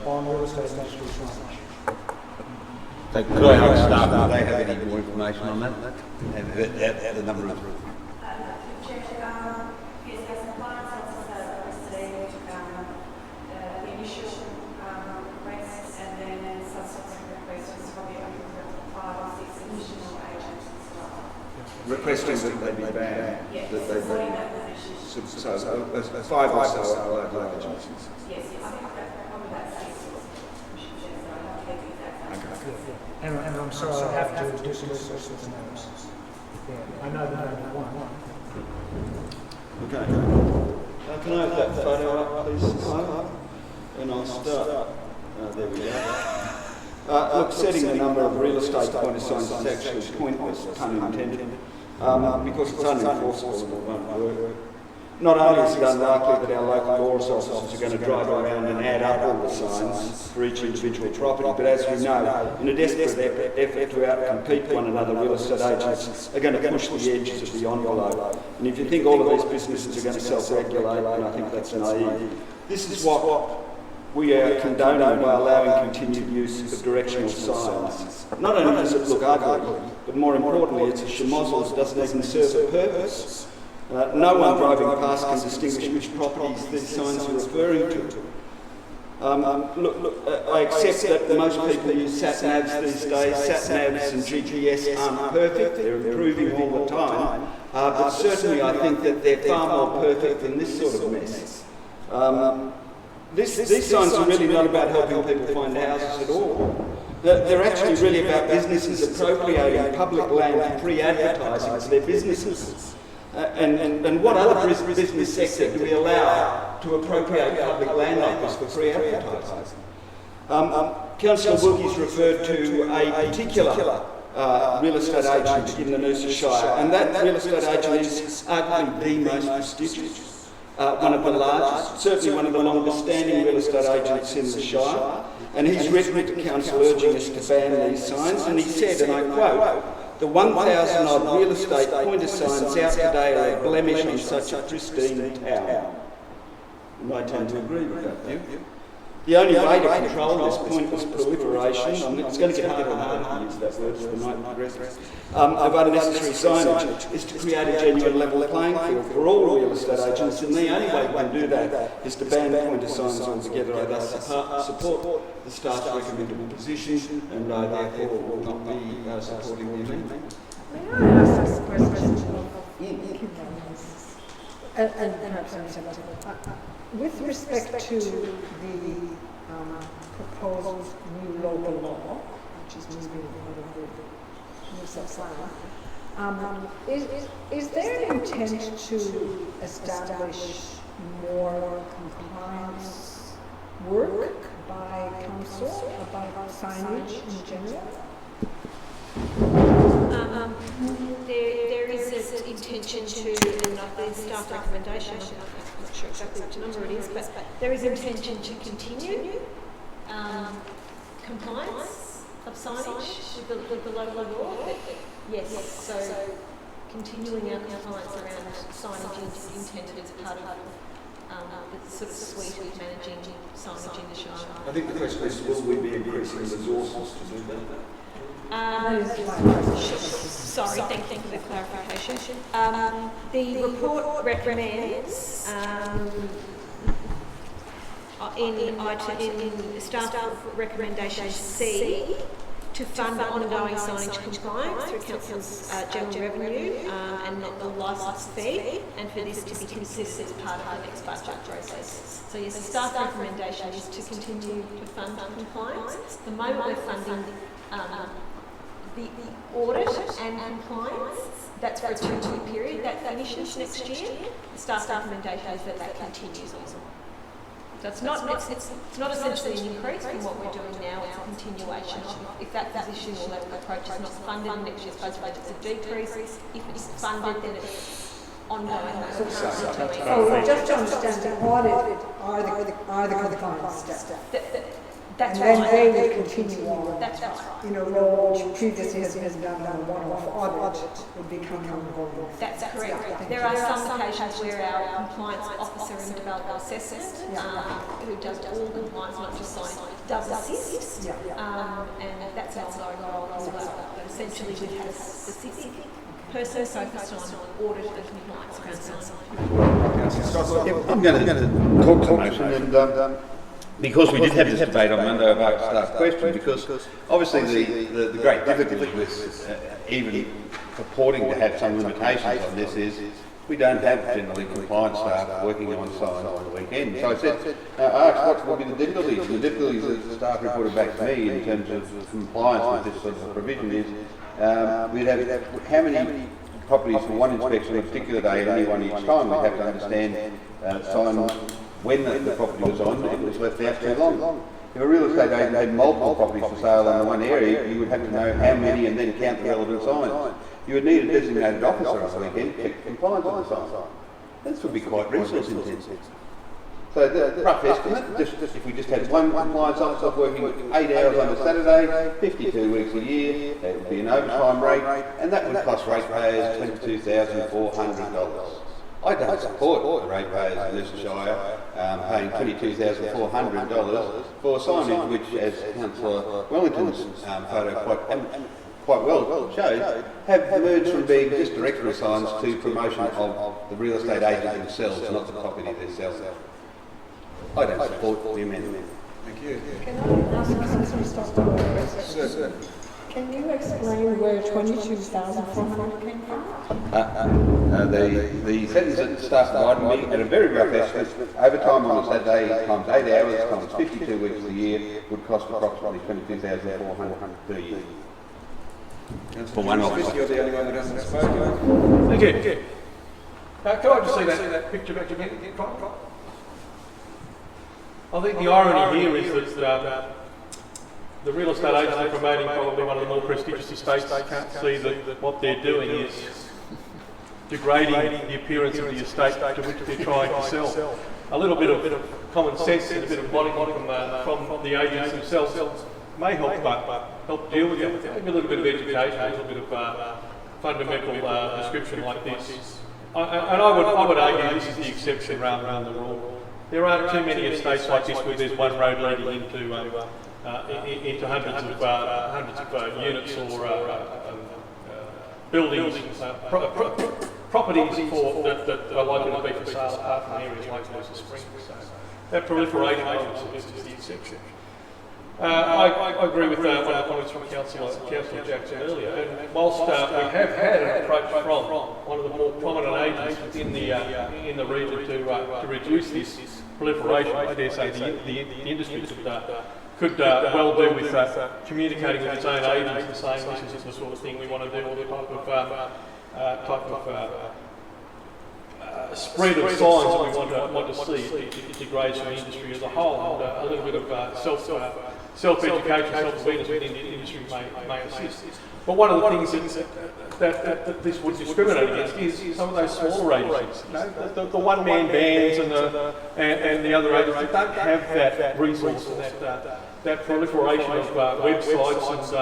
on real estate industry signage. So could I ask staff, do they have any more information on that? Have the number of... requesting that they be banned. Yes, That they supporting be, that position. so 5 or so local agencies. Yes, I think that probably that's 6 or so. I don't have the exact number. And I'm sorry, I have to do some research with the names. Yeah, I know the name of one. Okay. Can I have that photo up, please? And I'll start. There we go. Look, setting the number of real estate pointer signs is actually pointless, pun intended, because it's unenforceable and it won't work. Not only is it unlikely that our local laws officers are going to drive around and add up all the signs for each individual property, but as we know, in a desperate effort to outcompete one another, real estate agents are going to push the edges of the envelope. And if you think all of these businesses are going to self-regulate, then I think that's naive. This is what we are condoning by allowing continued use of directional signs. Not only does it look ugly, but more importantly, it's a schmozzle, doesn't even serve a purpose. No one driving past can distinguish which properties these signs are referring to. I accept that most people use sat-navs these days. Sat-navs and GPS aren't perfect, they're improving all the time. But certainly I think that they're far more perfect than this sort of mess. These signs are really not about helping people find houses at all. They're actually really about businesses appropriating public land for free advertising for their businesses. And what other business sector do we allow to appropriate public land like this for free advertising? Councillor Wilkie's referred to a particular real estate agent in the Noosa Shire, and that real estate agent is arguably the most prestigious. One of the largest, certainly one of the longest standing real estate agents in the Shire, and he's written to council urging us to ban these signs, and he said, and I quote, "The 1,000 odd real estate pointer signs out today are a blemish on such a pristine town." And I tend to agree with that. The only way to control this pointless proliferation, I mean, it's going to get harder and harder to use that word as the night progresses, of unnecessary signage is to create a genuine level playing field for all real estate agents, and the only way we can do that is to ban pointer signs altogether. I thus support the staff's recommended position, and I therefore will not be supporting the amendment. May I ask this question and perhaps with respect to the proposed new local law, which is moving out of the New South Wales, is there an intent to establish more compliance work by council about signage in general? There is an intention to, and the staff recommendation, I'm not sure exactly which number it is, but there is intention to continue compliance of signage with the local law. Yes, so continuing our compliance around signage is intended as part of the sort of suite of managing signage in the Shire. I think the question is, will we be increasing resources to do that? Sorry, thank you for the clarification. The report recommends in staff recommendation C to fund ongoing signage compliance through council's general revenue and not the licence fee, and for this to be consistent as part of the next budget process. So yes, the staff recommendation is to continue to fund compliance. At the moment we're funding the audit and compliance, that's for a 2-year period, that finishes next year. The staff recommendation is that continues on. So it's not essentially an increase from what we're doing now, it's a continuation of, if that position or that approach is not funded in next year's budget, it's a decrease. If it's funded, then it's ongoing. So just to understand, the audit are the compliance steps. That's and right. then they will continue on. That's right. In a role which previously has been done on a one-off audit would become ongoing. That's correct. There are some occasions where our compliance officer in development assessment, who does all compliance, not just signage, does assist, and that's an ongoing role as well. But essentially we have a specific person focused on audit and compliance around signage. I'm going to talk to the motion, and because we did have this debate on Monday, I've asked that question, because obviously the great difficulty with even purporting to have some limitations on this is we don't have generally compliance staff working on signs on the weekend. So I said, I asked what would be the difficulties. And the difficulties that the staff reported back to me in terms of compliance with this sort of provision is we'd have how many properties for one inspection on a particular day at any one each time. We'd have to understand signs when the property was on, it was left out too long. If a real estate agent had multiple properties for sale in one area, you would have to know how many and then count the relevant signs. You would need a designated officer on the weekend to check compliance on the sign. This would be quite resource intensive. So the rough estimate, if we just had one compliance officer working 8 hours on a Saturday, 52 weeks a year, that would be an overtime rate, and that would cost ratepayers $22,400. I don't support the ratepayers in Noosa Shire paying $22,400 for signage which, as Councillor Wellington's photo quite well shows, have emerged from being just directory signs to promotion of the real estate agent themselves, not the property they're selling. I don't support the amendment. Thank you. Can I ask Councillor Stockdale a question? Sir. Can you explain where 22,400 came from? The sentence that the staff provided me at a very rough estimate, overtime on a Saturday times 8 hours times 52 weeks a year would cost approximately $22,400 per year. For one officer. You're the only one that hasn't spoken. Thank you. Can I just see that picture back again? I think the irony here is that the real estate agents are promoting probably one of the more prestigious estates. They can't see that what they're doing is degrading the appearance of the estate to which they're trying to sell. A little bit of common sense and a bit of logic from the agents themselves may help deal with it. Maybe a little bit of education, a little bit of fundamental description like this. And I would argue this is the exception rather than the rule. There aren't too many estates like this where there's one road leading into hundreds of units or buildings, properties that are likely to be for sale apart from areas like Noosa Springs. So that proliferation is the exception. I agree with one of the comments from Councillor Jackson earlier. And whilst we have had an approach from one of the more prominent agents within the region to reduce this proliferation, I dare say the industry could well do with communicating with its own agents and saying this is the sort of thing we want to do, or the type of spread of signs that we want to see. It degrades the industry as a whole, and a little bit of self-education, self-awareness within the industry may assist. But one of the things that this would discriminate against is some of those smaller agencies, the one-man bands and the other agencies that don't have that resource and that proliferation of websites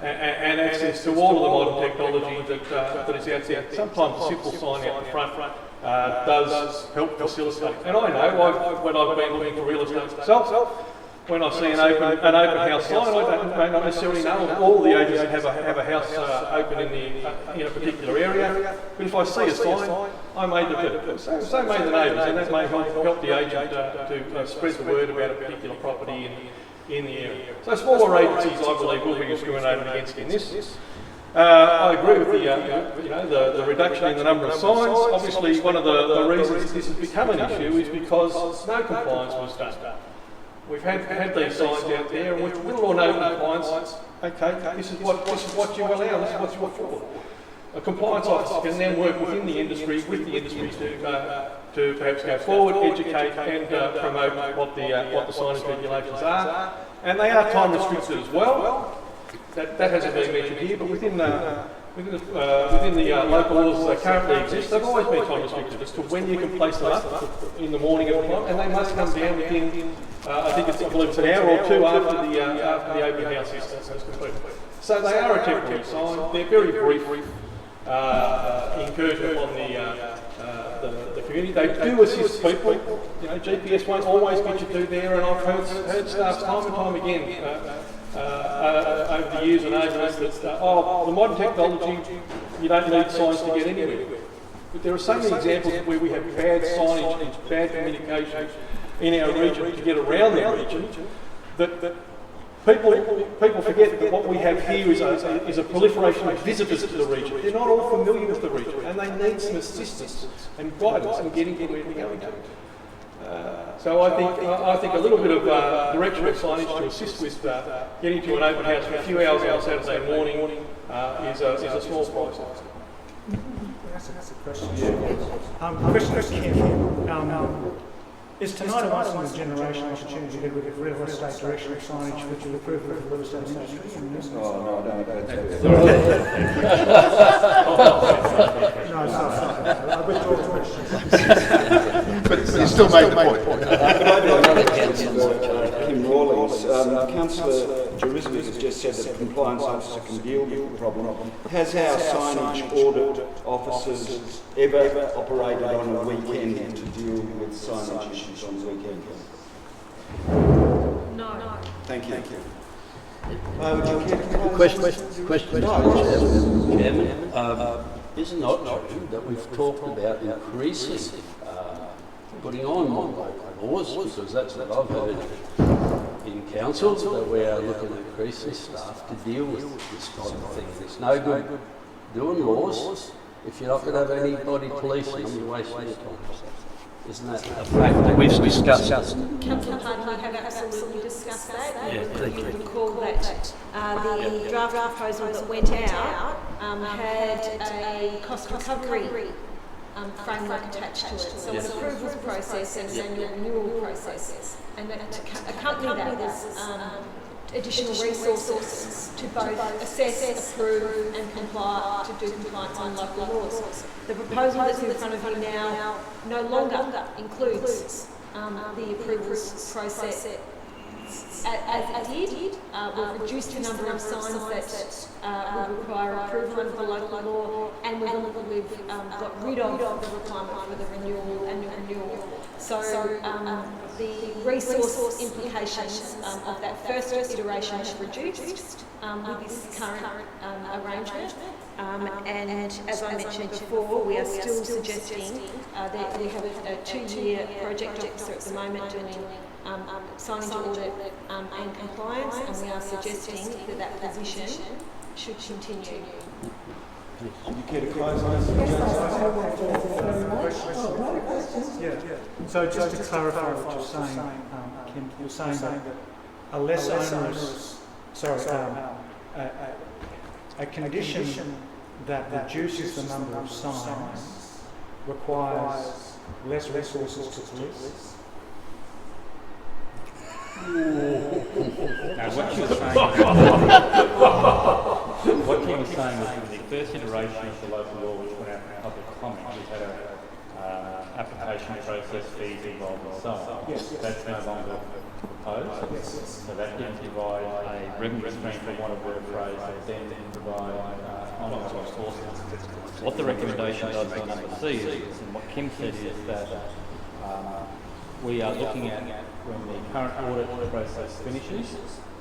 and access to all of the modern technology that is out there. Sometimes a simple sign out the front does help facilitate. And I know when I've been looking for real estate myself, when I see an open house sign, I may not necessarily know all the agents that have a house open in a particular area. But if I see a sign, I may develop it. So may the neighbours, and that may help the agent to spread the word about a particular property in the area. So smaller agencies, I believe, will be discriminated against in this. I agree with the reduction in the number of signs. Obviously, one of the reasons this has become an issue is because no compliance was done. We've had these signs out there, and with little or no compliance, okay, this is what you allow, this is what you're for. A compliance officer can then work within the industry, with the industry to perhaps go forward, educate and promote what the signage regulations are. And they are time restricted as well. That hasn't been mentioned here, but within the local laws that currently exist, they've always been time restricted as to when you can place them up in the morning of the time, and they must come down within, I believe it's an hour or two after the open house is completed. So they are a temporary sign. They're very brief incursion upon the community. They do assist people. GPS won't always get you through there, and I've heard staff time and time again over the years and ages that the modern technology, you don't need signs to get anywhere. But there are so many examples where we have bad signage and bad communication in our region to get around the region that People forget that what we have here is a proliferation of visitors to the region. They're not all familiar with the region, and they need some assistance and guidance in getting to where they're going to. So I think a little bit of directional signage to assist with getting to an open house for a few hours on a Saturday morning is a small process. That's a question. Question to Kim. Is tonight a once-in-a-generation opportunity to give real estate directional signage which will approve of the real estate industry? No, I withdraw the question. But you still made the point. Kim Rawlings, Councillor Jurizovic has just said that the compliance officer can deal with the problem. Has our signage audit officers ever operated on a weekend to deal with signage issues on weekends? No. Thank you. Would you care to Question, Chairman. Is it not true that we've talked about increasing, putting on more local laws, because that's what I've heard in council, that we are looking at increasing staff to deal with this kind of thing. It's no good doing laws if you're not going to have anybody policing them, you're wasting your time. Isn't that a fact that we've discussed? Councillor Harding, we have absolutely discussed that. You recall that the draft proposal that went out had a cost recovery framework attached to it. So an approvals process and an annual renewal process. And that to accompany that was additional resources to both assess, approve and comply to do compliance on local laws. The proposal that's in front of you now no longer includes the approvals process as it did. We've reduced the number of signs that would require approval under the local law, and we've got rid of the requirement for the annual renewal. So the resource implications of that first iteration have reduced with this current arrangement. And as I mentioned before, we are still suggesting that we have a 2-year project officer at the moment doing signage audit and compliance, and we are suggesting that position should continue. Would you care to close on this? So just to clarify what you're saying, Kim, you're saying that a less onerous, a condition that reduces the number of signs requires less resources to police? Now, what you were saying was in the first iteration of the local law, which went out for public comment, we had an application process, fees involved and so on. Yes. That's no longer proposed. Yes. So that didn't provide a revenue stream, for want of a better phrase, that then didn't provide ongoing resources. What the recommendation does on number C is, and what Kim said is that we are looking at when the current audit process finishes,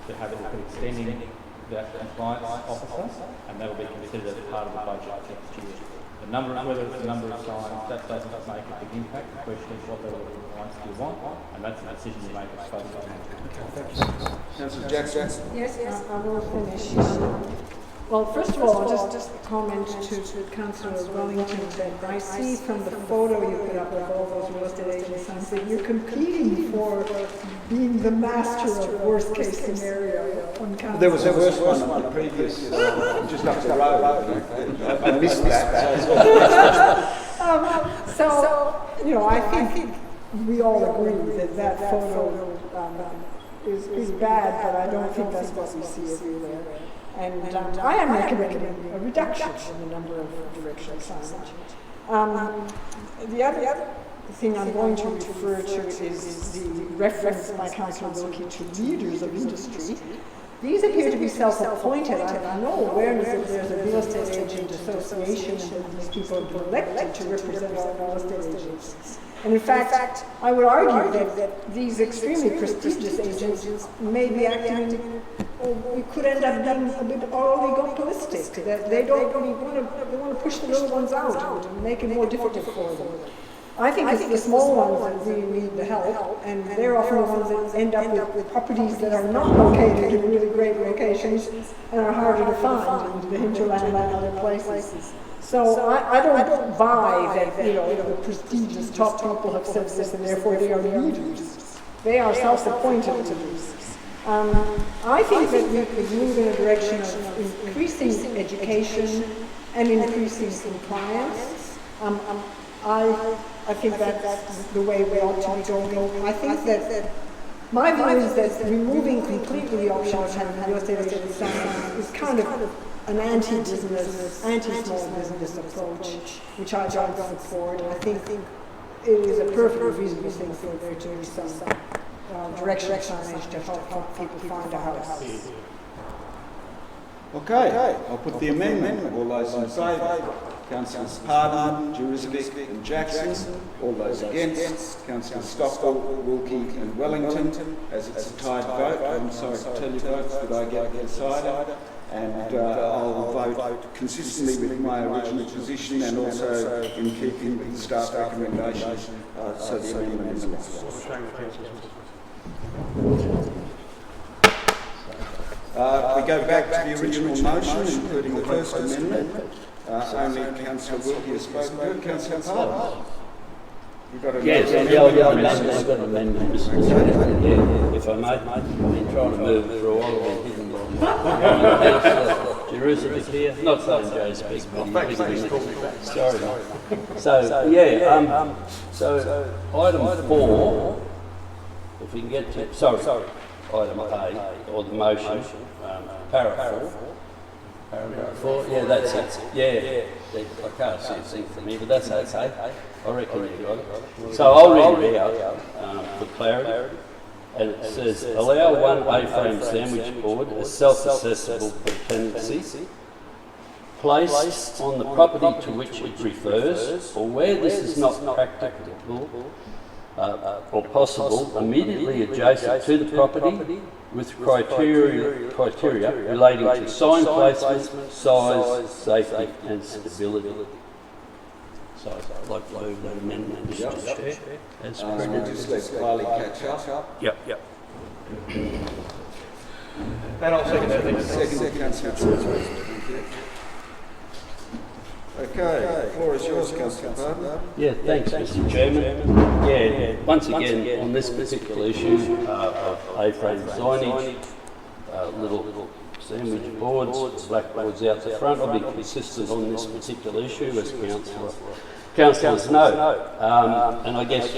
to have a look at extending that compliance officer, and that will be considered as part of the budget next year. The number, whether it's the number of signs, that doesn't make a big impact. The question is what level of compliance do you want, and that's a decision you make as part of the budget. Councillor Jackson. Yes, I will finish. Well, first of all, I'll just comment to Councillor Wellington that I see from the photo you put up of all those real estate agent signs that you're competing for being the master of worst case scenario on council. There was a worse one on the previous, just up the road. I missed that. So, you know, I think we all agree that that photo is bad, but I don't think that's what we see everywhere. And I am recommending a reduction in the number of directional signage. The other thing I'm going to refer to is the reference by Councillor Wilkie to leaders of industry. These appear to be self-appointed. I have no awareness that there's a real estate agent association and that these people have been elected to represent all real estate agents. And in fact, I would argue that these extremely prestigious agents may be acting, or we could end up being a bit oligopolistic, that they don't really want to push the little ones out and make it more difficult for them. I think it's the small ones that really need the help, and they're often the ones that end up with properties that are not located in really great locations and are harder to find in the hinterland and other places. So I don't buy that, you know, the prestigious top people have said this and therefore they are leaders. They are self-appointed leaders. I think that we could move in a direction of increasing education and increasing compliance. I think that's the way we ought to be going. I think that my view is that removing completely the option of having real estate agents sign is kind of an anti-business, anti-small business approach, which I don't support. I think it is a perfectly reasonable thing for there to be some direction signage to help people find a house. Okay, I'll put the amendment. All those in favour? Councillors Pardon, Jurizovic and Jackson. All those against? Councillors Stockwell, Wilkie and Wellington. As it's a tied vote, I'm sorry to tell you folks that I get decided. And I'll vote consistently with my original position and also in keeping with the staff recommendation, so the amendment is lost. We go back to the original motion, including the first amendment. Only Councillor Wilkie has spoken to it. Councillor Pardon. You've got I've got an amendment, Mr. Chairman. Yeah, if I may. I've been trying to move through all of it, hidden Jerusalem here. Not saying Joe speaks, but sorry. So, so item 4, if we can get to, sorry, item A, or the motion, paragraph 4, yeah, that's it. Yeah, I can't see a thing from here, but that's okay. I reckon you got it. So I'll read it out for clarity. And it says, allow one A-frame sandwich board as self-accessible per tenancy, placed on the property to which it refers, or where this is not practicable or possible, immediately adjacent to the property, with criteria relating to sign placement, size, safety and stability. So I'd like to move that amendment, Mr. Chair. We'll just let Kylie catch up. Yep. And I'll second that. Second, Councillor. Okay, the floor is yours, Councillor Pardon. Yeah, thanks, Mr. Chairman. Yeah, once again, on this particular issue of A-frame signage, little sandwich boards, blackboards out the front, I'll be consistent on this particular issue, as councillors know. And I guess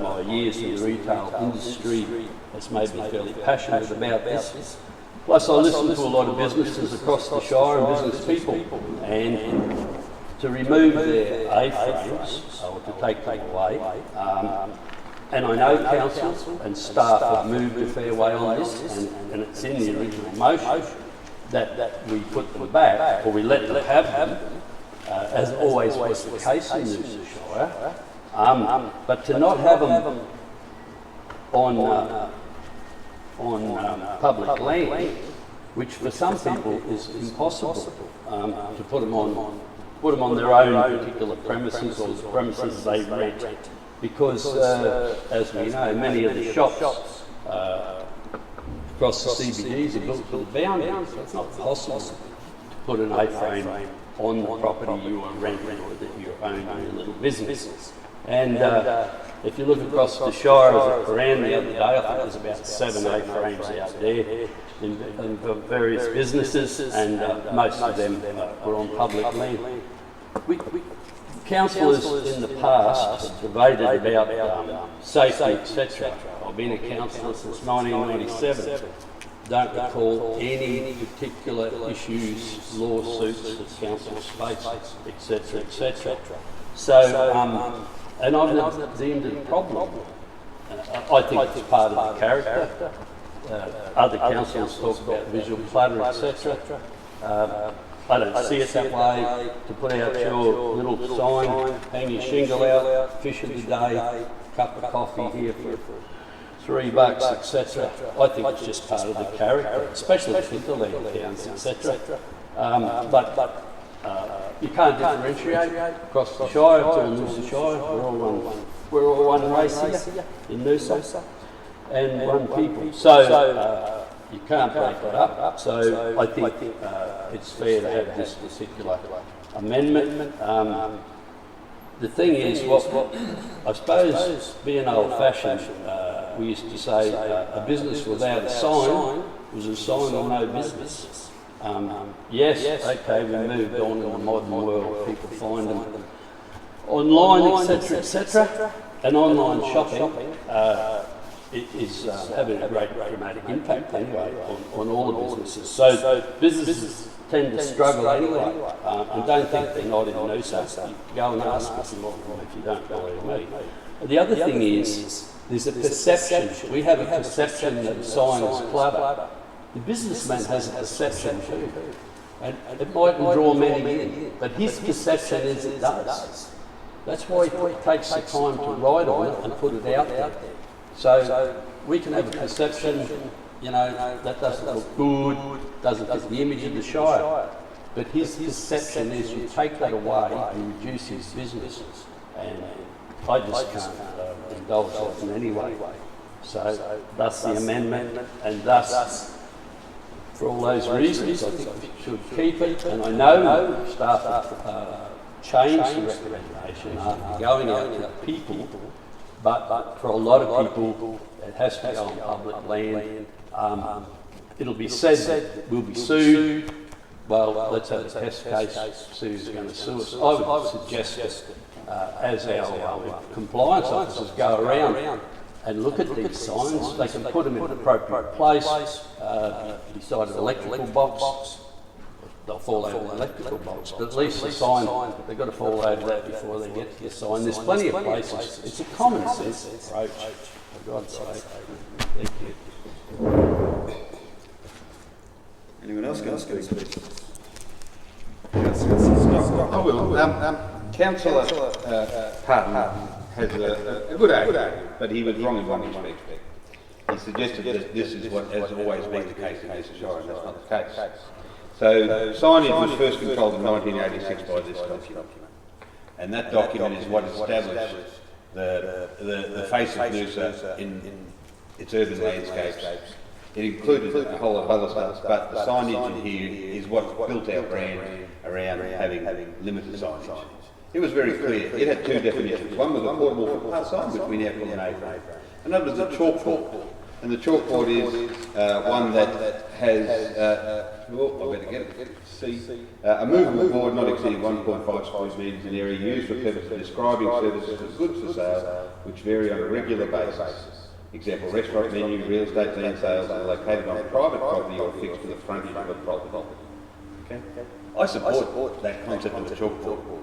my years in the retail industry has made me fairly passionate about this. Plus I listen to a lot of businesses across the Shire and business people, and to remove their A-frames, or to take them away, and I know council and staff have moved a fair way on this, and it's in the original motion that we put them back, or we let them have them, as always was the case in Noosa Shire. But to not have them on public land, which for some people is impossible, to put them on their own particular premises or the premises they rent, because as we know, many of the shops across the CBDs are built to the boundaries, so it's not possible to put an A-frame on the property you are renting or that you're owning your little business. And if you look across the Shire as it ran the other day, I think there's about 7 A-frames out there in various businesses, and most of them were on public land. Councillors in the past have debated about safety, etc. I've been a councillor since 1997. Don't recall any particular issues, lawsuits that councils face, etc., etc. So, and I've never deemed it a problem. I think it's part of the character. Other councils talk about visual clutter, etc. I don't see it that way. To put out your little sign, hang your shingle out, fish of the day, cup of coffee here for $3, etc. I think it's just part of the character, especially with the hinterland towns, etc. But you can't differentiate across the Shire, it's all Noosa Shire, we're all one race here in Noosa, and one people. So you can't break that up. So I think it's fair to have this particular amendment. The thing is, what I suppose, being old-fashioned, we used to say a business without a sign was a sign of no business. Yes, okay, we moved on in the modern world, people find them online, etc., etc., and online shopping is having a great dramatic impact anyway on all the businesses. So businesses tend to struggle anyway, and don't think they're not in Noosa. Go and ask us if you don't believe me. The other thing is, there's a perception. We have a perception that a sign is clutter. The businessman has a perception too, and it mightn't draw many in, but his perception is it does. That's why he takes the time to write on it and put it out there. So we can have a perception, you know, that doesn't look good, doesn't fit the image of the Shire. But his perception is you take that away and reduce his business. And I just can't indulge that in any way. So thus the amendment, and thus, for all those reasons, I think we should keep it. And I know staff have changed the recommendation after going out to people, but for a lot of people, it has to go on public land. It'll be said that we'll be sued. Well, let's have a test case, see who's going to sue us. I would suggest that as our compliance officers go around and look at these signs, they can put them in an appropriate place, beside an electrical box. They'll fall over the electrical box, but at least the sign, they've got to fall over that before they get to the sign. There's plenty of places. It's a common sense approach, for God's sake. Thank you. Anyone else going to speak? I will. Councillor Parton has a good argument, but he was wrong in one respect. He suggested that this is what has always been the case in Noosa Shire, and that's not the case. So signage was first controlled in 1986 by this document, and that document is what established the face of Noosa in its urban landscapes. It included a whole lot of other stuff, but the signage in here is what built our brand around having limited signage. It was very clear. It had two definitions. One was a portable footpath sign, which we now call Neighbourhood. Another was a chalkboard. And the chalkboard is one that has, I better get it, a movable board not exceeding 1.5 square metres in area used for purpose of describing services or goods for sale, which vary on a regular basis. Example, restaurant menu, real estate land sales are located on private property or fixed to the frontage of a property. Okay? I support that concept of the chalkboard,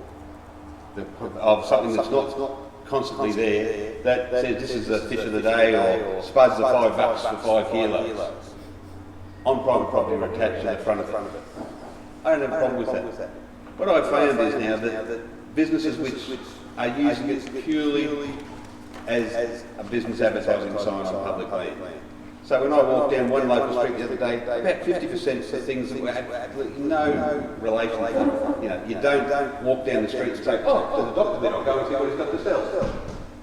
of something that's not constantly there, that says this is the fish of the day, or spuds are $5 for 5 kilos on private property or attached to the front of it. I don't have a problem with that. What I've found is now that businesses which are using it purely as a business advertising sign on public land. So when I walked down one local street the other day, about 50% of things that were absolutely no relation to it. You know, you don't walk down the street and say, oh, there's a doctor there, I'll go and see what he's got to sell.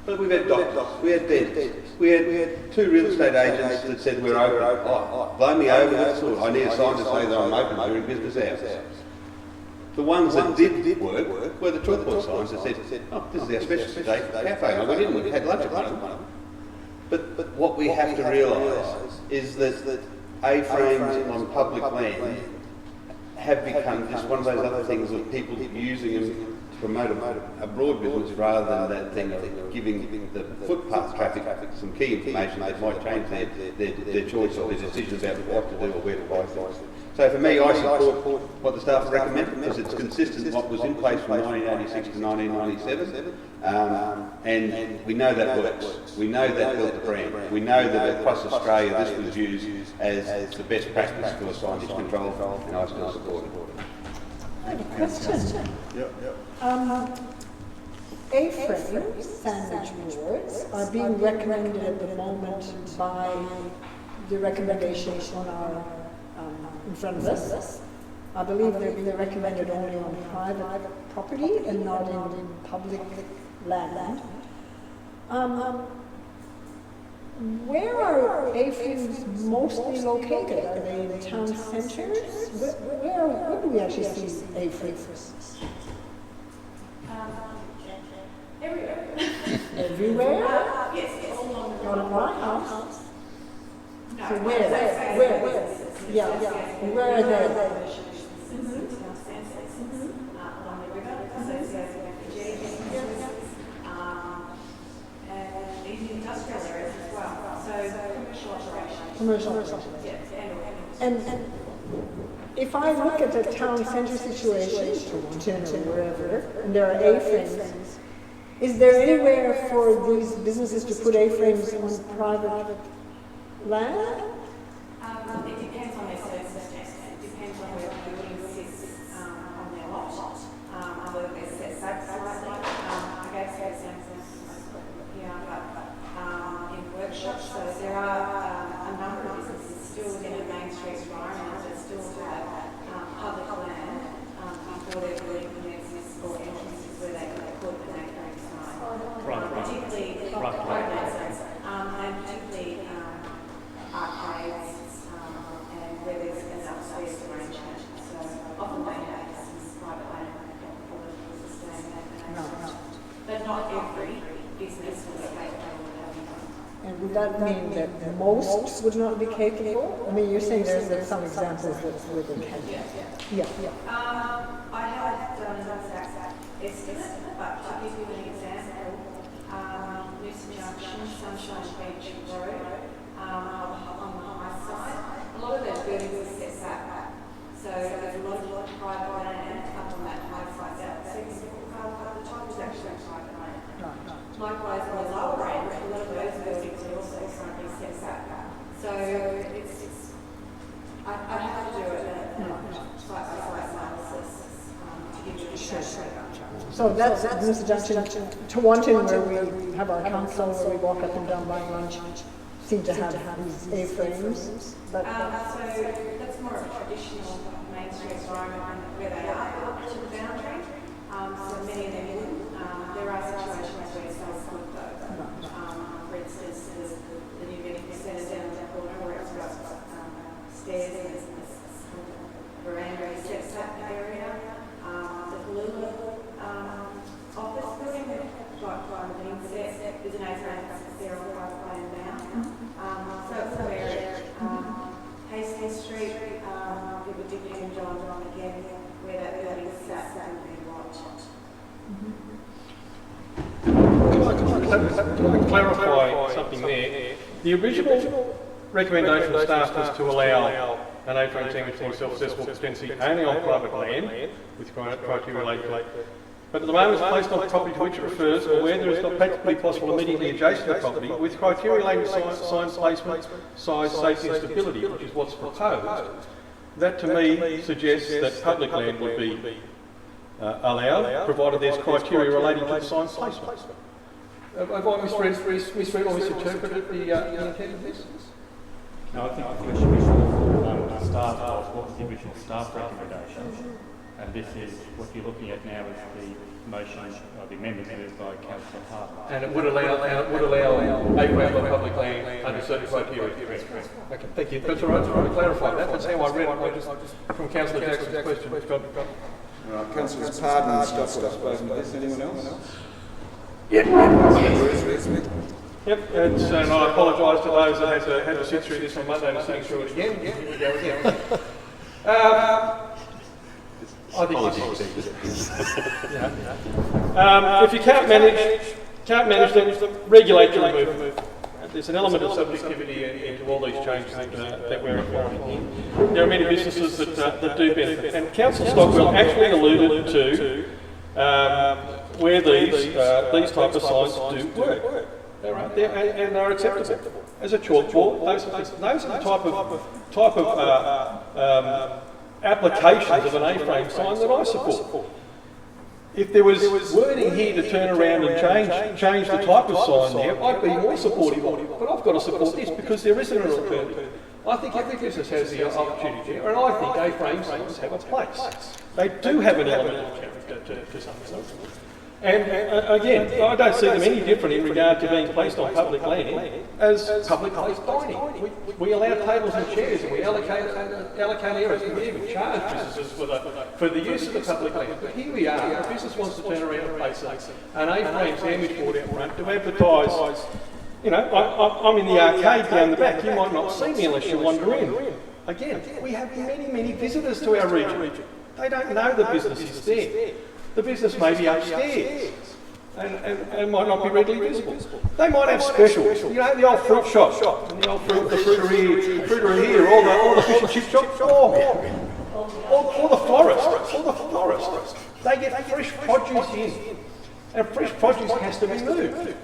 But we've had doctors, we had dentists, we had 2 real estate agents that said we're open. Oh, blow me over with sort. I need a sign to say that I'm open during business hours. The ones that did work were the chalkboard signs that said, oh, this is our specialist today, cafe. I went in and we had lunch at one of them. But what we have to realise is that A-frames on public land have become just one of those other things of people using them to promote a broad business rather than that thing of giving the footpath traffic some key information that might change their choice or their decision about what to do or where to buy things. So for me, I support what the staff recommend because it's consistent with what was in place from 1986 to 1997, and we know that works. We know that built the brand. We know that across Australia this was used as the best practice for signage control, and I still support it. I have a question. A-frame sandwich boards are being recommended at the moment by the recommendations on our in front of us. I believe they're recommended only on private property and not in public land. Where are aphids mostly located? Are they in town centres? Where do we actually see aphids? Everywhere. Everywhere? Yes, all along the Not in my house. No, So where? Yeah. Where are they? along the river, associated with Peregian, and these industrial areas as well. So commercial operations. Yes, And if I look at the town centre situation, Tewantin or wherever, and there are A-frames, is there anywhere for these businesses to put A-frames on private land? it depends on their circumstances. It depends on where the building sits on their lot, whether they're set back slightly. I gave some examples here, but in workshops, so there are a number of businesses still within a main street environment that still have public land before they're building connections or entrances where they can put an A-frame sign. Particularly and particularly arcades and where there's an upstairs arrangement. So often they have some private land for them to sustain that arrangement. But not every business will be capable of having one. And would that mean that most would not be capable? I mean, you're saying there's some examples where they can. Yeah. I have done an exact estimate, but to give you an example, Noosa Junction, Sunshine Beach Road, on the high side, a lot of those buildings are set back. So there's a lot of private land up on that high side. That second car at the top is actually private land. Likewise, on the lower end, a lot of those buildings are also currently set back. So I'd have to do it site-by-site analysis to give you a shot. So that's Noosa Junction, Tewantin, where we have our council, where we walk up and down by lunch, seem to have these A-frames. But so that's more of a traditional Main Street environment where they are up to the boundary. So many of them wouldn't. There are situations where some could though. For instance, there's the new medical centre down the corner where it's got stairs and there's veranda set area. The blue office building with like being set, there's an A-frame that's there on private land now. So it's where Hastings Street, it would depend on again where that building is sat and be watched. Can I clarify something there? The original recommendation of staff was to allow an A-frame sandwich for self-accessible extensive only on private land with criteria related. But at the moment it's placed on property to which it refers or where there is not practically possible immediately adjacent to the property with criteria relating to sign placement, size, safety and stability, which is what's proposed. That to me suggests that public land would be allowed, provided there's criteria relating to the sign placement. Have I misread or misinterpreted the intent of this? No, I think the question before staff was what was the original staff recommendation, and this is what you're looking at now is the motion or the amendment moved by Councillor Hofmann. And it would allow A-frame on public land under certain criteria. Okay, thank you. That's all right. To clarify that. That's how I read it. I just from Councillor Jackson's question. Right, Councillors Pardon and Stockwood have spoken to this. Anyone else? Yep, and I apologise to those that had to sit through this on Monday and sitting through it again. Here we go again. I think if you can't manage them, regulate your movement. There's an element of subjectivity into all these changes that we're applying here. There are many businesses that do benefit, and Councillor Stockwell actually alluded to where these type of signs do work. They're out there and are acceptable as a chalkboard. Those are the type of applications of an A-frame sign that I support. If there was wording here to turn around and change the type of sign there, I'd be more supportive of it. But I've got to support this because there isn't an alternative. I think every business has the opportunity there, and I think A-frame signs have a place. They do have an element of character to some extent. And again, I don't see them any different in regard to being placed on public land as public place dining. We allow tables and chairs, and we allocate areas, and we even charge businesses for the use of the public land. But here we are, a business wants to turn around and place an A-frame sandwich board out front to advertise. You know, I'm in the arcade down the back. You might not see me unless you wander in. Again, we have many visitors to our region. They don't know the business is there. The business may be upstairs and might not be readily visible. They might have specials. You know, the old fruit shop, and the old fruitery here, all the fish and chip shops, or the florists. They get fresh produce in, and fresh produce has to be moved.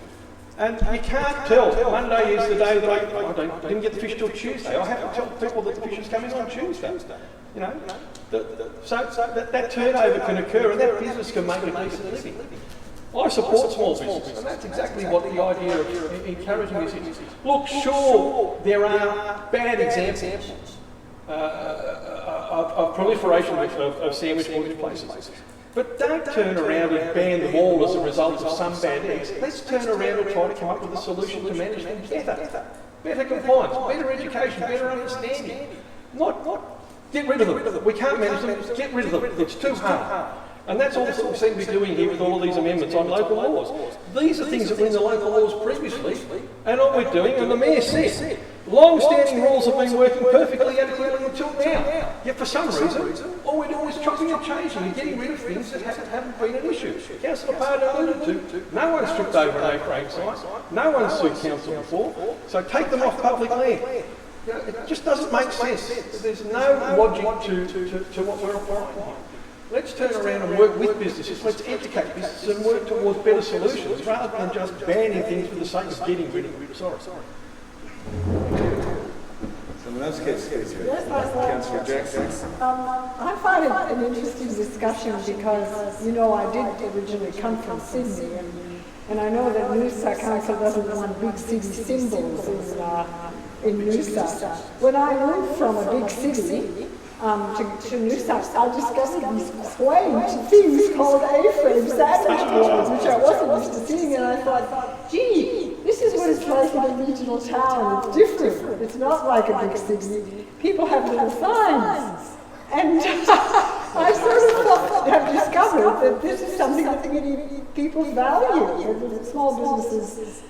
And you can't tell, Monday is the day that I didn't get the fish till Tuesday. I have to tell people that the fish is coming on Tuesday. You know, so that turnover can occur and that business can make a decent living. I support small business, and that's exactly what the idea of encouraging this is. Look, sure, there are bad examples of proliferation of sandwich places. But don't turn around and ban them all as a result of some bad eggs. Let's turn around and try to come up with a solution to manage them better compliance, better education, better understanding. Not get rid of them. We can't manage them, get rid of them. It's too hard. And that's all we seem to be doing here with all of these amendments on local laws. These are things that were in the local laws previously, and all we're doing, and the Mayor said, long-standing rules have been working perfectly adequately until now. Yet for some reason, all we're doing is chopping and changing and getting rid of things that haven't been an issue. Councillor Parden alluded to, no one's stripped over an A-frame site, no one's sued council before, so take them off public land. You know, it just doesn't make sense. There's no logic to what we're applying here. Let's turn around and work with businesses. Let's educate businesses and work towards better solutions rather than just banning things for the sake of getting rid of it. Sorry. Someone else gets Councillor Jackson. I find it an interesting discussion because, you know, I did originally come from Sydney, and I know that Noosa Council doesn't want big city symbols in Noosa. When I moved from a big city to Noosa, I discovered these quaint things called A-frame sandwich boards, which I wasn't used to seeing, and I thought, gee, this is what it's like in a regional town. It's different. It's not like a big city. People have little signs. And I sort of have discovered that this is something that people value. That small businesses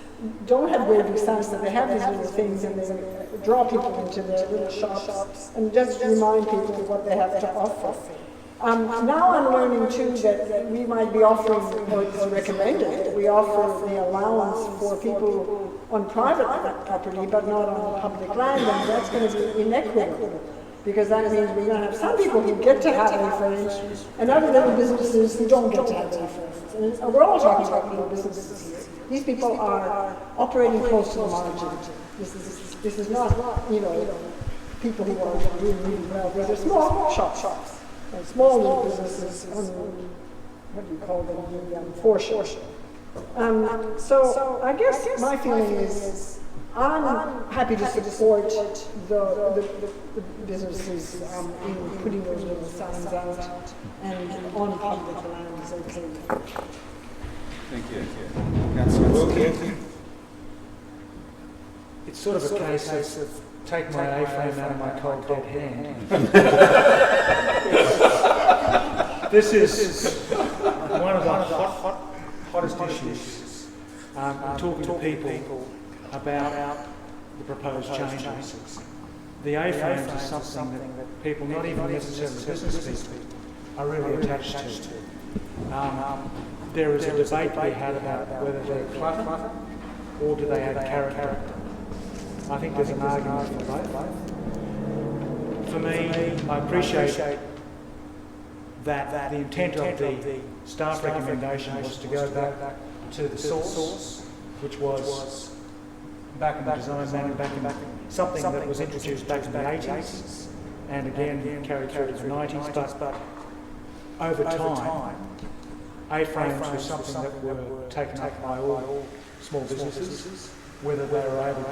don't have very big signs, that they have these little things and they draw people into their little shops and just remind people of what they have to offer. Now I'm learning too that we might be offering, or it's recommended, that we offer the allowance for people on private property but not on public land, and that's going to be inequitable. Because that means we're going to have some people who get to have A-frames and other little businesses who don't get to have A-frames. And we're all talking about little businesses here. These people are operating close to the margin. This is not, you know, people who are doing really well. These are small shops. And small little businesses, what do you call them, the foreshore. So I guess my feeling is I'm happy to support the businesses in putting those little signs out and on public land is okay. Thank you. Councillor Wilkie. It's sort of a case of take my A-frame out of my cold dead hand. This is one of the hottest issues. Talking to people about the proposed changes. The A-frames is something that people, not even necessarily business people, are really attached to. There is a debate to be had about whether they're clutter or do they add character. I think there's an argument for both. For me, I appreciate that the intent of the staff recommendation was to go back to the source, which was back in the design manual, something that was introduced back in the 80s and again carried through to the 90s, but over time, A-frames were something that were taken up by all small businesses whether they were able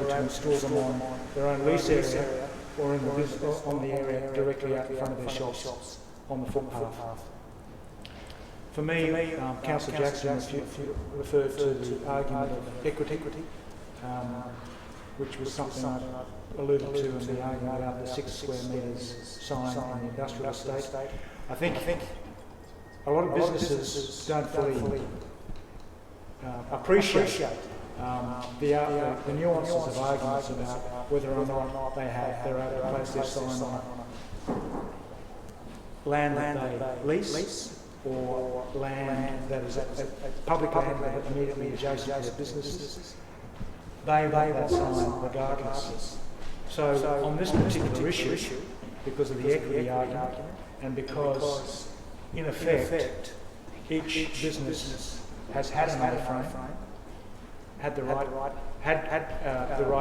to install them on their own lease area or in on the area directly out in front of their shops on the footpath. For me, Councillor Jackson referred to the argument of equity, which was something I alluded to in the argument about the 6 square metres sign in the industrial estate. I think a lot of businesses don't fully appreciate the nuances of arguments about whether or not they're able to place their sign on land that they lease or land that is public land that is immediately adjacent to their businesses. They want that sign regardless. So on this particular issue, because of the equity argument and because in effect each business has had an A-frame, had the right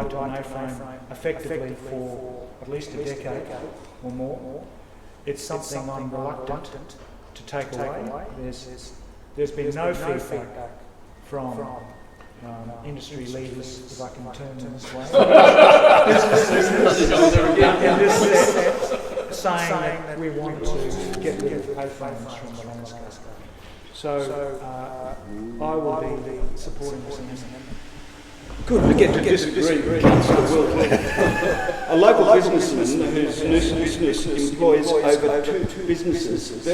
to an A-frame effectively for at least a decade or more, it's something I'm reluctant to take away. There's been no feedback from industry leaders, if I can term them this way, in this set, saying that we want to get rid of A-frames from the landscape. So I will be supporting this amendment. Good, we get to disagree with Councillor Wilson. A local businessman whose Noosa business employs over various businesses,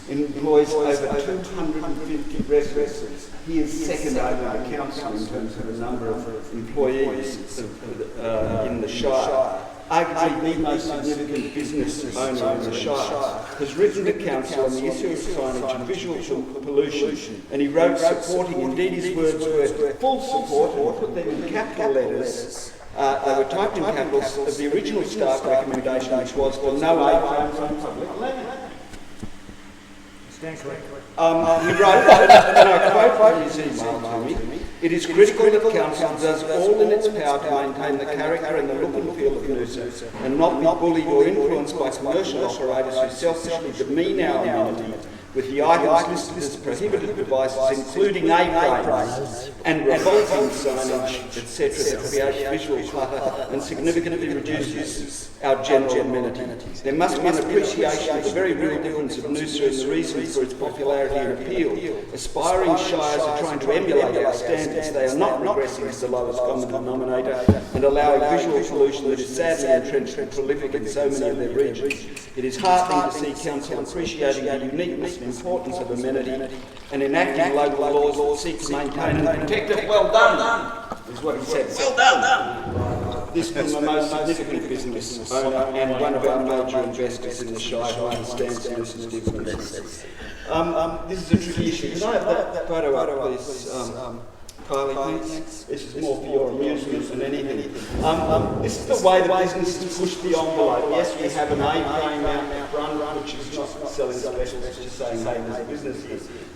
employs over 250 residents. He is second over the council in terms of the number of employees in the Shire. Arguably the most significant business owner in the Shire, has written to council on the issue of signage and visual pollution, and he wrote supporting, indeed his words were full support, and put them in capital letters. They were typed in capitals of the original staff recommendation, which was for no A-frames on public land. Stand correct. He wrote, and I quote from his email to me, "It is critical that council does all in its power to maintain the character and the look and feel of Noosa, and not be bullied or influenced by commercial operators who selfishly demean our amenity with the items listed as prohibited devices, including A-frames and revolting signage, etc., that create visual clutter and significantly reduces our general amenity. There must be an appreciation of the very real difference of Noosa and the reason for its popularity and appeal. Aspiring shires are trying to emulate our standards. They are not regressing to the lowest common denominator and allowing visual pollution that is sadly entrenched and prolific in so many of their regions. It is heartening to see council appreciating the uniqueness and importance of amenity and enacting local laws that seek to maintain and protect it. Well done, is what he said. Well done. This from the most significant business owner and one of our major investors in the Shire who understands Noosa's differences. This is a tricky issue. Can I have that photo up, please? Kylie, please. This is more for your amusement than anything. This is the way the business has pushed the envelope. Yes, we have an A-frame out front, which is not selling specials, it's just saying name as a business.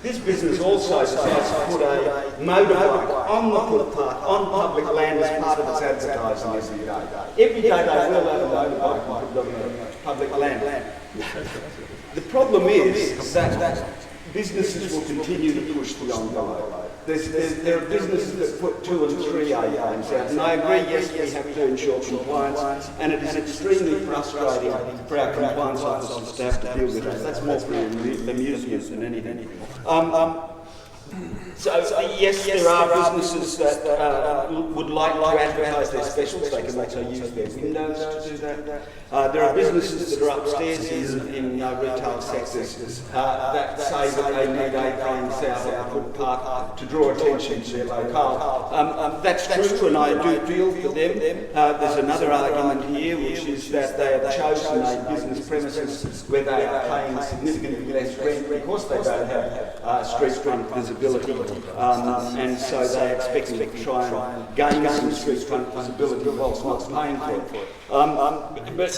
This business also decides to put a motorbike on the footpath, on public land as part of its advertising every day. Every day they will have a motorbike on public land. The problem is that businesses will continue to push the envelope. There are businesses that put 2 and 3 A-frames out, and I agree, yes, we have to ensure compliance, and it is extremely frustrating for our compliance officers to have to deal with it. That's more for amusement than anything. So, yes, there are businesses that would like to advertise their specials. They can also use their windows to do that. There are businesses that are upstairs in retail sectors that say that they need A-frames out on the footpath to draw attention to their locale. That's true, and I do feel for them. There's another argument here, which is that they have chosen a business premises where they are paying significantly less rent because they don't have street front visibility. And so they're expecting to try and gain some street front visibility whilst not paying for it.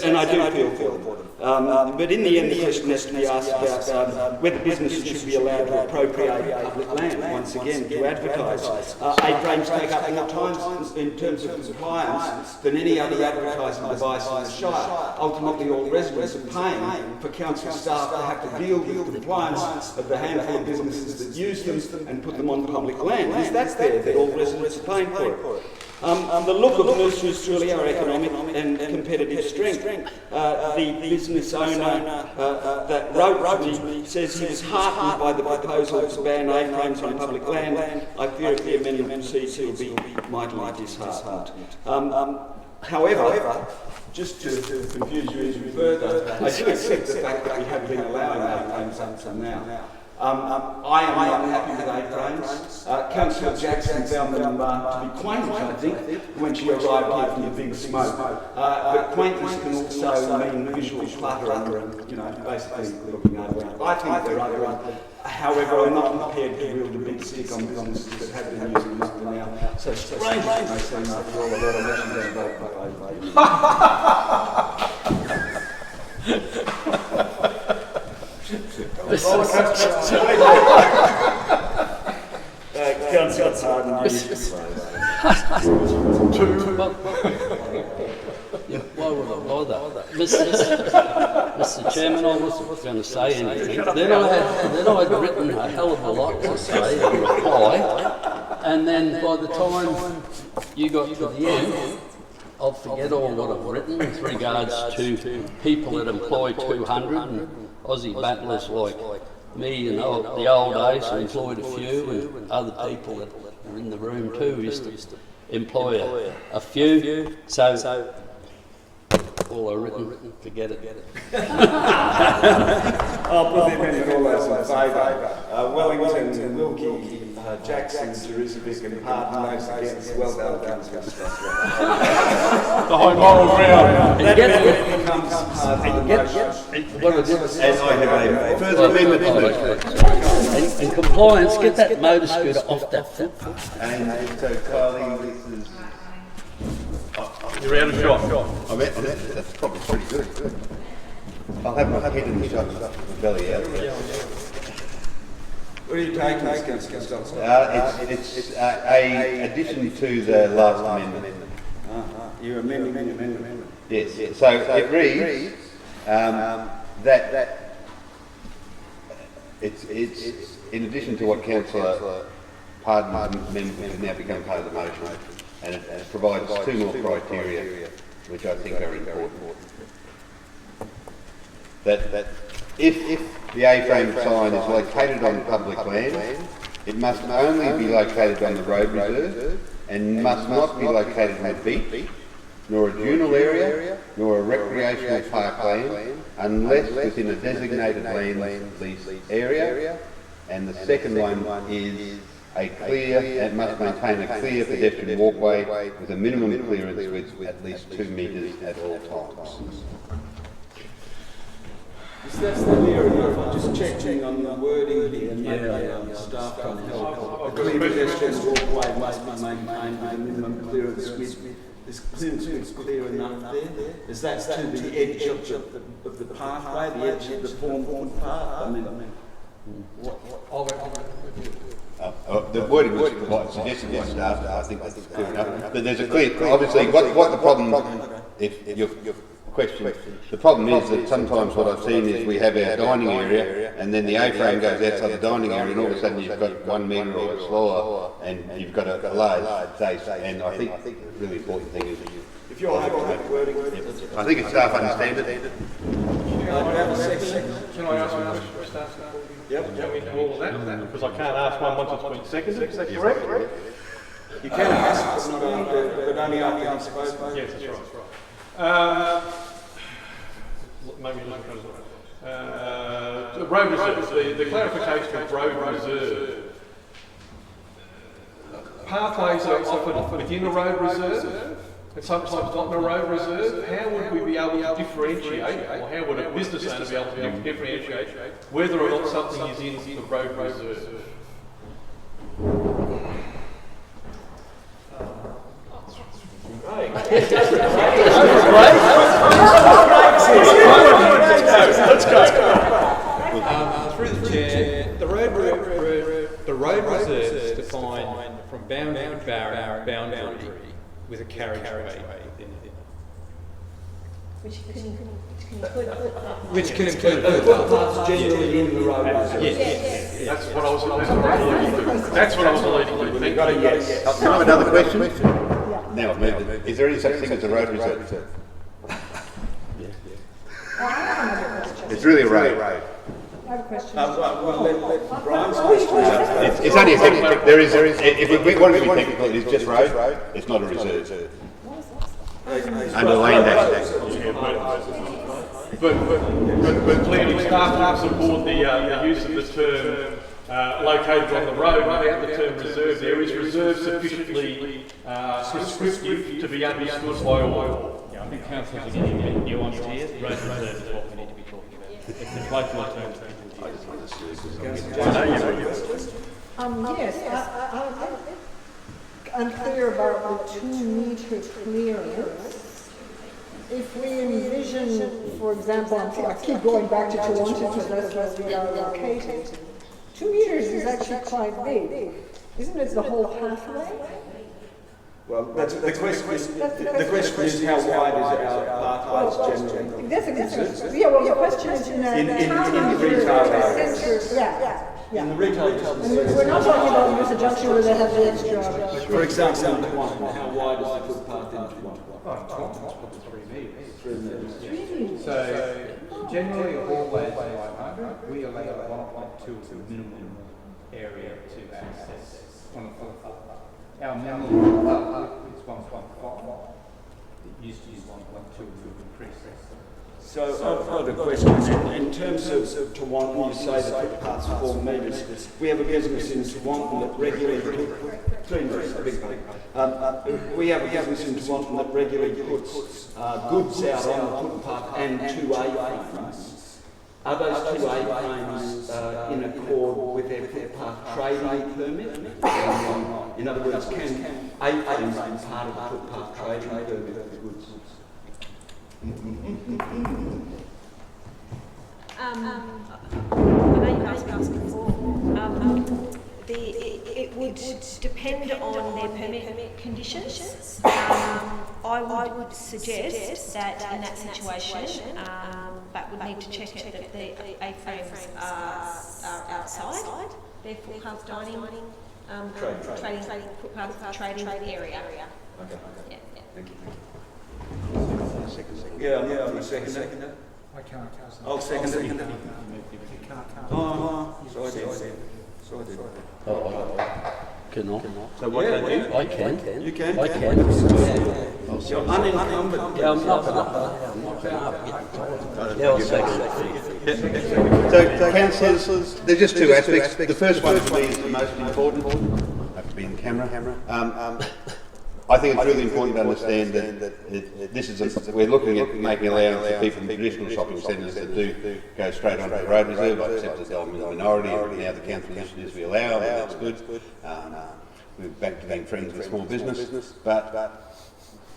And I do feel for them. But in the end, the question has to be asked about whether businesses should be allowed to appropriate public land, once again, to advertise. A-frames take up more time in terms of compliance than any other advertising device in the Shire. Ultimately, all residents are paying for council staff to have to deal with the compliance of the handful of businesses that use them and put them on public land. Is that fair, that all residents are paying for it? The look of Noosa is truly our economic and competitive strength. The business owner that wrote to me says he was heartened by the proposal to ban A-frames on public land. I fear if the amendment proceeds, he'll be mightily disheartened. However, just to confuse you even further, I do accept the fact that we have been allowing A-frames up to now. I am not happy with A-frames. Councillor Jackson found them to be quaint, I think, when she arrived here from the big smoke. But quaintness can also mean visual clutter and, you know, basically looking over. I think they're ugly. However, I'm not prepared to wield a big stick on businesses that have been using them up to now. So strange it may seem after all a lot of mention going to Why would I bother? Mr. Chairman, I wasn't going to say anything. Then I had written a hell of a lot to say in reply, and then by the time you got to the end, I'll forget all what I've written with regards to people that employ 200 and Aussie battlers like me and the old days who employed a few, and other people that are in the room too used to employ a few. So all I've written, forget it. I'll put them in all those in favour. Wellington, Wilkie, Jackson, Noosaville and Parton, those against. Well done, Councillor Stockdale. The high moral ground. That amendment becomes part of the motion. And I have a further amendment. In compliance, get that motor scooter off that footpath. And so, Kylie, this is... You're out of shot. That's probably pretty good. I'll have my head in the shot and my belly out. What are you taking, Councillor Stockdale? It's a addition to the last amendment. You're amending the amendment. Yes. So it reads that it's in addition to what Councillor Pardon's amendment has now become part of the motion, and it provides two more criteria which I think are important. That if the A-frame sign is located on public land, it must only be located on the road reserve and must not be located on a beach, nor a dual area, nor a recreational parkland, unless within a designated land lease area. And the second one is it must maintain a clear pedestrian walkway with a minimum clearance width at least 2 metres at all times. Is that clear enough? I'm just checking on the wording here and maybe staff can help. A clear pedestrian walkway must be maintained with a minimum clearance width. Is clearance width clear enough there? Is that to the edge of the pathway, the edge of the form footpath? I mean, the wording was suggested by staff. I think that's clear enough. But there's a clear, obviously, what the problem, if your question, the problem is that sometimes what I've seen is we have our dining area and then the A-frame goes outside the dining area and all of a sudden you've got 1 metre or slower and you've got a large space. And I think the really important thing is if you're happy with the wording, I think it's staff understand it. Can I ask a question for staff? Yep. Go into all of that? Because I can't ask one once it's been seconded, is that correct? You can ask, but only after the answer goes. Yes, that's right. Maybe road reserve, the clarification of road reserve. Pathways are often within a road reserve, and sometimes not in a road reserve. How would we be able to differentiate, or how would a business owner be able to differentiate whether or not something is in the road reserve? Let's go. Through the chair, the road reserves define from boundary to boundary with a carriageway within it. Which can include footpaths generally in the road reserve. Yes. That's what I was alluding to. We've got a yes. Can I have another question? Now, is there any such thing as a road reserve? It's really a road. I have a question. Let Brian's question. It's only a technical. There is. If we want to be technical, it is just road. It's not a reserve. Under Land Act. But clearly staff support the use of the term located on the road without the term reserve. There is reserve sufficiently prescriptive to be understood by all. Yeah, I think councillors are getting a bit nuanced here. Road reserve is what we need to be talking about. It's the local terms. Yes, I'm unclear about the 2 metre clearance. If we envision, for example, I keep going back to Tewantin because that's where we are located. 2 metres is actually quite big. Isn't it the whole pathway? Well, the question is how wide is our pathways generally? That's a good question. Yeah, well, the question is in the retail area. Yeah. In the retail district. We're not talking about Noosa Junction where they have the extra. For example, how wide is the footpath in Tewantin? Probably 3 metres. 3 metres. So generally a hallway is 500. We allow 1.2 as a minimum area to access on a footpath. Our minimum is 1.5. It used to use 1.2 and we've increased that. So I've got a question. In terms of Tewantin, you say the footpath's 4 metres. We have a business in Tewantin that regularly we have a business in Tewantin that regularly puts goods out on the footpath and 2 A-frames. Are those 2 A-frames in accord with their footpath trading permit? In other words, can A-frames be part of the footpath trading permit for goods? I know you guys asked before. It would depend on their permit conditions. I would suggest that in that situation, but would need to check it that the A-frames are outside their footpath dining, trading footpath trading area. Okay. Yeah. Thank you. Yeah, I'm second. I can't. I'll second it. You can't. So I did. Cannot. So what can you do? I can. You can? I can. You're unencumbered. Yeah, I'm not enough. Yeah, I'll second. So, councillors, there's just 2 aspects. The first one for me is the most important. I have to be in camera. I think it's really important to understand that we're looking at making allowance for people in traditional shopping centres that do go straight onto the road reserve. I accept that I'm in the minority, and now the council initiatives we allow, and that's good. We're back to being friends with small business, but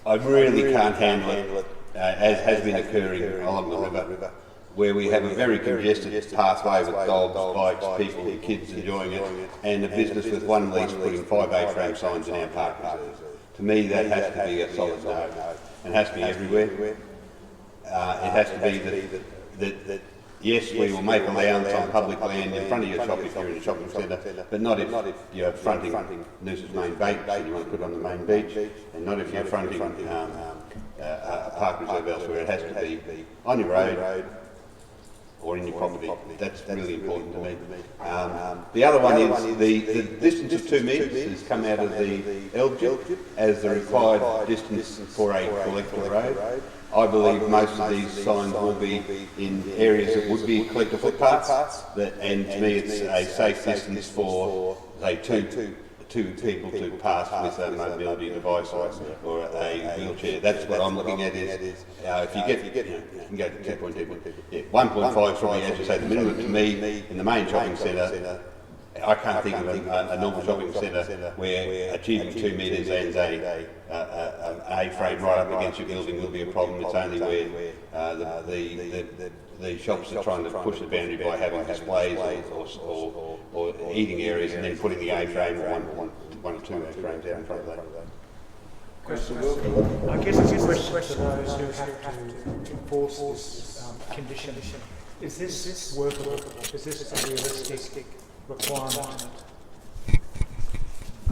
I really can't handle it, as has been occurring along the river, where we have a very congested pathway with dogs, bikes, people, kids enjoying it, and a business with 1 lease putting 5 A-frame signs in our park reserve. To me, that has to be a solid no. It has to be everywhere. It has to be that yes, we will make allowance on public land in front of your shop if you're in a shopping centre, but not if you're fronting Noosa's main beach and you want to put it on the main beach, and not if you're fronting a park reserve elsewhere. It has to be on your road or in your property. That's really important to me. The other one is the distance of 2 metres has come out of the LGIP as the required distance for a collector road. I believe most of these signs will be in areas that would be collector footpaths, and to me it's a safe distance for, say, two people to pass with a mobility device or a wheelchair. That's what I'm looking at is, if you can go to 2.2. Yeah, 1.5 is probably, as you say, the minimum to me in the main shopping centre. I can't think of a normal shopping centre where achieving 2 metres and an A-frame right up against your building will be a problem. It's only where the the shops are trying to push the boundary by having displays or eating areas and then putting the A-frame or one or two A-frames out in front of that. Question. I guess it's a question to those who have to enforce this condition. Is this workable? Is this a realistic requirement?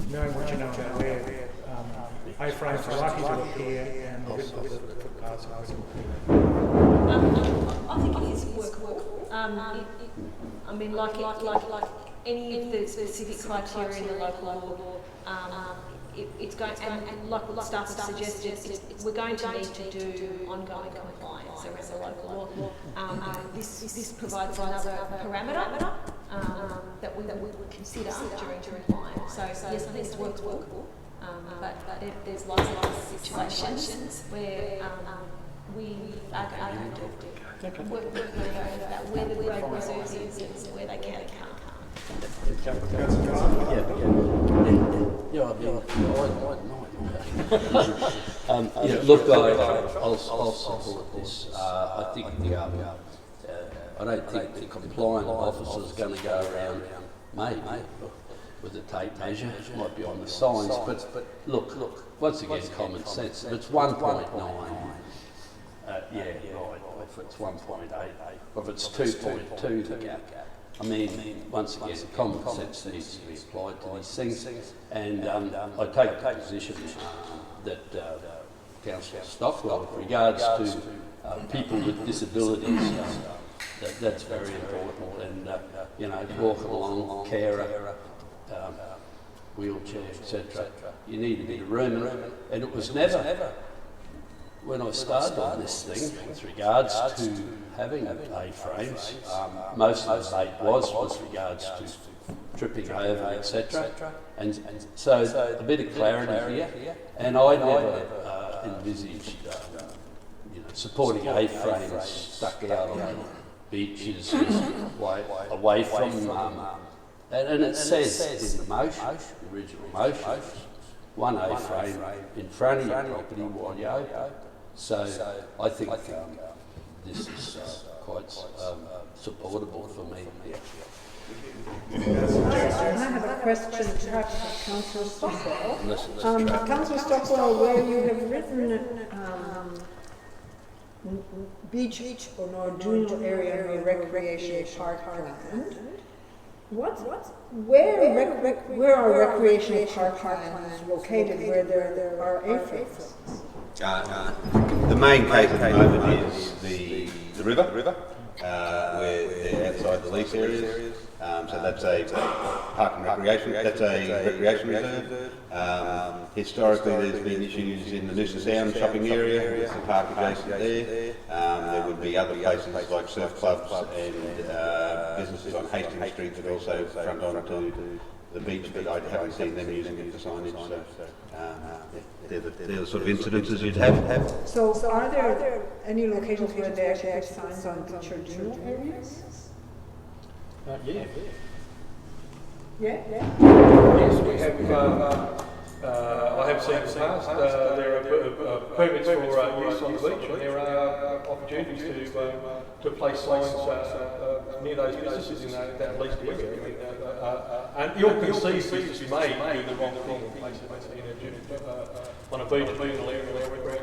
Knowing what you know about where A-frames are likely to appear and the width of the footpaths are likely to appear. I think it is workable. I mean, like any of the specific criteria in the local law, it's going, and like what staff have suggested, we're going to need to do ongoing compliance around the local law. This provides another parameter that we would consider during compliance. So yes, I think it's workable, but there's lots of situations where we are going to work about where the road reserves is and where they can and can't. Look, I'll support this. I think I don't think the compliant officer is going to go around, maybe, with a tape measure. It might be on the signs, but look, once again, common sense. If it's 1.9, yeah, right. If it's 1.8, if it's 2.2, the gap. I mean, once again, common sense needs to be applied to these things, and I take the position that Councillor Stockwell, with regards to people with disabilities, that's very important, and walking along, carer, wheelchair, etc. You need a bit of room, and it was never. When I started on this thing, with regards to having A-frames, most of the debate was with regards to tripping over, etc. And so a bit of clarity here, and I never envisaged supporting A-frames stuck out on beaches away from, and it says in the motion, the original motion, one A-frame in front of your property while you're open. So I think this is quite supportable for me. I have a question to Councillor Stockwell. Councillor Stockwell, where you have written beach or Nordunal area or recreation park land, where are recreational park lands located where there are A-frames? The main case at the moment is the river, where they're outside the lease areas. So that's a park and recreation. That's a recreation reserve. Historically, there's been issues in the Noosa Sound shopping area. There's a park adjacent there. There would be other places like surf clubs and businesses on Hastings Street that also front onto the beach, but I haven't seen them using it for signage. So they're the sort of incidences you'd have. So are there any locations where they actually have signs on beach or dual areas? Yeah. Yes, we have. I have seen in the past there are permits for use on the beach, and there are opportunities to place signs near those businesses in that leased area. And you'll concede business may do the wrong thing and place it on a beach area where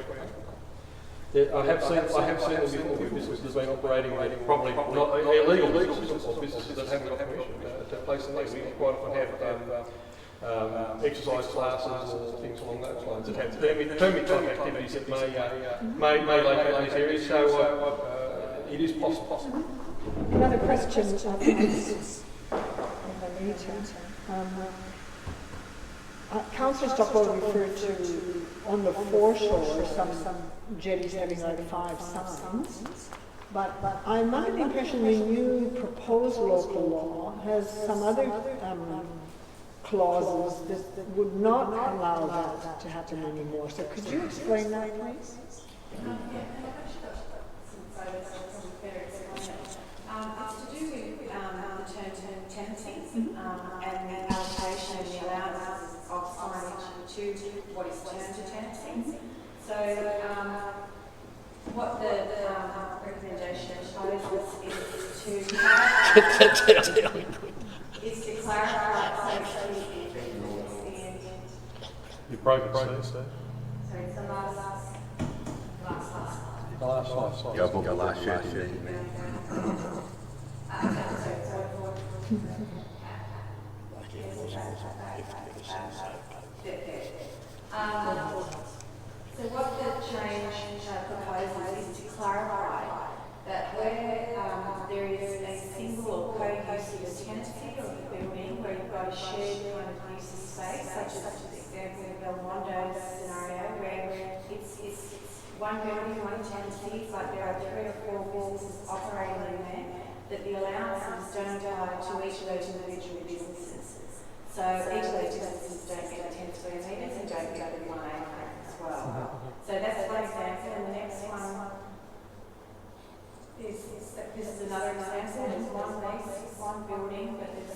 I have seen them before where businesses have been operating probably not illegal businesses or businesses that haven't got permission to place them there. We quite often have exercise classes or things along those lines that have permit type activities that may locate in these areas. So it is possible. Another question. Councillor Stockwell referred to on the foreshore some jetties having like 5 signs, but I'm under the impression the new proposed local law has some other clauses that would not allow that to happen anymore. So could you explain that, please? It's to do with the term tenancies and allocation of the allowances of signage to what is termed a tenancy. So what the recommendation proposes is to clarify, You've broken Steve. so it's the last. The last slide. Yeah, I've got the last sheet in there. So what the change proposes is to clarify that where there is a single or co-use of a tenancy of a building where you've got a shared kind of use of space, such as the example of Belmondo's scenario, where it's one building, one tenancy, but there are 3 or 4 businesses operating in there, that the allowances don't apply to each of those individual businesses. So each of those businesses don't get 10 square metres and don't get the 1 acre as well. So that's one example, and the next one is this is another example. There's one lease, one building, but there's,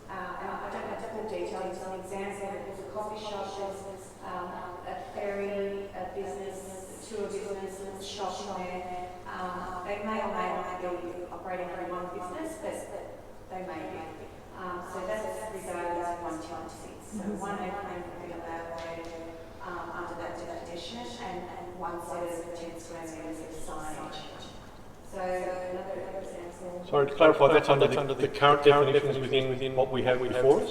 and I don't have the full detail, it's an example, but there's a coffee shop, there's a ferry, a business, tour business, shop there. They may or may not be operating for one business, but they may be. So that's regarded as one tenancy. So one acre would be allowed there under that definition, and one set of 10 square metres of signage. So another example. Sorry, to clarify, that's under the current definitions within what we have before us?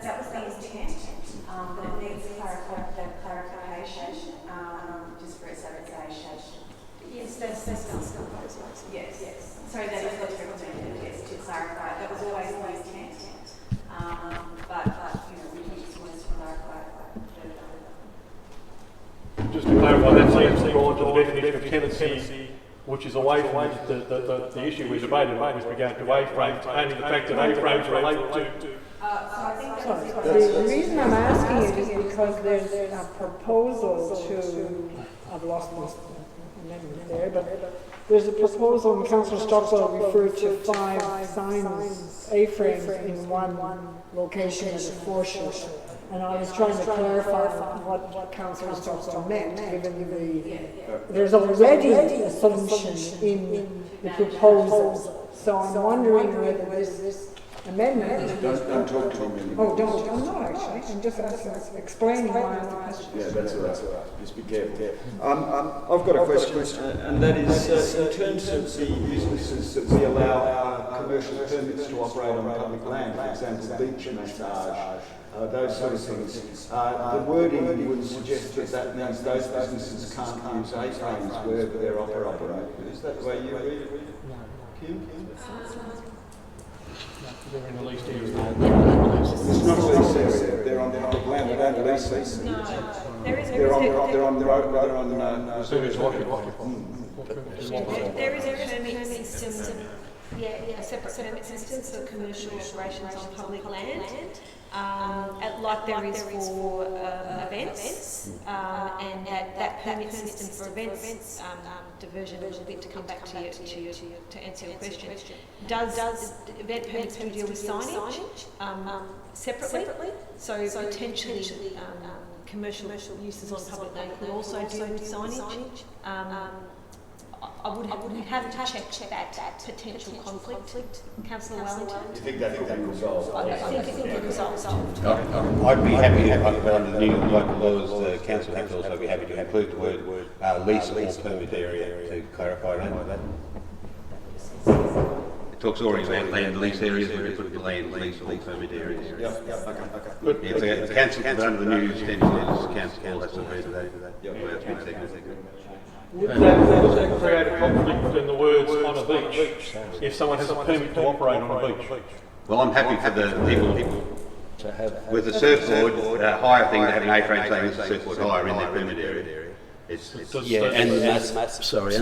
That was the intent, but it needs clarification, just for its application. Yes, that's yes. Sorry, that is what's recommended, yes, to clarify. That was always the intent, but we just wanted to clarify further. Just to clarify, that seems to go on to the definition of tenancy, which is away from the issue we debated with regard to A-frames, only the fact that A-frames relate to. The reason I'm asking it is because there's a proposal to, I've lost my amendment there, but there's a proposal, and Councillor Stockwell referred to 5 signs, A-frames in one location as a foreshore. And I was trying to clarify what Councillor Stockwell meant, given there's already a solution in the proposal. So I'm wondering whether this amendment... Don't talk to me. Oh, don't. I'm not actually. I'm just explaining why I'm asking. Yeah, that's all right. Just be careful. I've got a question, and that is in terms of the businesses that we allow commercial permits to operate on public land, for example, beach massage, those sort of things. The wording would suggest that means those businesses can't use A-frames wherever they're operating. Is that the way you read it? Kim? They're in the leased area. It's not a lease area. They're on public land. They don't lease these. No, there is They're on the road. They're on There is a permit system. A separate permit system for commercial operations on public land. Like there is for events, and that permit system for events, diversion a little bit to come back to you to answer your question. Does event permits do deal with signage separately? So potentially commercial uses on public land could also deal with signage. I would have to check that potential conflict, Councillor Wellington. You think that could be resolved? I think it could be resolved. I'd be happy, under the new local laws, the council would also be happy to include the word lease or permit area to clarify that. It talks already about land lease areas, where we put the land lease or permit areas. Okay. It's the council, but under the new standard laws, council has to agree to that. Would that create a conflict between the words on a beach, if someone has a permit to operate on a beach? Well, I'm happy for the people to have, with the surfboard, hire thing to have an A-frame saying it's a surfboard hire in their permit area. And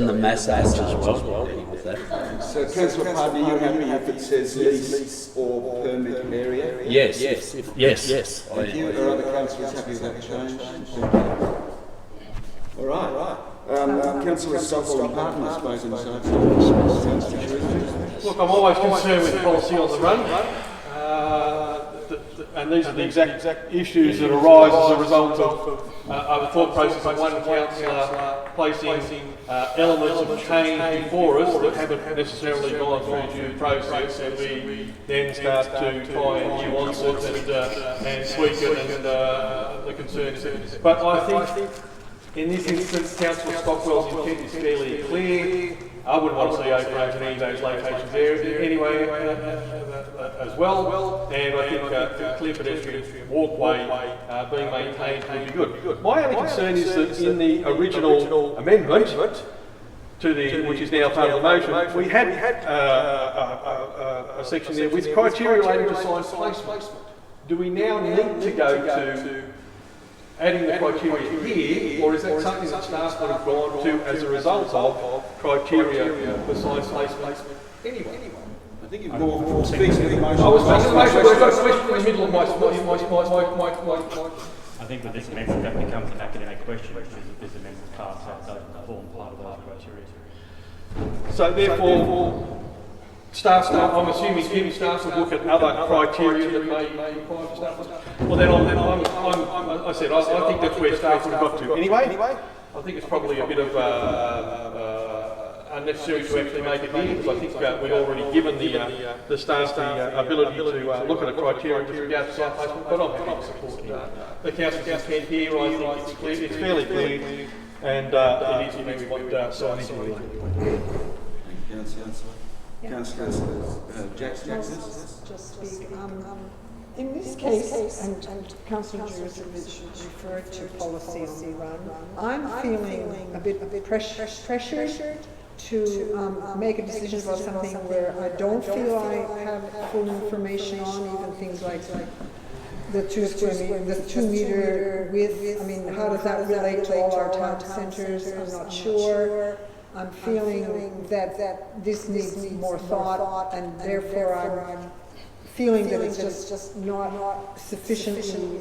the massage as well. With that. So, Councillor Pardon, are you happy if it says lease or permit area? Yes. Thank you. Are other councillors happy with that change? All right. Councillor Stockwell and Parton has spoken, so... Look, I'm always concerned with policy on the run, and these are the exact issues that arise as a result of a thought process of one councillor placing elements of change before us that haven't necessarily gone through due process, and we then start to try and nuance it and tweak it and the concerns. But I think in this instance, Councillor Stockwell's intent is fairly clear. I wouldn't want to see overruns in any of those locations there anyway as well, and I think a clear pedestrian walkway being maintained would be good. My only concern is that in the original amendment, which is now part of the motion, we had a section there with criteria relating to sign placement. Do we now need to go to adding the criteria here, or is that something that staff would have gone to as a result of criteria for sign placement anyway? I think you've more speaking to the motion. I was making the motion, but I've got a question in the middle of my I think with this amendment that becomes an academic question, which is if this amendment passed, that doesn't form part of those criteria. So therefore, I'm assuming staff would look at other criteria that may require for staff. Well then, I said I think that's where staff would have got to anyway. I think it's probably a bit of unnecessary to actually make it here, because I think we've already given the staff the ability to look at a criteria with regard to site placement. But I'm happy to support the council's intent here. I think it's clear, it's fairly clear, and it is where we want signage anyway. Councillor Jackson. Just speak. In this case, and Councillor Jurisic referred to policy on the run, I'm feeling a bit pressured to make a decision about something where I don't feel I have full information on, even things like the 2 meter width. I mean, how does that relate to all our town centres? I'm not sure. I'm feeling that this needs more thought, and therefore I'm feeling that it's just not sufficiently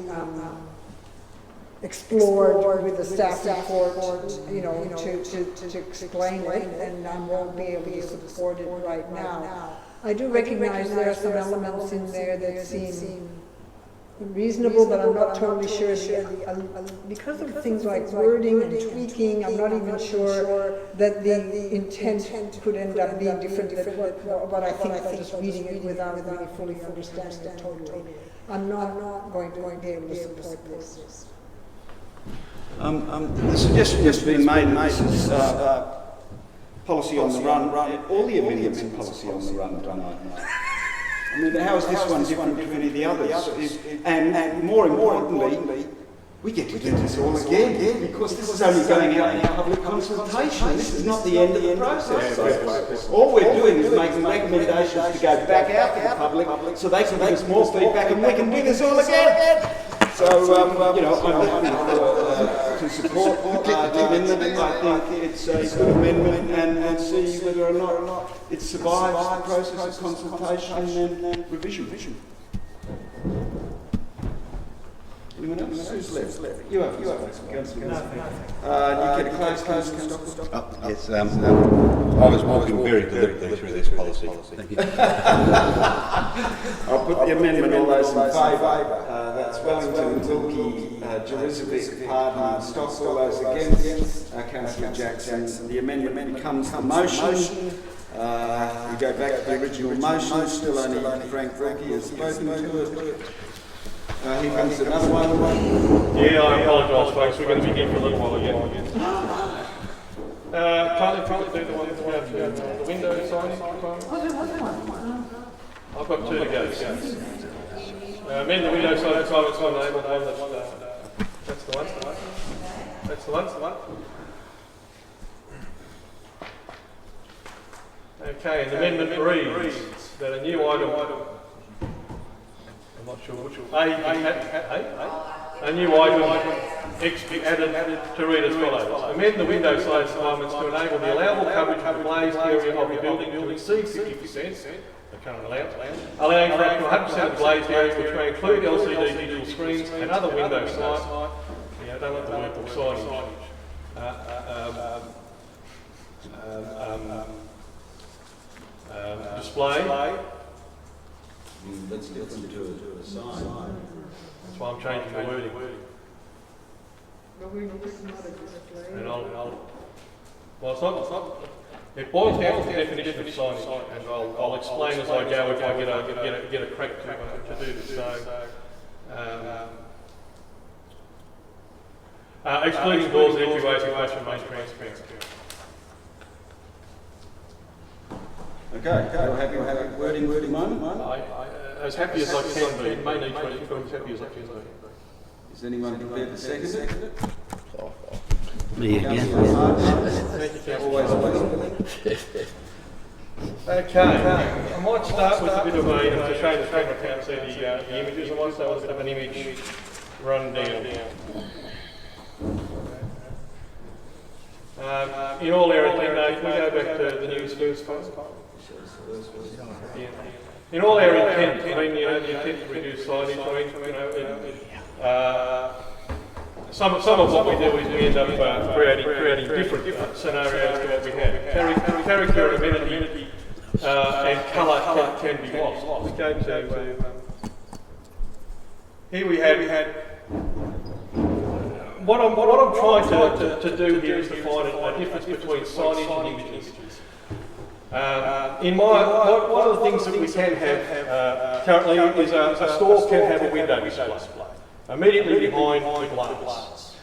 explored with the staff report, to explain it, and I won't be able to support it right now. I do recognize there are some elements in there that seem reasonable, but I'm not totally sure. Because of things like wording and tweaking, I'm not even sure that the intent could end up being different than what I think from just reading it without really fully understanding it totally. I'm not going to be able to support this. The suggestion has been made, and this is policy on the run. All the amendments are policy on the run tonight. I mean, how is this one different to any of the others? And more importantly, we get to do this all again, because this is only going out in public consultation. This is not the end of the process. All we're doing is making recommendations to go back out to the public so they can give us more feedback and we can do this all again. So, I'm happy to support the amendment. I think it's a good amendment, and see whether or not it survives the process of consultation and revision. Anyone else? Who's left? You have. Councillor. You get a close, Councillor Stockwell? Yes, I was walking very deliberately through this policy. Thank you. I'll put the amendment. All those in favour. That's Wellington, Wilkie, Jurisic, Pardon, Stockwell. All those against. Councillor Jackson. The amendment becomes the motion. We go back to the original motion. Still only Frank Wilkie has spoken to it. Here comes another one. Yeah, I apologise, folks. We're going to be here for a little while again. Can't you do the one about the window signing? I've got 2 to go. Amend the window sign requirements on name on one. That's the one. That's the one. Okay, and the amendment reads that a new item. I'm not sure which one. A new item X be added to read as follows. Amend the window size requirements to enable the allowable coverage of the glazed area of the building to exceed 50%, the current allowing for up to 100% of the glazed area, which may include LCD digital screens and other window signage. Yeah, I don't like the word signage. Display. That's different to a sign. That's why I'm changing the wording. But we need to not a display. And well, it's not. It boils down to the definition of signage, and I'll explain as I go if I get a crack to do this. So, excluding doors, entryways, and fashion main transparency. Okay, you're happy with that wording at the moment? As happy as I can be. It may need tweaking, but as happy as I can be. Is anyone prepared to second it? Me again. Thank you, always. Okay, I might start with a bit of to show the camera can't see the images. I might start with a bit of an image rundown. In all areas, can we go back to the news first? In all areas, I mean, you tend to reduce signage. Some of what we do is we end up creating different scenarios to what we have. Character, amenity, and colour can be lost. Let's go to here we had. What I'm trying to do here is to find a difference between signage and images. One of the things that we can have currently is a store can have a window display immediately behind the glass.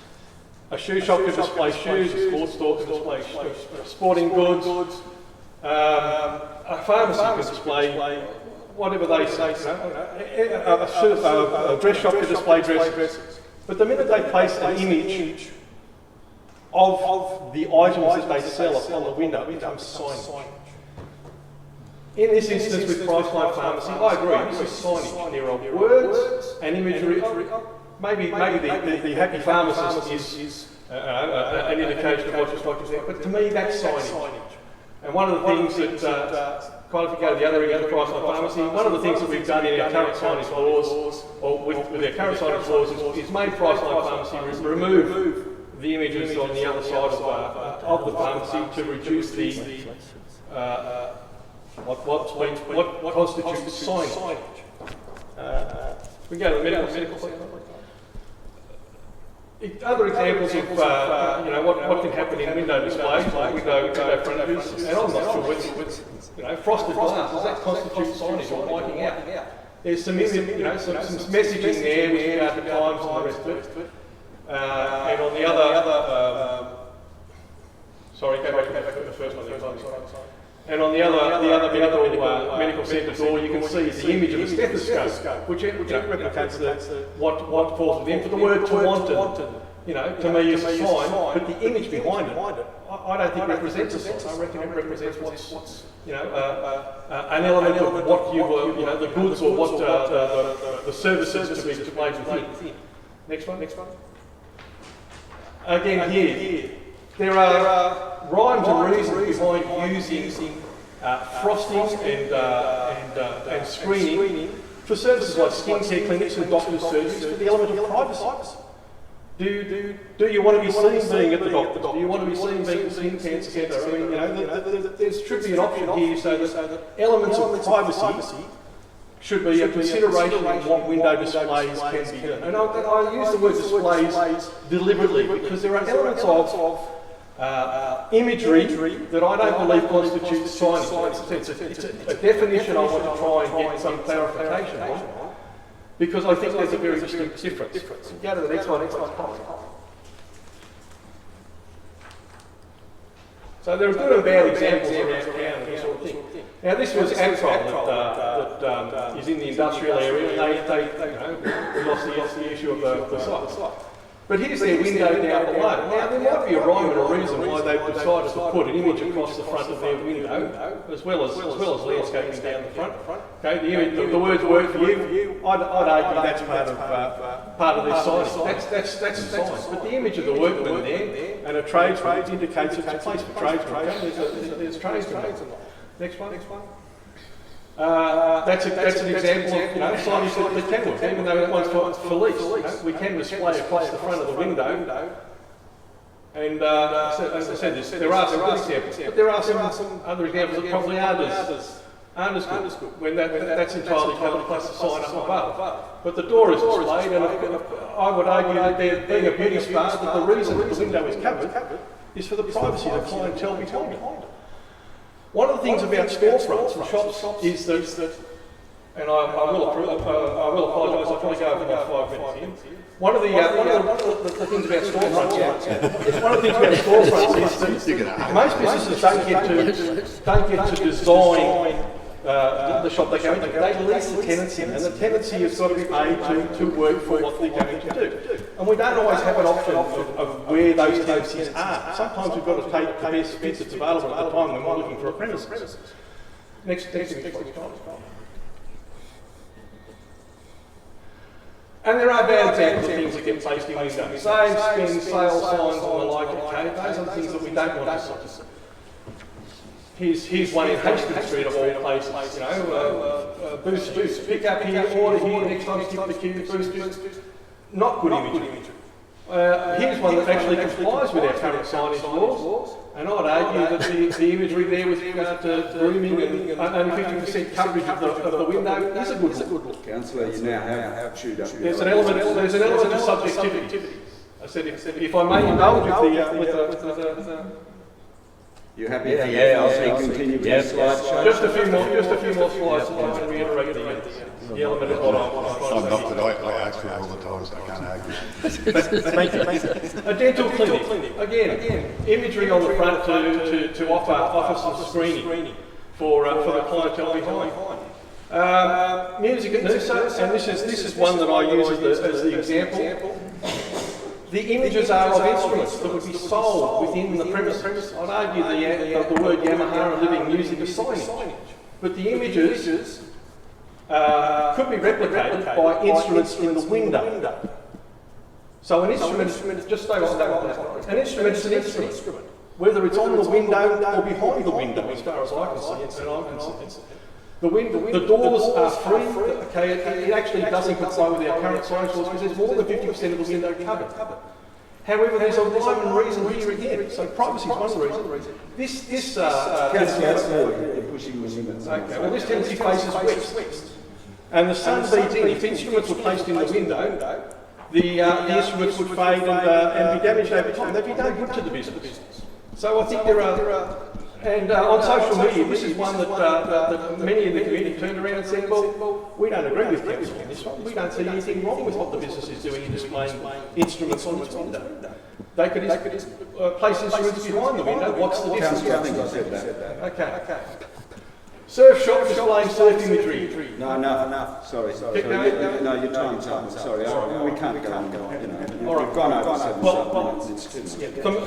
A shoe shop can display shoes, a sports store can display sporting goods, a pharmacy can display whatever they say, a dress shop can display dresses. But the minute they place an image of the items that they sell upon the window, it becomes signage. In this instance with Priceline Pharmacy, I agree, this is signage. There are words and imagery. Maybe the happy pharmacist is an indication of what you're saying, but to me that's signage. And one of the things that, if you go to the other end of the Priceline Pharmacy, one of the things that we've done in our current signage laws, or with our current signage laws, is made Priceline Pharmacy remove the images on the other side of the pharmacy to reduce the what constitutes signage. We go to the medical. Other examples of what can happen in window displays, like window frontages, and I'm not sure whether frosted glass, does that constitute signage or whiting out? There's some messaging there with regard to times and the rest of it. And on the other, sorry, go back to the first one. And on the other medical centre door, you can see the image of a stethoscope, which replicates what falls within. For the word Tewantin, to me is a sign, but the image behind it, I don't think represents a sign. I reckon it represents what's an element of what you were, the goods or what the services to be displayed within. Next one. Again, here. There are rhymes and reasons behind using frosting and screening for services like skincare clinics and doctors' surgeries for the element of privacy. Do you want to be seen being at the doctor's? Do you want to be seen being at the skin cancer centre? I mean, there should be an option here so that elements of privacy should be a consideration in what window displays can be done. And I use the word displays deliberately because there are elements of imagery that I don't believe constitutes signage. It's a definition I want to try and get some clarification on because I think there's a very distinct difference. Go to the next one. So there are good and bad examples around this sort of thing. Now this was Antron that is in the industrial area, and we lost the issue of the site. But here's their window down below. Now there might be a rhyme and a reason why they've decided to put an image across the front of their window, as well as landscaping down the front. Okay, the words work for you. I'd argue that's part of their signage. That's a sign. But the image of the workman there and a tradesman indicates it's a place for tradesmen. There's tradesmen. Next one. That's an example of signage that can work, even though that one's for lease. We can display across the front of the window. And as I said, there are some good examples, but there are some other examples that probably aren't Understood. When that's entirely covered, plus the sign up above. But the door is displayed, and I would argue that there being a beauty spa, that the reason the window is covered is for the privacy of the clientele behind it. One of the things about storefronts and shops is that, and I will apologise, I'll probably go over my 5 minutes here. One of the things about storefronts, one of the things about storefronts is that most businesses don't get to design the shop they go into. They lease the tenancy, and the tenancy has got to be paid to work for what they're going to do. And we don't always have an option of where those tenancies are. Sometimes we've got to take the best fit that's available at the time when we're looking for a premises. Next image, please. And there are bad examples of things that get placed in windows. Save, spend, sale signs and the like. Okay, those are the things that we don't want to see. Here's one in Hastings Street of all places. Boost, pick up here, order here, next time skip the queue, boost. Not good imagery. Here's one that actually complies with our current signage laws, and I'd argue that the imagery there with regard to grooming and only 50% coverage of the window is a good look. Councillor, you now have chewed up. There's an element of subjectivity. I said if I may indulge with the you happy? Yeah, I'll see. Continue with the slideshow. Just a few more slides to reiterate the element of what I'm not that I ask for all the time, so I can't argue. Thank you. A dental clinic. Again, imagery on the front to offer some screening for the clientele behind. Music at Noosa, and this is one that I use as the example. The images are of instruments that would be sold within the premises. I'd argue the word Yamaha and living music is signage. But the images could be replicated by instruments in the window. So an instrument, just stay on that. An instrument is an instrument, whether it's on the window or behind the window, as far as I can see, and I'm concerned. The doors are free. Okay, it actually doesn't comply with our current signage laws because there's more than 50% of the window covered. However, there's a rhyme and reason here again. So privacy is one reason. This tenancy faces west, and the sun beats in. If instruments were placed in the window, the instruments would fade and be damaged over time. They'd be no good to the business. So I think there are. And on social media, this is one that many in the community turned around and said, well, we don't agree with council on this one. We don't see anything wrong with what the business is doing in displaying instruments on its window. They could place instruments behind the window. What's the difference? I think I said that. Okay. Surf shop displaying surf imagery. No, enough. Sorry. No, your time's up. Sorry, we can't go on. All right, gone over 7 minutes.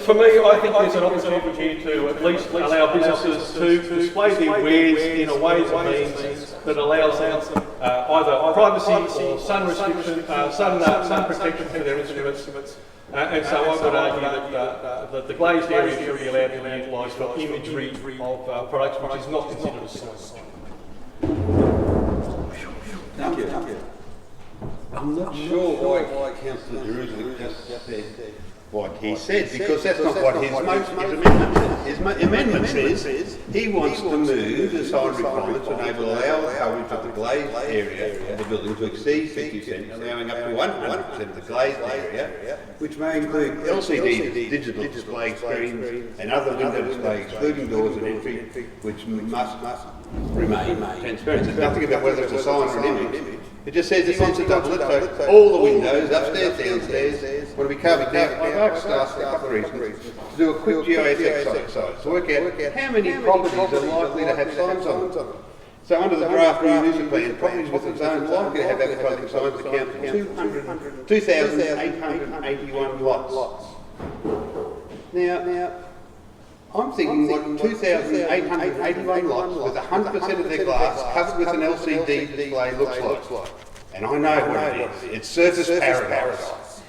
For me, I think there's an opportunity here to at least allow businesses to display their wares in a way that means that allows them either privacy or sun restriction, sun protection for their instruments. And so I would argue that the glazed area should be allowed to be utilised for imagery of products which is not considered a sign. Thank you. I'm not sure why Councillor Jerusalem just said what he said, because that's not what his amendment says. His amendment says he wants to move the sign requirement to enable coverage of the glazed area of the building to exceed 50%, allowing up to 100% of the glazed area, which may include LCD digital display screens and other window display excluding doors and entry, which must remain transparent. There's nothing about whether it's a sign or an image. It just says he wants to double it, so all the windows, upstairs, downstairs, want to be covered down. I've asked for a couple of reasons to do a quick GIS exercise to work out how many properties are likely to have signs on them. So under the draft new Noosa plan, properties with a zone likely to have advertising signs account for 2,881 lots. Now, I'm thinking what 2,881 lots with 100% of their glass covered with an LCD display looks like. And I know what it is. It's Surface Paradise.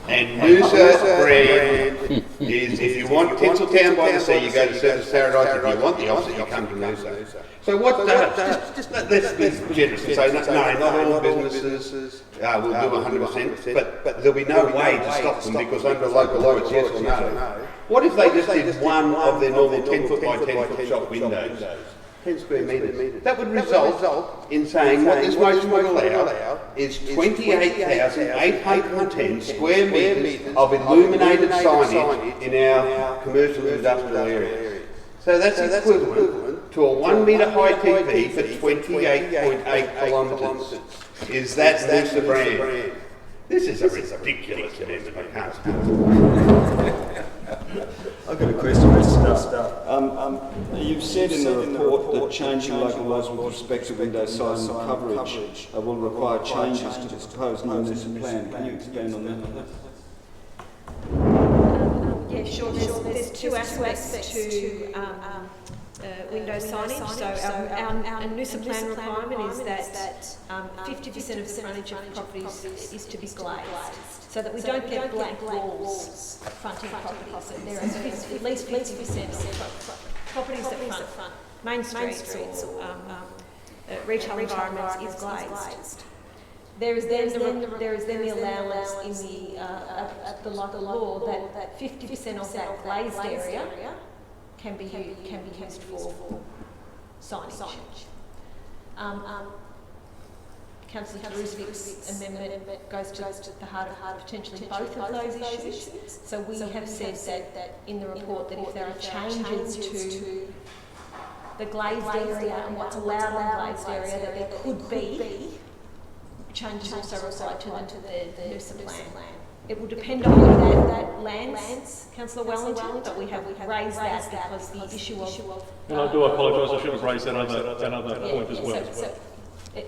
And Noosa brand is, if you want Tinseltown by the sea, you go to Surface Paradise. If you want the opposite, you come to Noosa. So what does? Just let's be generous and say, no, not all businesses will do 100%, but there'll be no way to stop them because under local law it's yes or no. What if they just did one of their normal 10-foot by 10-foot shop windows? 10 square metres. That would result in saying what this motion would allow is 28,810 square metres of illuminated signage in our commercial industrial area. So that's equivalent to a 1 metre high TV for 28.8 kilometres. Is that Noosa brand? This is a ridiculous amendment, I can't stand I've got a question, Mr. Stuff. You've said in the report that changing local laws with respect to window size and coverage will require changes to the proposed Noosa plan. Can you expand on that? Yeah, sure. There's two aspects to window signage. So our Noosa plan requirement is that 50% of the frontage of properties is to be glazed, so that we don't get black walls fronting properties. So there is at least 50% of properties that front main streets or retail environments is glazed. There is then the allowance in the local law that 50% of that glazed area can be used for signage. Councillor Rufous' amendment goes to the heart of potentially both of those issues. So we have said that in the report that if there are changes to the glazed area and what's allowed in the glazed area, that there could be changes also applied to the Noosa plan. It will depend on whether that lands, Councillor Wellington, but we have raised that because the issue of... And I do apologise, I should have raised that other point as well.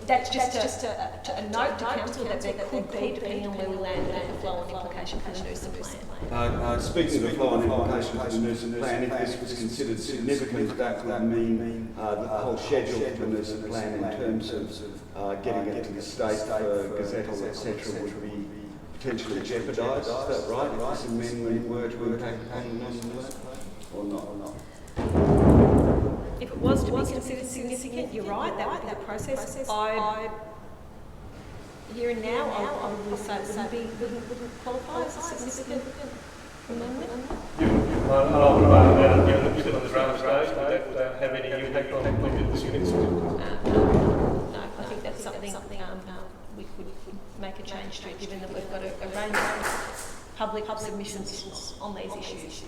That's just a note to Council that there could be, depending on where we land, a flow-on implication for the Noosa plan. Speaking of the flow-on implication for the Noosa plan, if this was considered significant, that would mean that the whole schedule for the Noosa plan in terms of getting it to the state for Gazette, etc., would be potentially jeopardised. Is that right? If this amendment were to impact upon the Noosa plan, or not? If it was to be considered significant, you're right, that would be the process. Here and now, I would say it wouldn't qualify as a significant amendment. Given that we sit on the draft stage, would that have any impact on the units? No, I think that's something we could make a change to, given that we've got a range of public submissions on these issues.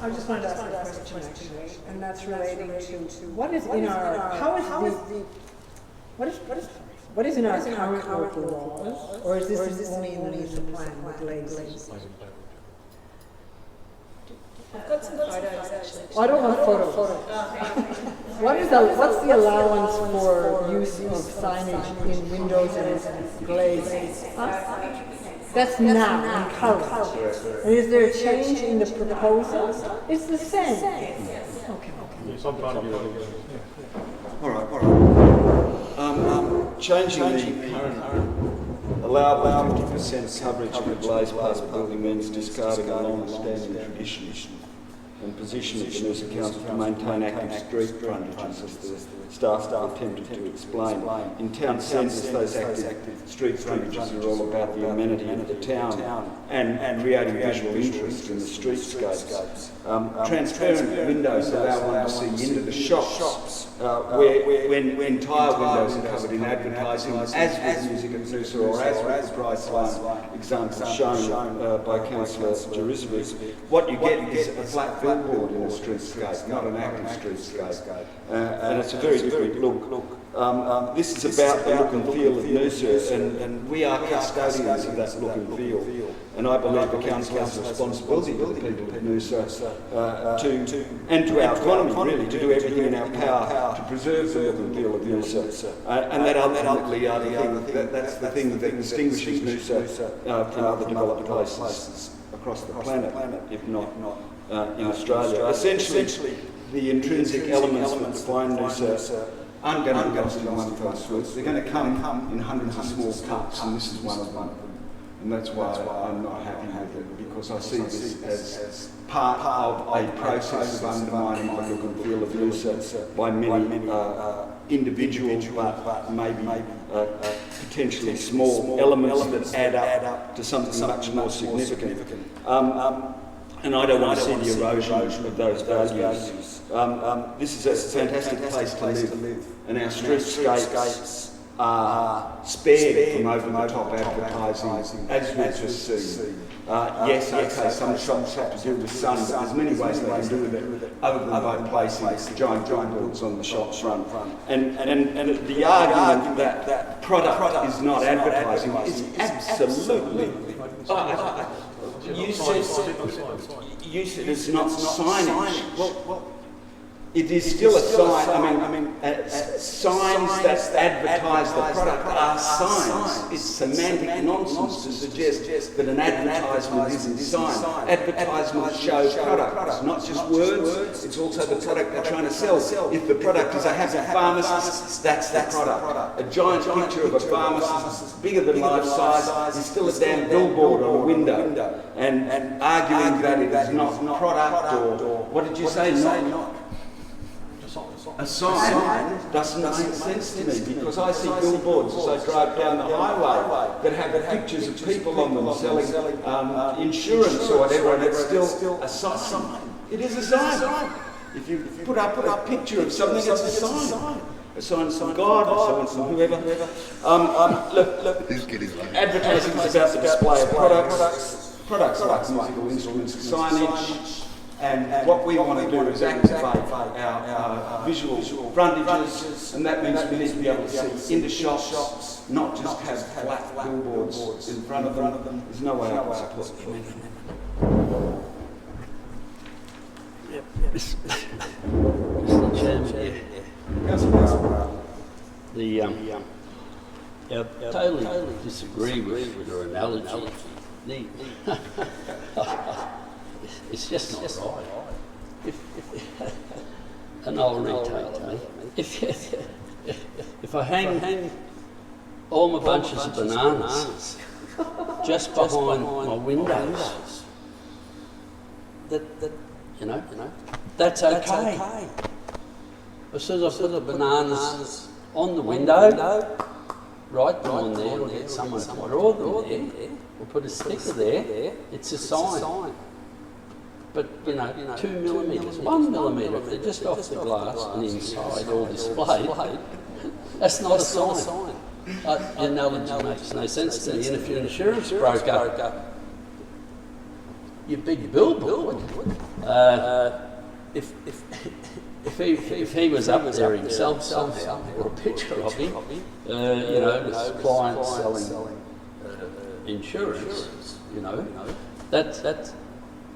I just wanted to ask a question actually, and that's relating to what is in our, what is in our current local laws, or is this only in the Noosa plan with labels? I've got some photos actually. I don't want photos. What's the allowance for use of signage in windows and glazes? That's now, in current. And is there a change in the proposal? It's the same. Okay. All right. Changing the current allowable 50% coverage of the glazed part of the building means discarding a long-standing tradition and position of the Noosa Council to maintain active street frontages, as the staff attempted to explain. In town centres, those active street frontages are all about the amenity of the town and creating visual interest in the streetscapes. Transparent windows allow one to see into the shops, when entire windows are covered in advertising, as with music at Noosa or as with the Priceline example shown by Councillor Jerizovic. What you get is a flat billboard in a streetscape, not an active streetscape. And it's a very different look. This is about the look and feel of Noosa, and we are custodians of that look and feel. And I believe the Council has a responsibility to the people of Noosa and to our economy, really, to do everything in our power to preserve the look and feel of Noosa. And that ultimately that's the thing that distinguishes Noosa from other developed places across the planet, if not in Australia. Essentially, the intrinsic elements that define Noosa aren't going to be lost in one fell swoop. They're going to come in hundreds of small cuts, and this is one of them. And that's why I'm not happy with it, because I see this as part of a process of undermining the look and feel of Noosa by many individual, but maybe potentially small elements that add up to something much more significant. And I don't want to see the erosion of those values This is a fantastic place to live, and our streetscapes are spared from over-the-top advertising, as we've just seen. Yes, okay, some shops have to do with sun, but there's many ways they can do with it, other than by placing giant billboards on the shop front. And the argument that product is not advertising is absolutely... You said it's not signage. Well, it is still a sign. Signs that advertise the product are signs. It's semantic nonsense to suggest that an advertisement isn't sign. Advertisements show product. It's not just words, it's also the product they're trying to sell. If the product is a happy pharmacist, that's the product. A giant picture of a pharmacist, bigger than life size, is still a damn billboard on a window. And arguing that it is not product, or what did you say? Not a sign doesn't make sense to me, because I see billboards as I drive down the highway that have pictures of people on them selling insurance or whatever, and it's still a sign. It is a sign. If you put up a picture of something, it's a sign. A sign from God, a sign from whoever. Look, advertising is about the display of products like musical instruments, signage. And what we want to do is activate our visual frontages, and that means we need to be able to see into shops, not just have flat billboards in front of them. There's no way I can support it. Mr. Chairman, I totally disagree with your analogy. It's just not right. And I'll retell me. If I hang all my bunches of bananas just behind my windows, that's okay. As soon as I put the bananas on the window, write them on there, or get someone to draw them there, or put a sticker there, it's a sign. But, 2 millimetres, 1 millimetre, if they're just off the glass and inside all displayed, that's not a sign. Your analogy makes no sense to me. And if your insurance broker, your big billboard, if he was up there himself somehow, or a picture of him, with clients selling insurance,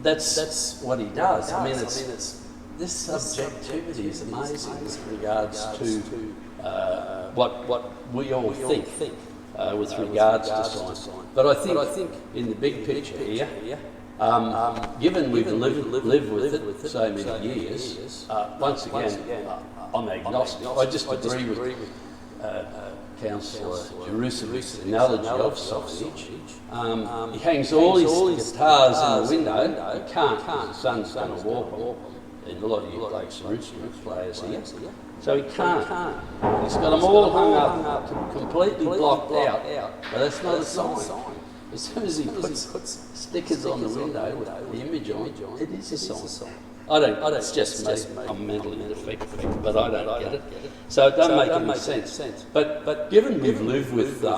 that's what he does. I mean, this subjectivity is amazing with regards to what we all think with regards to science. But I think in the big picture here, given we've lived with it so many years, once again, I'm agnostic. I just agree with Councillor Jerusalem's analogy of sausage. He hangs all his guitars in the window. He can't, because the sun's going to warp them. And a lot of you play some instrument players here. So he can't. He's got them all hung up, completely blocked out. But that's not a sign. As soon as he puts stickers on the window with the image on, it is a sign. It's just me. I'm mentally defective, but I don't get it. So it doesn't make any sense. But given we've lived with the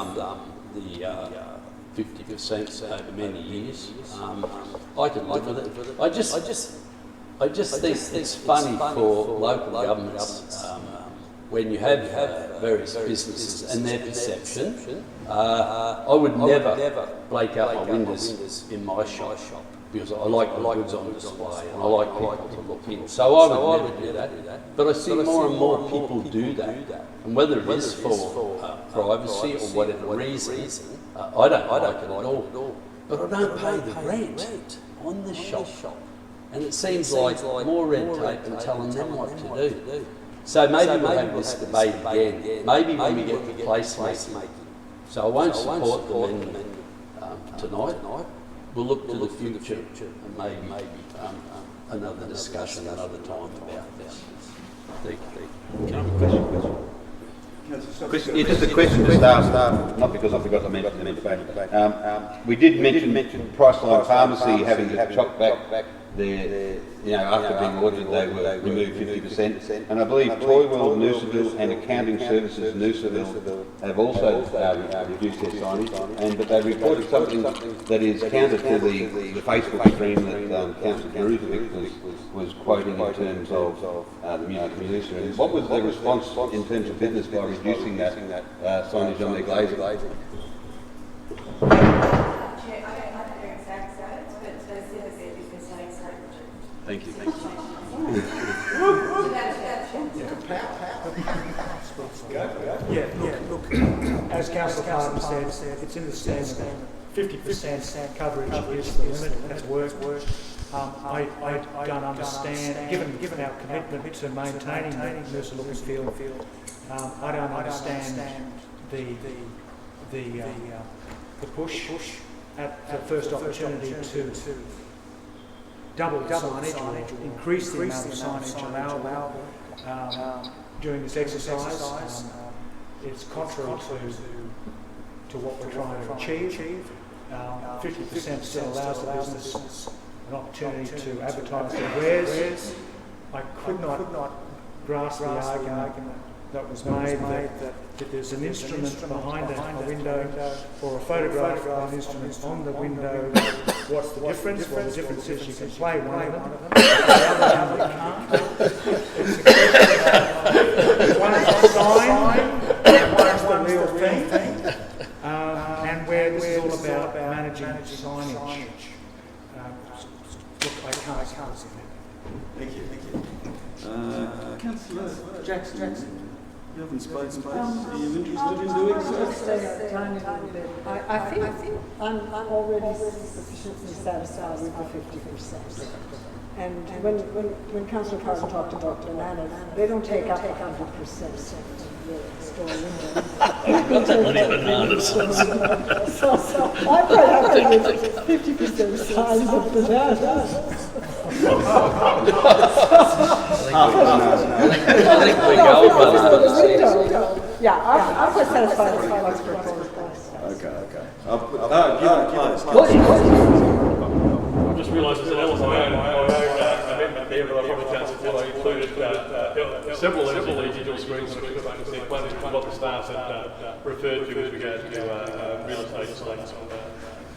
50% over many years, I can live with it. I just think it's funny for local governments when you have various businesses and their perception. I would never break up my windows in my shop, because I like the goods on display and I like people to look in. So I would never do that. But I see more and more people do that. And whether it is for privacy or whatever reason, I don't like it at all. But I don't pay the rent on the shop. And it seems like more red tape than telling them what to do. So maybe we'll have this debate again. Maybe when we get to placemaking. So I won't support the amendment tonight. We'll look to the future and maybe another discussion another time about this. Can I have a question? Yeah, just a question to staff, not because I forgot to mention the debate. We did mention Priceline Pharmacy having to chop back after being audited, they were removed 50%. And I believe Toywell, Noosaville and Accounting Services Noosaville have also reduced their signage, but they reported something that is counter to the Facebook stream that Councillor Rufous was quoting in terms of the music producer. And what was the response in terms of business by reducing that signage on their glazing? Thank you. Look, as Councillor Carter said, it's in the standard. 50% coverage is the limit. That's work. I don't understand, given our commitment to maintaining the Noosa look and feel, I don't understand the push at the first opportunity to double the signage or increase the amount of signage allowable during this exercise. It's contrary to what we're trying to achieve. 50% still allows the business an opportunity to advertise their wares. I could not grasp the argument that was made that there's an instrument behind a window or a photograph of an instrument on the window. What's the difference? Well, the difference is you can play one of them, the other hand you can't. It's a question of one is a sign, and one is the real thing, and where this is all about managing signage. Look, I can't see that. Thank you. Councillor Jackson. You haven't spoken. Are you interested in doing so? Stay a tiny little bit. I think I'm already sufficiently satisfied with the 50%. And when Councillor Carter talked about bananas, they don't take up 100% of the store window. So I'm quite happy with 50% size of bananas. Yeah, I'm quite satisfied with what's proposed. Okay. I'll put I just realised that that was my own amendment there, but I probably can't support. I included several digital screens, which I said one is what the staff had referred to with regard to real estate sites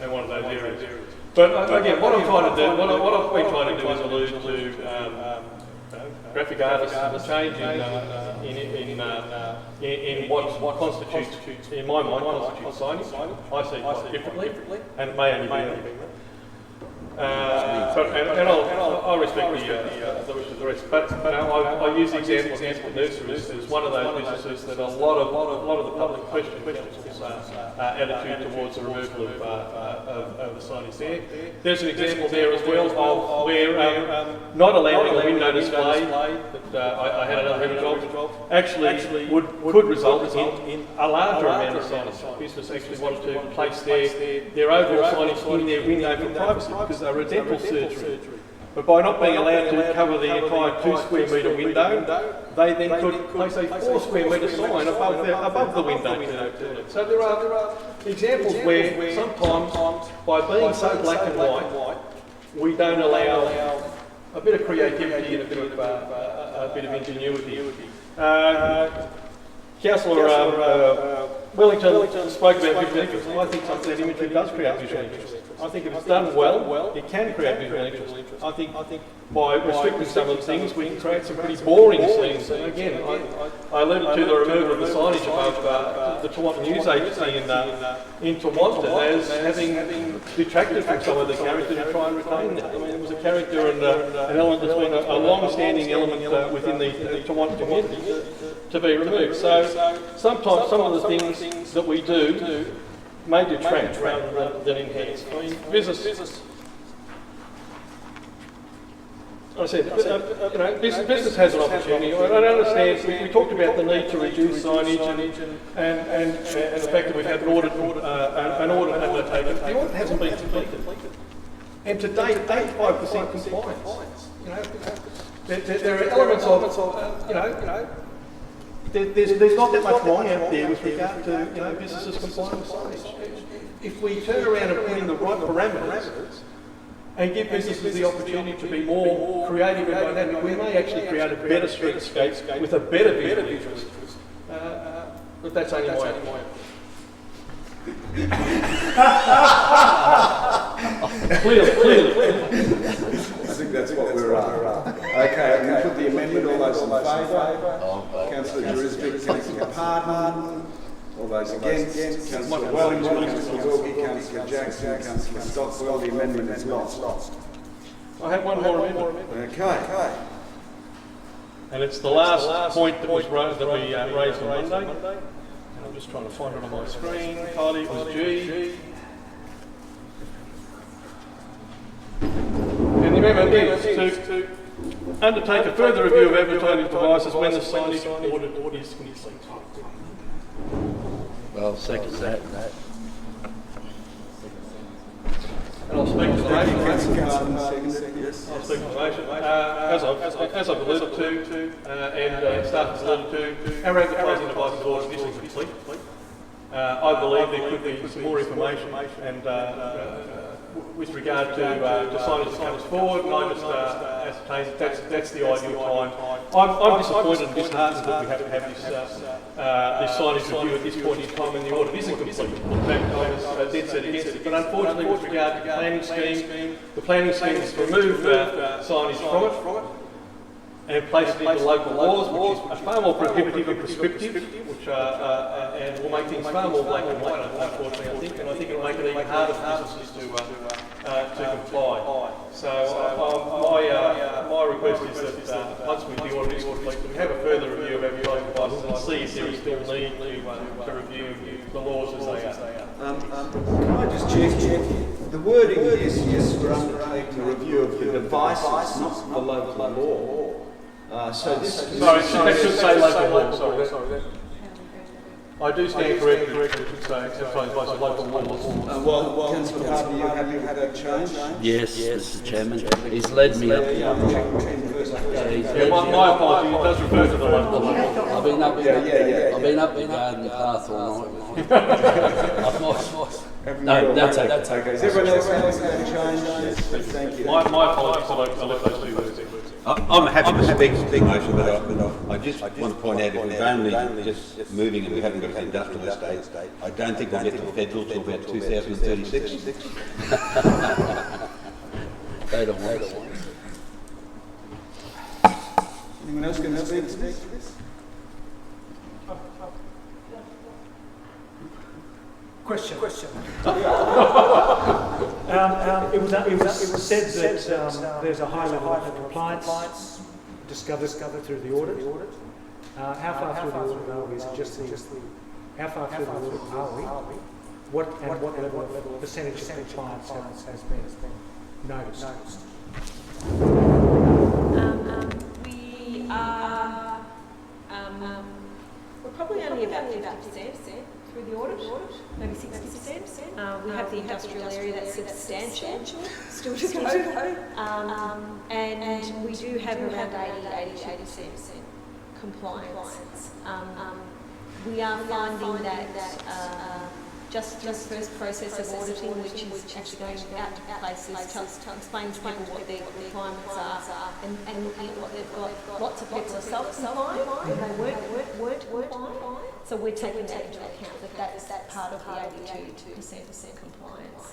and one of those areas. But again, what I'm trying to do, what I've been trying to do is allude to graphic artists and the change in what constitutes, in my mind, constitutes signage. I see it quite differently, and it may only be I'll respect the rest. But I use the example of Noosa as one of those businesses that a lot of the public question attitude towards the removal of the signage there. There's an example there as well of where not allowing a window display that I had another image of actually could result in a larger amount of signage. The business actually wanted to place their overall signage in their window for privacy because they were a dental surgery. But by not being allowed to cover the entire 2 square metre window, they then could place a 4 square metre sign above the window. So there are examples where sometimes, by being so black and white, we don't allow a bit of creativity and a bit of ingenuity. Councillor Wellington spoke about visual interest. I think some of that imagery does create visual interest. I think if it's done well, it can create visual interest. I think by restricting some of the things, we can create some pretty boring scenes. And again, I alluded to the removal of the signage above the Tewantin News Agency in Tewantin as having detracted from some of the characters to try and retain that. I mean, it was a character and an element that's been a long-standing element within the Tewantin community to be removed. So sometimes some of the things that we do may detract rather than enhance. I mean, business. I said, business has an opportunity. I don't understand. We talked about the need to reduce signage and the fact that we've had an audit undertaken. The audit hasn't been completed, and to date, 85% compliance. There are elements of there's not that much wrong out there with regard to businesses complying with signage. If we turn around and put in the right parameters, and give businesses the opportunity to be more creative and dynamic, we may actually create a better streetscape with a better visual interest. But that's only my opinion. Clearly. I think that's what we're after. Okay, I'm going to put the amendment. All those in favour? Councillor Jurisdic, Councillor Pardon. All those against? Councillor Wellington, Councillor Wilkie, Councillor Jackson, Councillor Stockwell. The amendment is lost. I have one more amendment. Okay. And it's the last point that we raised on Monday. And I'm just trying to find it on my screen. Tidy, it was G. And the amendment is to undertake a further review of advertising devices when the signage audit is complete. Well, second that. And I'll speak to the motion. I'll speak to the motion. As I've alluded to, and staff has alluded to, our advertising devices audit is complete. I believe there could be some more information and with regard to signage that comes forward, and I just ascertain that's the ideal time. I'm disappointed and disheartened that we have to have this signage review at this point in time, and the audit isn't complete. The dead set against it. But unfortunately, with regard to the planning scheme has removed signage from it and placed it into local laws, which is far more prohibitive and prescriptive, which and will make things far more black and white, unfortunately, I think, and I think it will make it even harder for businesses to comply. So my request is that once we do audit is complete, we have a further review of advertising devices and see if there is still need to review the laws as they are. Can I just check? The wording is yes, we're undertaking a review of the devices, not the local law. So this. Sorry, that should say local law. Sorry. I do stand corrected. It should say advertising devices local laws. Well, Councillor Harvey, are you happy with that change? Yes, Mr. Chairman. He's led me up. My apologies. It does refer to the local law. I've been up the garden path all night. No, that's okay. Is everyone else happy with that change? Yes, thank you. My apologies. I left those two words. I'm happy to speak to the motion, but I just want to point out if we're only just moving and we haven't got the industrial estate, I don't think we'll get to the federal till about 2036. They don't want it. Anyone else going to speak to this? Question. It was said that there's a high level of compliance discovered through the audit. How far through the audit are we? Is it just the how far through the audit are we? What level of percentage of compliance has been noticed? We are we're probably only about 50% through the audit, maybe 60%. We have the industrial area that's substantial, still to go. And we do have around 80% compliance. We are finding that just through the first process of auditing, which is actually going out to places to explain to people what their requirements are and looking at what they've got. Lots of people are self-compliant and they weren't compliant. So we're taking that into account, that's part of the 82% compliance.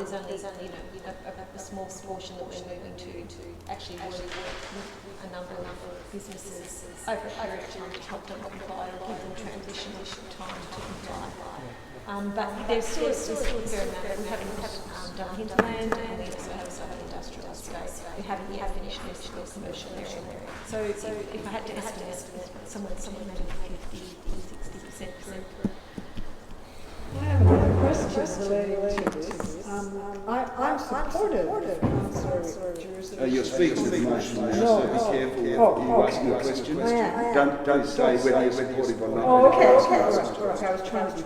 There's only a small portion that we're moving to actually work with a number of businesses over a period of time to help them comply or give them transition time to comply. But there's still a fair amount. We haven't done hinterland, and we also have some industrial space. We haven't yet finished this commercial area. So if I had to estimate, somewhere maybe 50-60%. I have another question relating to this. I'm supportive of Councillor Jerusalem. You're speaking to the motion, so be careful. You ask your question. Don't say whether you're supportive or not. Okay. I was trying to.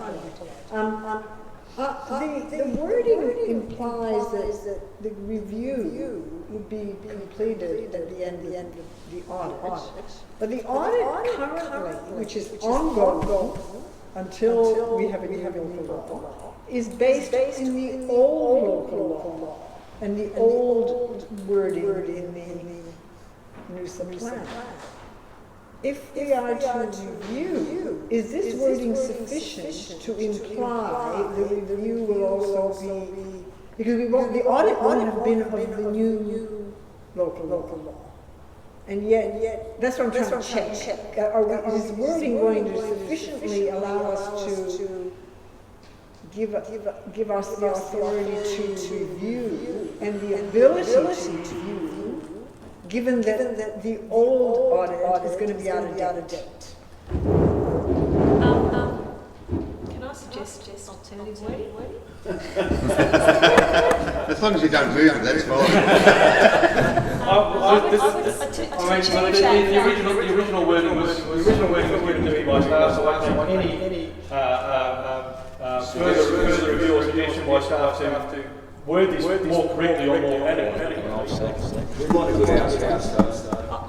The wording implies that the review would be completed at the end of the audit. But the audit currently, which is ongoing until we have a new local law, is based in the old local law. and the old wording in the Noosa plan. If we are to review, is this wording sufficient to imply the review will also be, because the audit won't have been of the new local law. And yet, that's what I'm trying to check. Is wording going to sufficiently allow us to give us the authority to review and the ability to review, given that the old audit is going to be out of date? Can I suggest alternative wording? As long as you don't move it, that's fine. The original wording was given to me by staff, so I think any further review or suggestion by staff to word this more correctly or more adequately.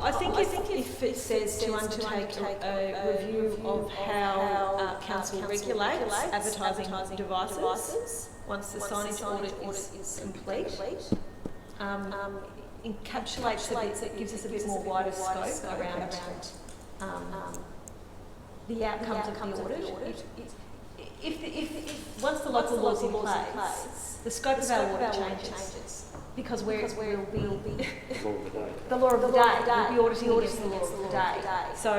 I think if it says to undertake a review of how council regulates advertising devices once the signage audit is complete, encapsulates the bits that gives us a bit more wider scope around the outcomes of the audit. If once the local law's in place, the scope of our audit changes. Because we'll be the law of the day. We'll be auditing against the law of the day. So I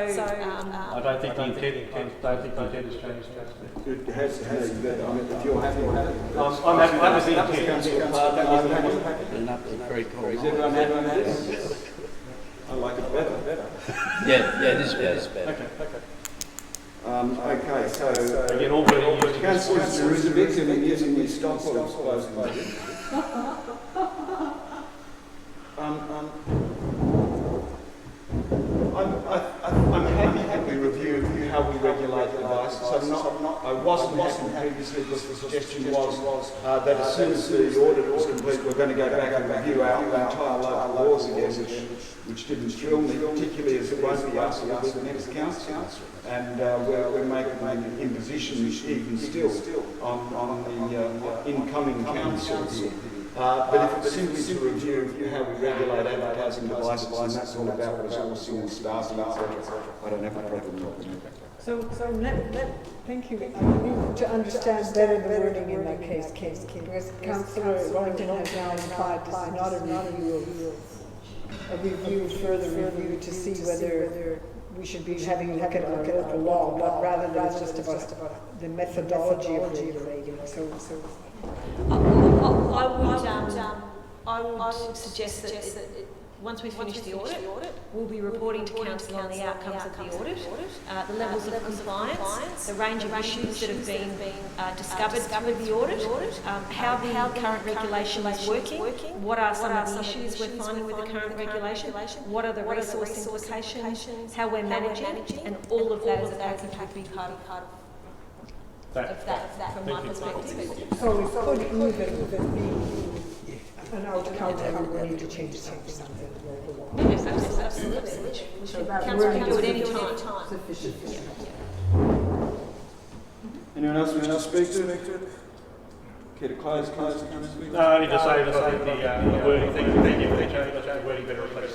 don't think the intent has changed. It has, if you're happy with it. I'm happy. That was the intent. Very cool. Is everyone happy with that? I like it better. Yeah, it is better. Okay, so again, all being used. Councillor Noosa and using the stock closing. I'm happy that we review how we regulate devices. I wasn't happy previously because the suggestion was that as soon as the audit was complete, we're going to go back and review our entire local laws again, which didn't thrill me, particularly as it won't be us, it'll be the next council. And we're making an imposition even still on the incoming council here. But if it's simply to review how we regulate advertising devices, and that's all about resourcing and staffing, etc., I don't have a problem with that. So thank you. I need to understand better the wording in that case, because Councillor Wellington has now implied this is not a further review to see whether we should be having a look at our local law, but rather than it's just about the methodology of regulating. So I would suggest that once we finish the audit, we'll be reporting to council on the outcomes of the audit, the levels of compliance, the range of issues that have been discovered through the audit, how the current regulation is working, what are some of the issues we're finding with the current regulation, what are the resource implications, how we're managing, and all of that as a package would be part of that from my perspective. So it could even be an outcome that we need to change something. Yes, absolutely. Council can do it any time. Sufficient. Anyone else wish to speak to it? Care to close? No, I need to say that I think the wording, thank you for the change, I think the wording better reflects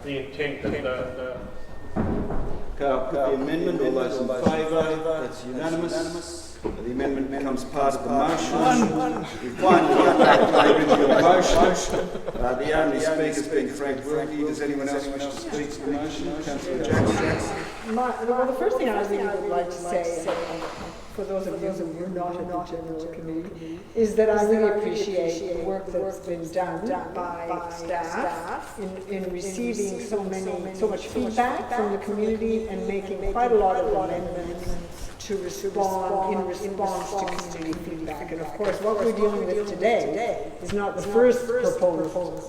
the intent that the... Okay, I'll put the amendment. All those in favour? That's unanimous. The amendment becomes part of the motion. We finally got back to the original motion. The only speaker's been Frank Wilkie. Does anyone else wish to speak to the motion? Councillor Jackson. Well, the first thing I really would like to say, for those of you who were not in the General Committee, is that I really appreciate the work that's been done by staff in receiving so much feedback from the community and making quite a lot of amendments to respond in response to community feedback. And of course, what we're dealing with today is not the first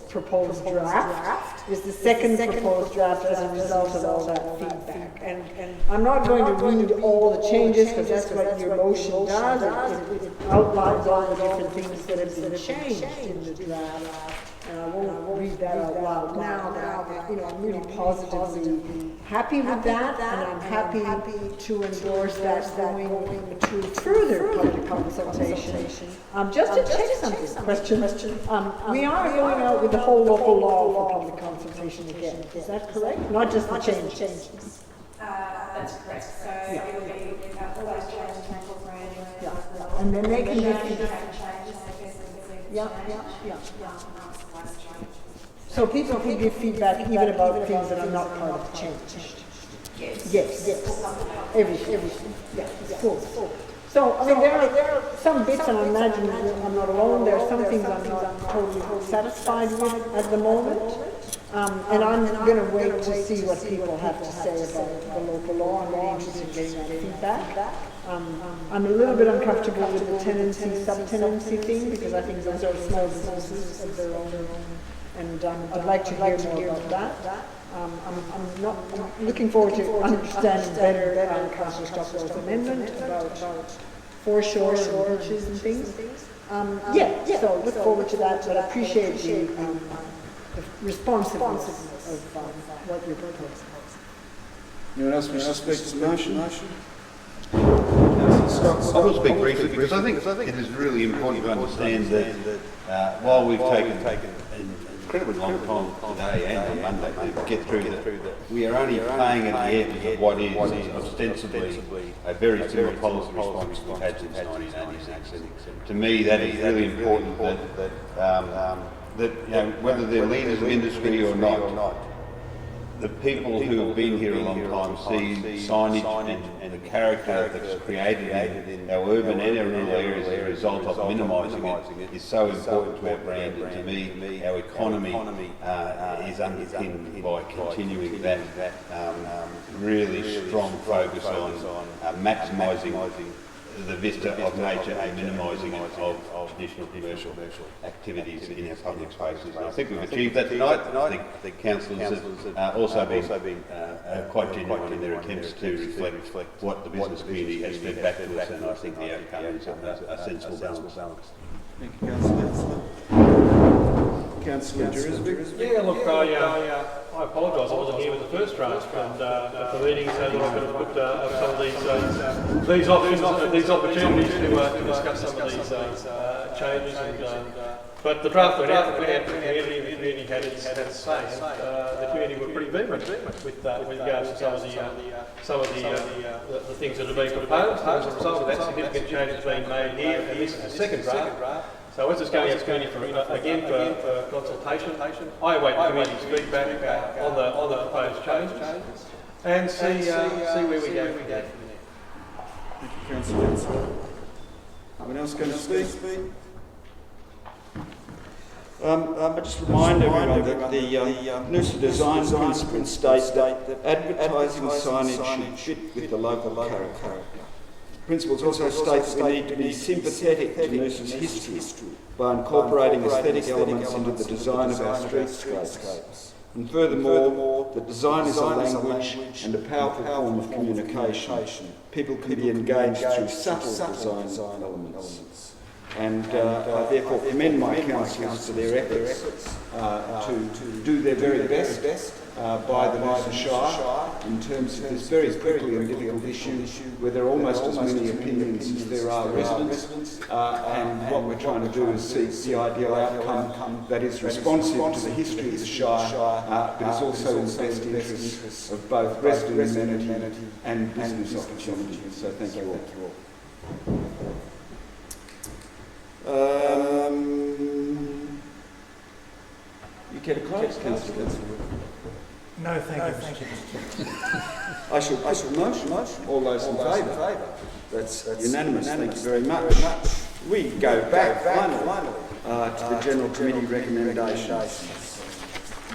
proposed draft, is the second proposed draft as a result of all that feedback. And I'm not going to read all the changes, because that's what your motion does. It outlines all the different things that have been changed in the draft. And I won't read that out loud now, but I'm really positively happy with that, and I'm happy to endorse that going to further public consultation. Just to check something, question. We are going out with the whole local law for public consultation again. Is that correct? Not just the changes. That's correct. So it will be all those changes incorporated. Yeah. And then they can get feedback. Yeah. So people can give feedback even about things that are not part of the change. Yes. Everything. Yeah, full. So, I mean, there are some bits, and I imagine I'm not alone, there are some things I'm not totally satisfied with at the moment. And I'm going to wait to see what people have to say about the local law. I'm really interested in getting that feedback. I'm a little bit uncomfortable with the tenancy, subtenancy thing, because I think those are small businesses of their own. And I'd like to hear more about that. I'm looking forward to understanding better Councillor Stockwell's amendment about foreshore and beaches and things. So look forward to that, but I appreciate the responsiveness of what you're proposing. Anyone else wish to speak to the motion? I will speak briefly because I think it is really important to understand that while we've taken an incredibly long time today and on Monday to get through that, we are only playing at the edge of what is ostensibly a very similar policy response we've had since 1986. And to me, that is really important that you know, whether they're leaders of industry or not, the people who have been here a long time see signage and the character that's created in our urban and our rural areas as a result of minimising it is so important to our brand, and to me our economy is underpinned by continuing that really strong focus on maximising the vista of nature and minimising of traditional commercial activities in our public spaces. And I think we've achieved that tonight. I think the councillors have also been quite genuine in their attempts to reflect what the business community has fed back to us, and I think the outcome is a sensible balance. Thank you, Councillor. Councillor Jerizovic? Yeah, look, I apologise, I wasn't here with the first draft and at the meeting, so that I could have put some of these options, these opportunities to discuss some of these changes. But the draft went out to the community had its say. The community were pretty vehement with regards to some of the things that have been proposed. As a result of that, significant changes being made here, and this is the second draft. So as it's going out to community for consultation, I await the community's feedback on the proposed changes and see where we go from there. Thank you, Councillor. Anyone else going to speak? I just remind everyone that the Noosa design principles state that advertising signage should fit with the local character. Principles also state that we need to be sympathetic to Noosa's history by incorporating aesthetic elements into the design of our streetscapes. And furthermore, that design is a language and a powerful form of communication. People can be engaged through subtle design elements. And I therefore commend my councillors for their efforts to do their very best by the Noosa Shire in terms of this very prickly and difficult issue where there are almost as many opinions as there are residents, and what we're trying to do is seek the ideal outcome that is responsive to the history of the Shire, but is also in the best interests of both resident amenity and business opportunities. So thank you all. You care to close, Councillor? No, thank you. I shall motion. All those in favour? That's unanimous. Thank you very much. We go back finally to the General Committee recommendations.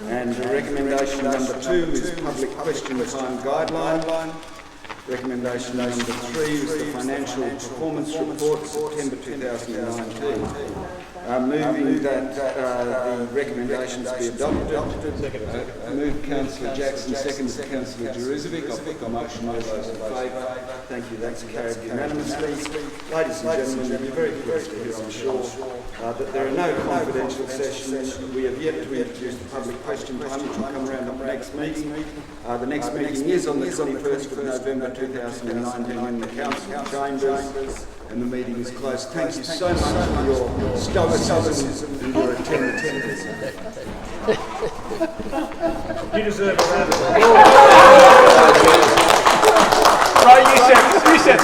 And recommendation number 2 is Public Question Time Guideline. Recommendation number 3 is the Financial Performance Report, September 2019. Moving that the recommendations be adopted. Moved Councillor Jackson, seconded Councillor Jerizovic. I'll put the motion. All those in favour? Thank you. That's carried unanimously. Ladies and gentlemen, you'll be very pleased to hear, I'm sure, that there are no confidential sessions. We have yet to introduce the public question time, which will come around at the next meeting. The next meeting is on the 21st of November 2019 in the Council Chambers, and the meeting is closed. Thank you so much for your stoicism and your attendance. You deserve a round of applause. Right, you said